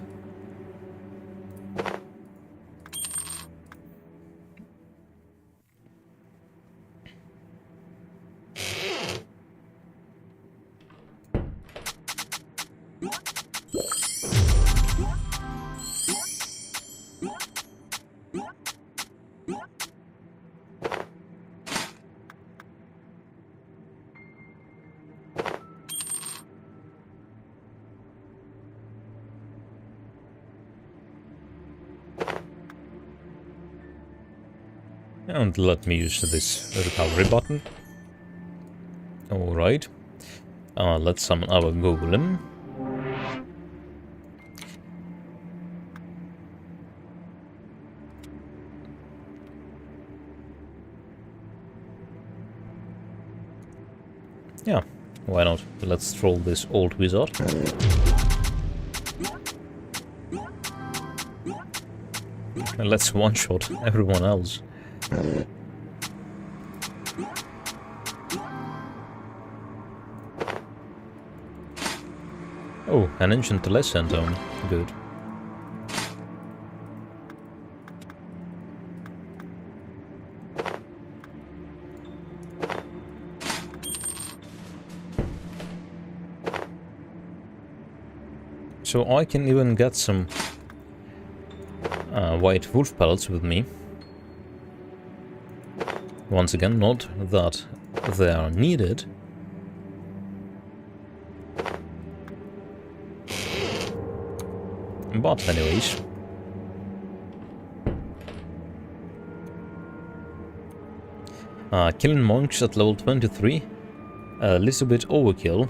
And let me use this recovery button. Alright. Let's summon our golem. Yeah, why not? Let's troll this old wizard. And let's one-shot everyone else. Oh, an ancient lesson zone. Good. So I can even get some white wolf pellets with me. Once again, not that they are needed, But anyways. Killing monks at level 23. A little bit overkill.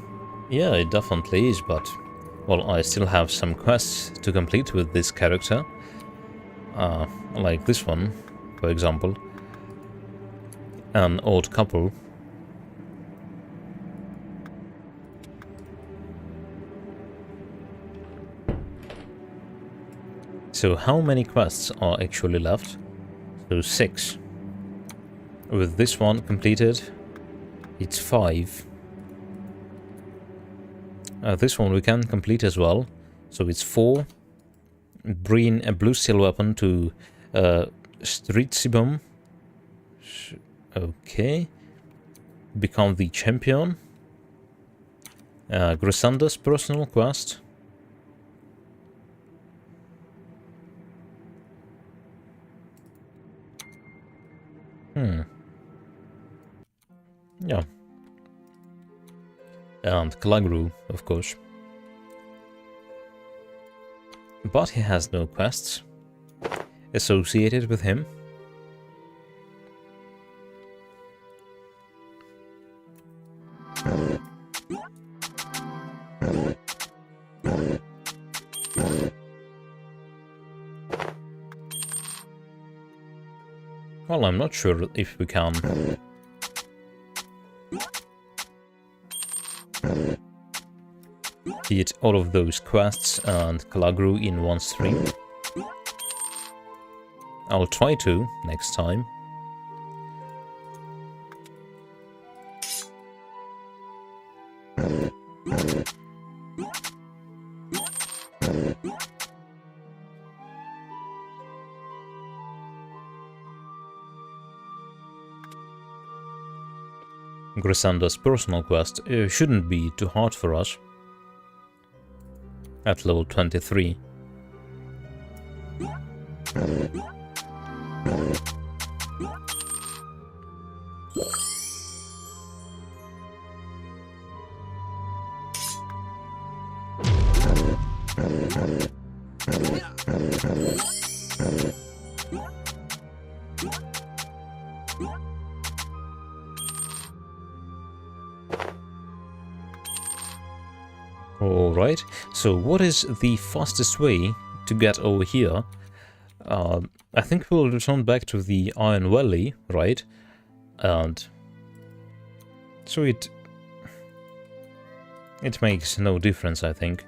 Yeah, it definitely is, but... Well, I still have some quests to complete with this character. Like this one, for example. An old couple. So how many quests are actually left? So 6. With this one completed, it's 5. This one we can complete as well. So it's 4. Bring a blue steel weapon to Street Sibum. Okay. Become the champion. Grisanda's personal quest. Yeah. And Kalagru, of course. But he has no quests associated with him. Well, I'm not sure if we can hit all of those quests and Kalagru in one stream. I'll try to next time. Grisanda's personal quest shouldn't be too hard for us. At level 23. Alright, so what is the fastest way to get over here? I think we'll return back to the Iron Valley, right? And so it makes no difference, I think.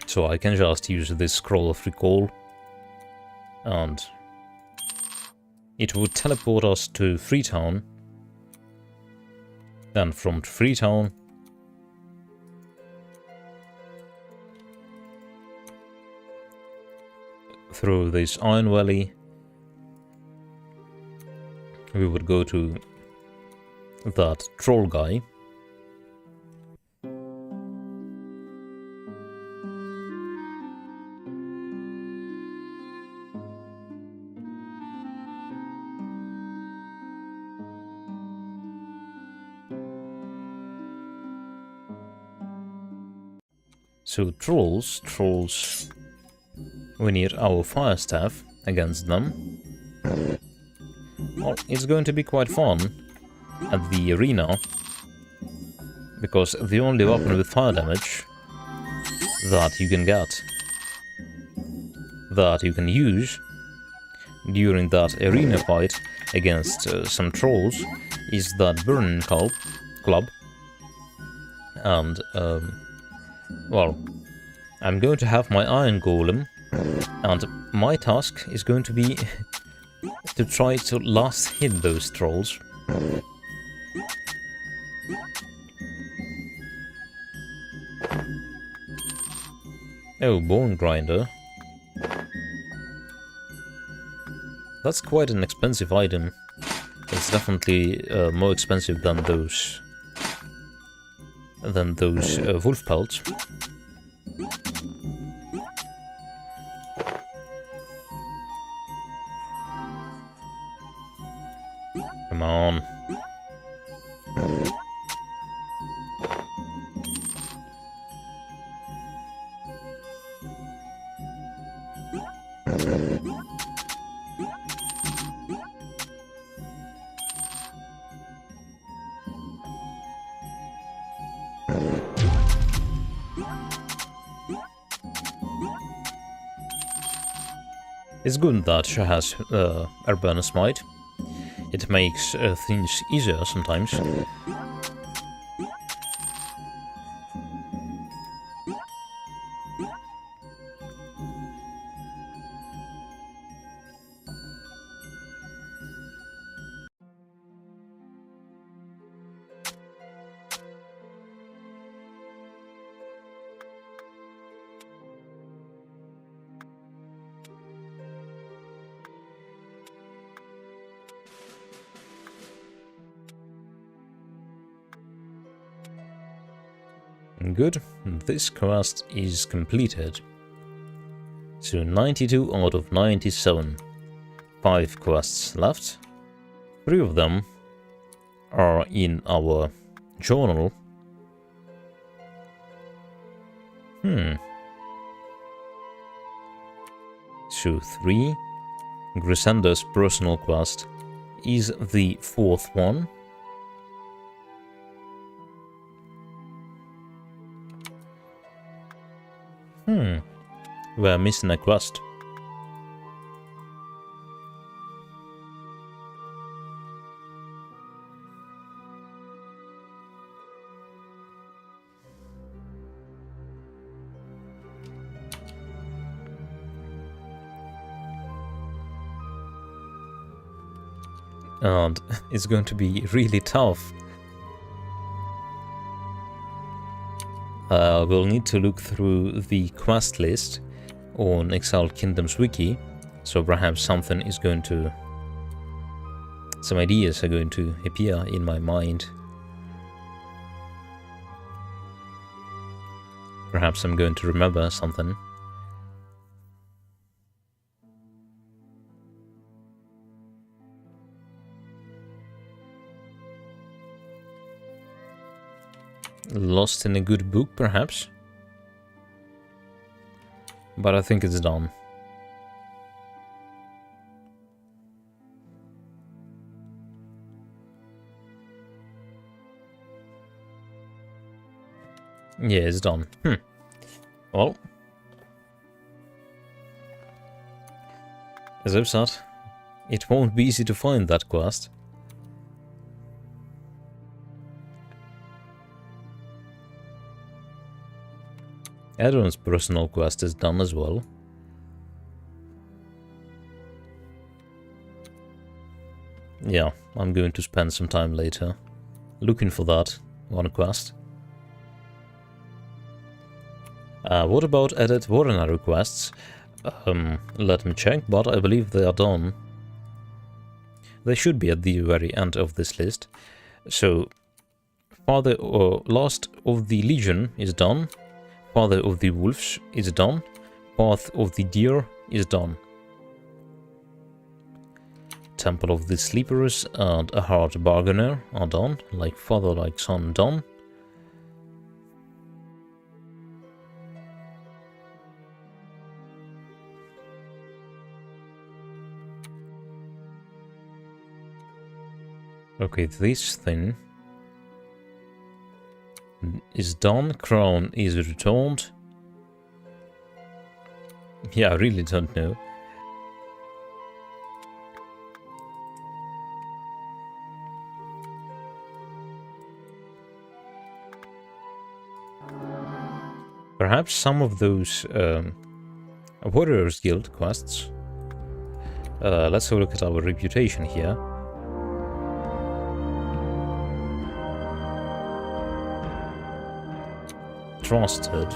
So I can just use this Scroll of Recall, and it would teleport us to Freetown. Then from Freetown, through this Iron Valley, we would go to that troll guy. So trolls, we need our fire staff against them. Well, it's going to be quite fun at the arena, because the only weapon with fire damage that you can get, that you can use during that arena fight against some trolls, is that burning club. And well, I'm going to have my iron golem, and my task is going to be to try to last hit those trolls. Oh, bone grinder. That's quite an expensive item. It's definitely more expensive than those wolf pelts. Come on. It's good that she has Urbana Smite. It makes things easier sometimes. Good, this quest is completed. So 92 out of 97. 5 quests left. 3 of them are in our journal. So 3. Grisanda's personal quest is the 4th one. We're missing a quest. And it's going to be really tough. We'll need to look through the quest list on Exiled Kingdoms wiki, so perhaps something is going to... some ideas are going to appear in my mind. Perhaps I'm going to remember something. Lost in a good book, perhaps? But I think it's done. Yeah, it's done. Well, as I've said, it won't be easy to find that quest. Adon's personal quest is done as well. Yeah, I'm going to spend some time later looking for that one quest. What about added ordinary quests? Let me check, but I believe they are done. They should be at the very end of this list. So, Father or Last of the Legion is done. Father of the Wolves is done. Path of the Deer is done. Temple of the Sleepers and a Hard Bargainer are done. Like Father, like Son, done. Okay, this thing is done. Crown is returned. Yeah, I really don't know. Perhaps some of those Warriors Guild quests. Let's have a look at our reputation here. Trusted.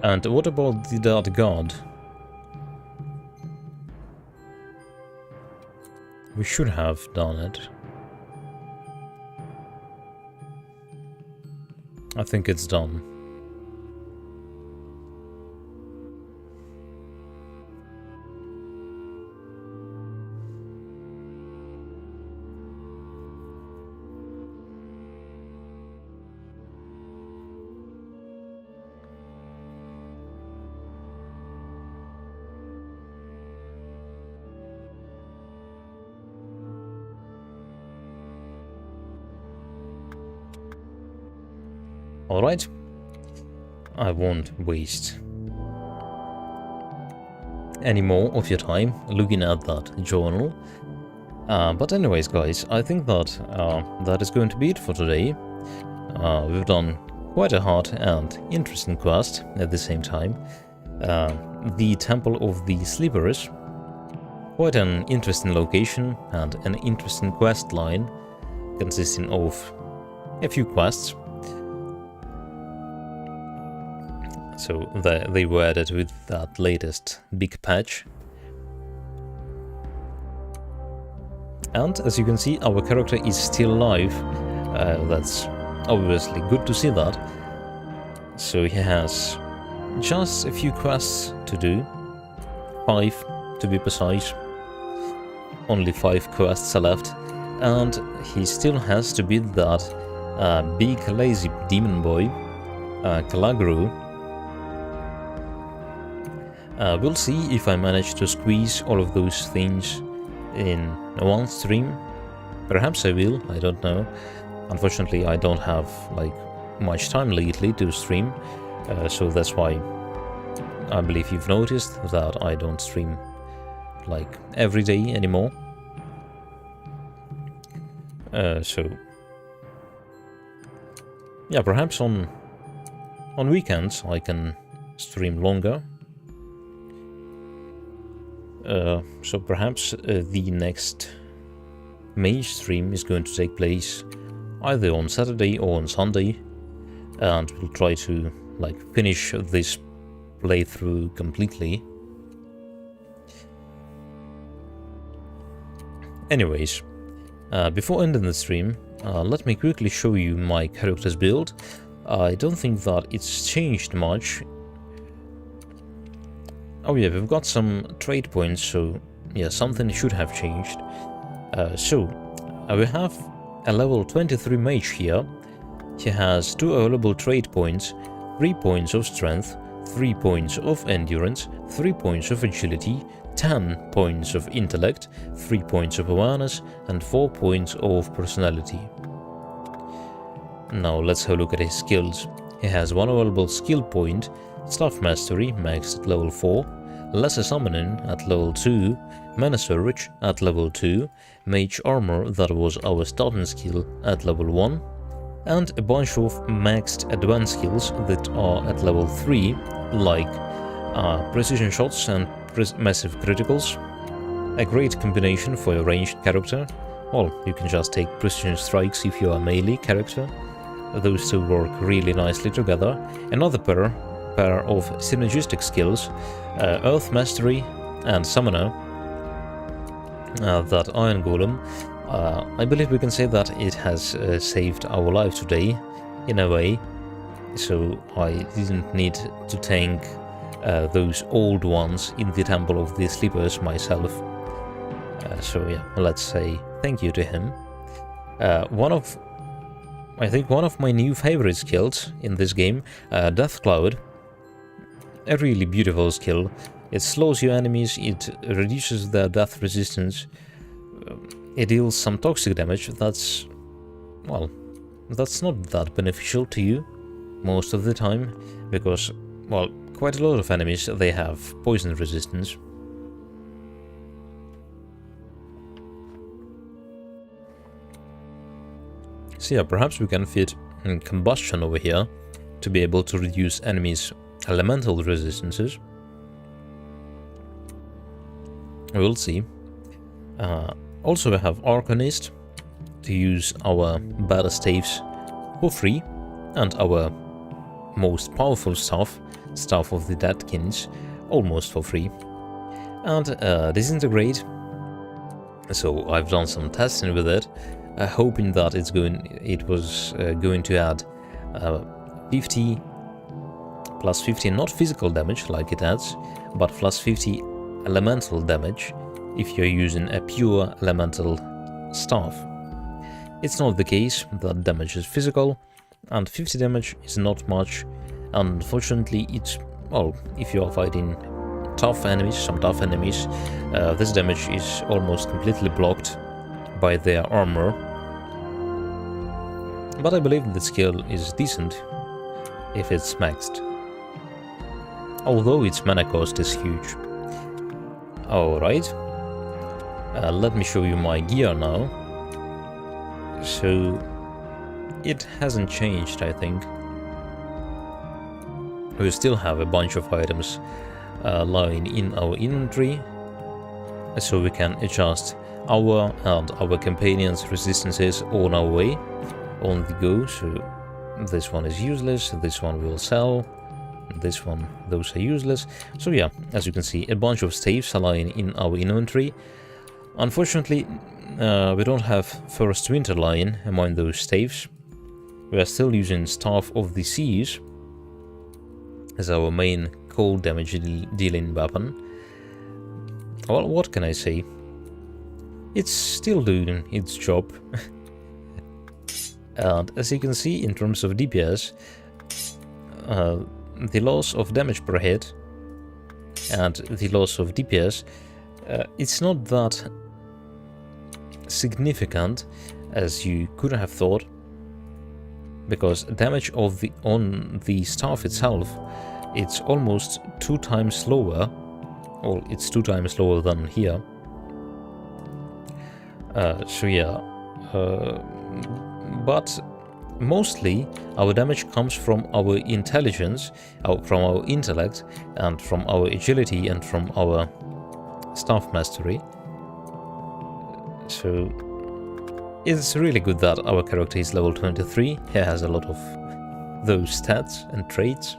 And what about the Dead God? We should have done it. I think it's done. Alright, I won't waste any more of your time looking at that journal. But anyways, guys, I think that that is going to be it for today. We've done quite a hard and interesting quest at the same time. The Temple of the Sleepers, quite an interesting location and an interesting quest line consisting of a few quests. So they were added with that latest big patch. And as you can see, our character is still alive. That's obviously good to see that. So he has just a few quests to do. 5 to be precise. Only 5 quests are left. And he still has to beat that big lazy demon boy, Kalagru. We'll see if I manage to squeeze all of those things in one stream. Perhaps I will, I don't know. Unfortunately, I don't have like much time lately to stream, so that's why I believe you've noticed that I don't stream like every day anymore. So yeah, perhaps on weekends I can stream longer. So perhaps the next Mage stream is going to take place either on Saturday or on Sunday, and we'll try to like finish this playthrough completely. Anyways, before ending the stream, let me quickly show you my character's build. I don't think that it's changed much. Oh yeah, we've got some trade points, so yeah, something should have changed. We have a level 23 mage here. He has 2 available trade points, 3 points of strength, 3 points of endurance, 3 points of agility, 10 points of intellect, 3 points of awareness, and 4 points of personality. Now let's have a look at his skills. He has 1 available skill point, Staff Mastery maxed at level 4, Lesser Summoning at level 2, Mana Surge at level 2, Mage Armor, that was our starting skill, at level 1, and a bunch of maxed advanced skills that are at level 3, like Precision Shots and Massive Criticals. A great combination for a ranged character. Well, you can just take Precision Strikes if you are a melee character. Those two work really nicely together. Another pair of synergistic skills, Earth Mastery and Summoner, that Iron Golem. I believe we can say that it has saved our life today, in a way, so I didn't need to tank those old ones in the Temple of the Sleepers myself. So yeah, let's say thank you to him. I think one of my new favorite skills in this game, Death Cloud. A really beautiful skill. It slows your enemies, it reduces their death resistance, it deals some toxic damage. That's not that beneficial to you most of the time, because, well, quite a lot of enemies, they have poison resistance. So yeah, perhaps we can fit combustion over here to be able to reduce enemies' elemental resistances. We'll see. Also we have Arcanist to use our battle staves for free, and our most powerful staff, Staff of the Deadkins, almost for free. And Disintegrate. So I've done some testing with it, hoping that it was going to add 50 plus 50 not physical damage like it adds, but plus 50 elemental damage if you're using a pure elemental staff. It's not the case, that damage is physical, and 50 damage is not much. Unfortunately, if you are fighting some tough enemies, this damage is almost completely blocked by their armor. But I believe the skill is decent if it's maxed. Although its mana cost is huge. Alright. Let me show you my gear now. So, it hasn't changed, I think. We still have a bunch of items lying in our inventory, so we can adjust our and our companions' resistances on our way, on the go. So this one is useless, this one will sell, this one, those are useless. So yeah, as you can see, a bunch of staves are lying in our inventory. Unfortunately, we don't have First Winter lying among those staves. We are still using Staff of the Seas as our main cold damage dealing weapon. Well, what can I say? It's still doing its job. And as you can see, in terms of DPS, the loss of damage per hit and the loss of DPS, it's not that significant as you could have thought, because damage on the staff itself, it's almost 2 times lower. Well, it's 2 times lower than here. So yeah, but mostly our damage comes from our intelligence, from our intellect, and from our agility, and from our staff mastery. So it's really good that our character is level 23. He has a lot of those stats and traits,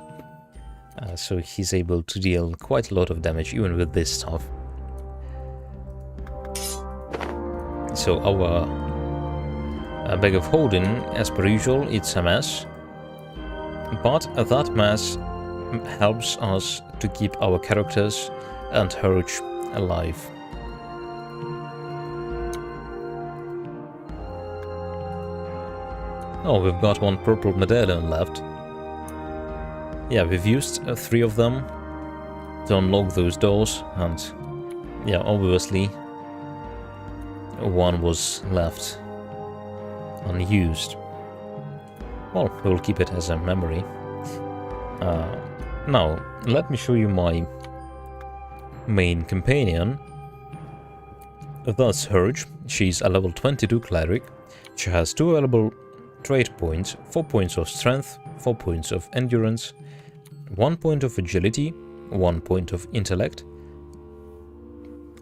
so he's able to deal quite a lot of damage even with this stuff. So our Bag of Holding, as per usual, it's a mess, but that mess helps us to keep our characters and Gorge alive. Oh, we've got 1 purple medallion left. Yeah, we've used 3 of them to unlock those doors, and yeah, obviously 1 was left unused. Well, we'll keep it as a memory. Now, let me show you my main companion. That's Gorge. She's a level 22 cleric. She has 2 available trait points, 4 points of strength, 4 points of endurance, 1 point of agility, 1 point of intellect,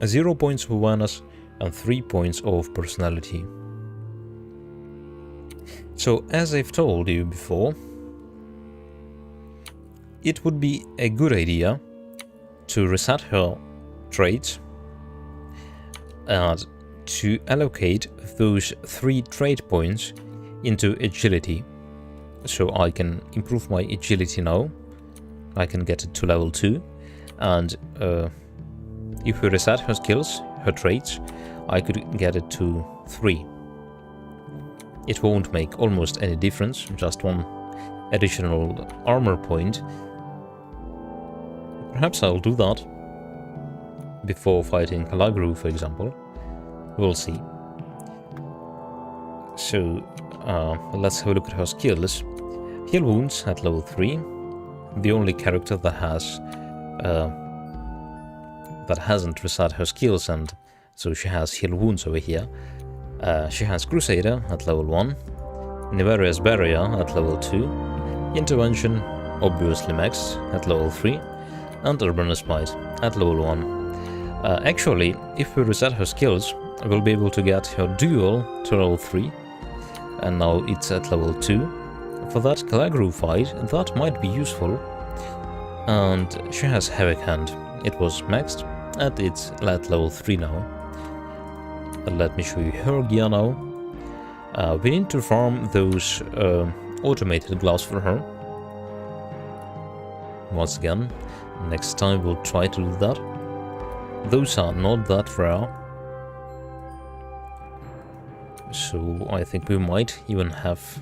0 points of awareness, and 3 points of personality. So, as I've told you before, it would be a good idea to reset her traits and to allocate those 3 trait points into agility. So I can improve my agility now. I can get it to level 2, and if we reset her skills, her traits, I could get it to 3. It won't make almost any difference, just 1 additional armor point. Perhaps I'll do that before fighting Kalagru, for example. We'll see. So, let's have a look at her skills. Heal Wounds at level 3. The only character that hasn't reset her skills, and so she has Heal Wounds over here. She has Crusader at level 1, Nivaria's Barrier at level 2, Intervention, obviously maxed, at level 3, and Urbanus Might at level 1. Actually, if we reset her skills, we'll be able to get her Duel to level 3, and now it's at level 2. For that Kalagru fight, that might be useful. And she has Havoc Hand. It was maxed, and it's at level 3 now. Let me show you her gear now. We need to farm those automated gloves for her. Once again, next time we'll try to do that. Those are not that rare, so I think we might even have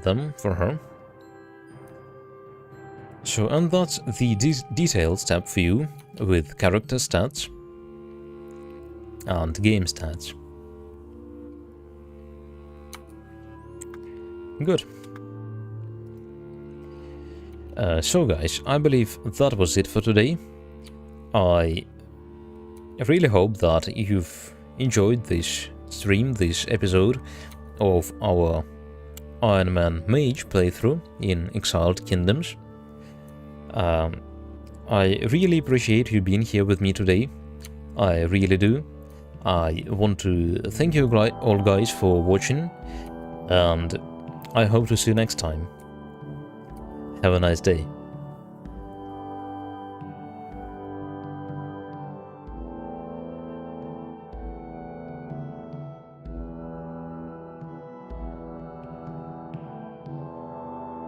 them for her. So, and that's the details tab for you, with character stats and game stats. Good. So guys, I believe that was it for today. I really hope that you've enjoyed this stream, this episode of our Ironman Mage playthrough in Exiled Kingdoms. I really appreciate you being here with me today. I really do. I want to thank you all guys for watching, and I hope to see you next time. Have a nice day.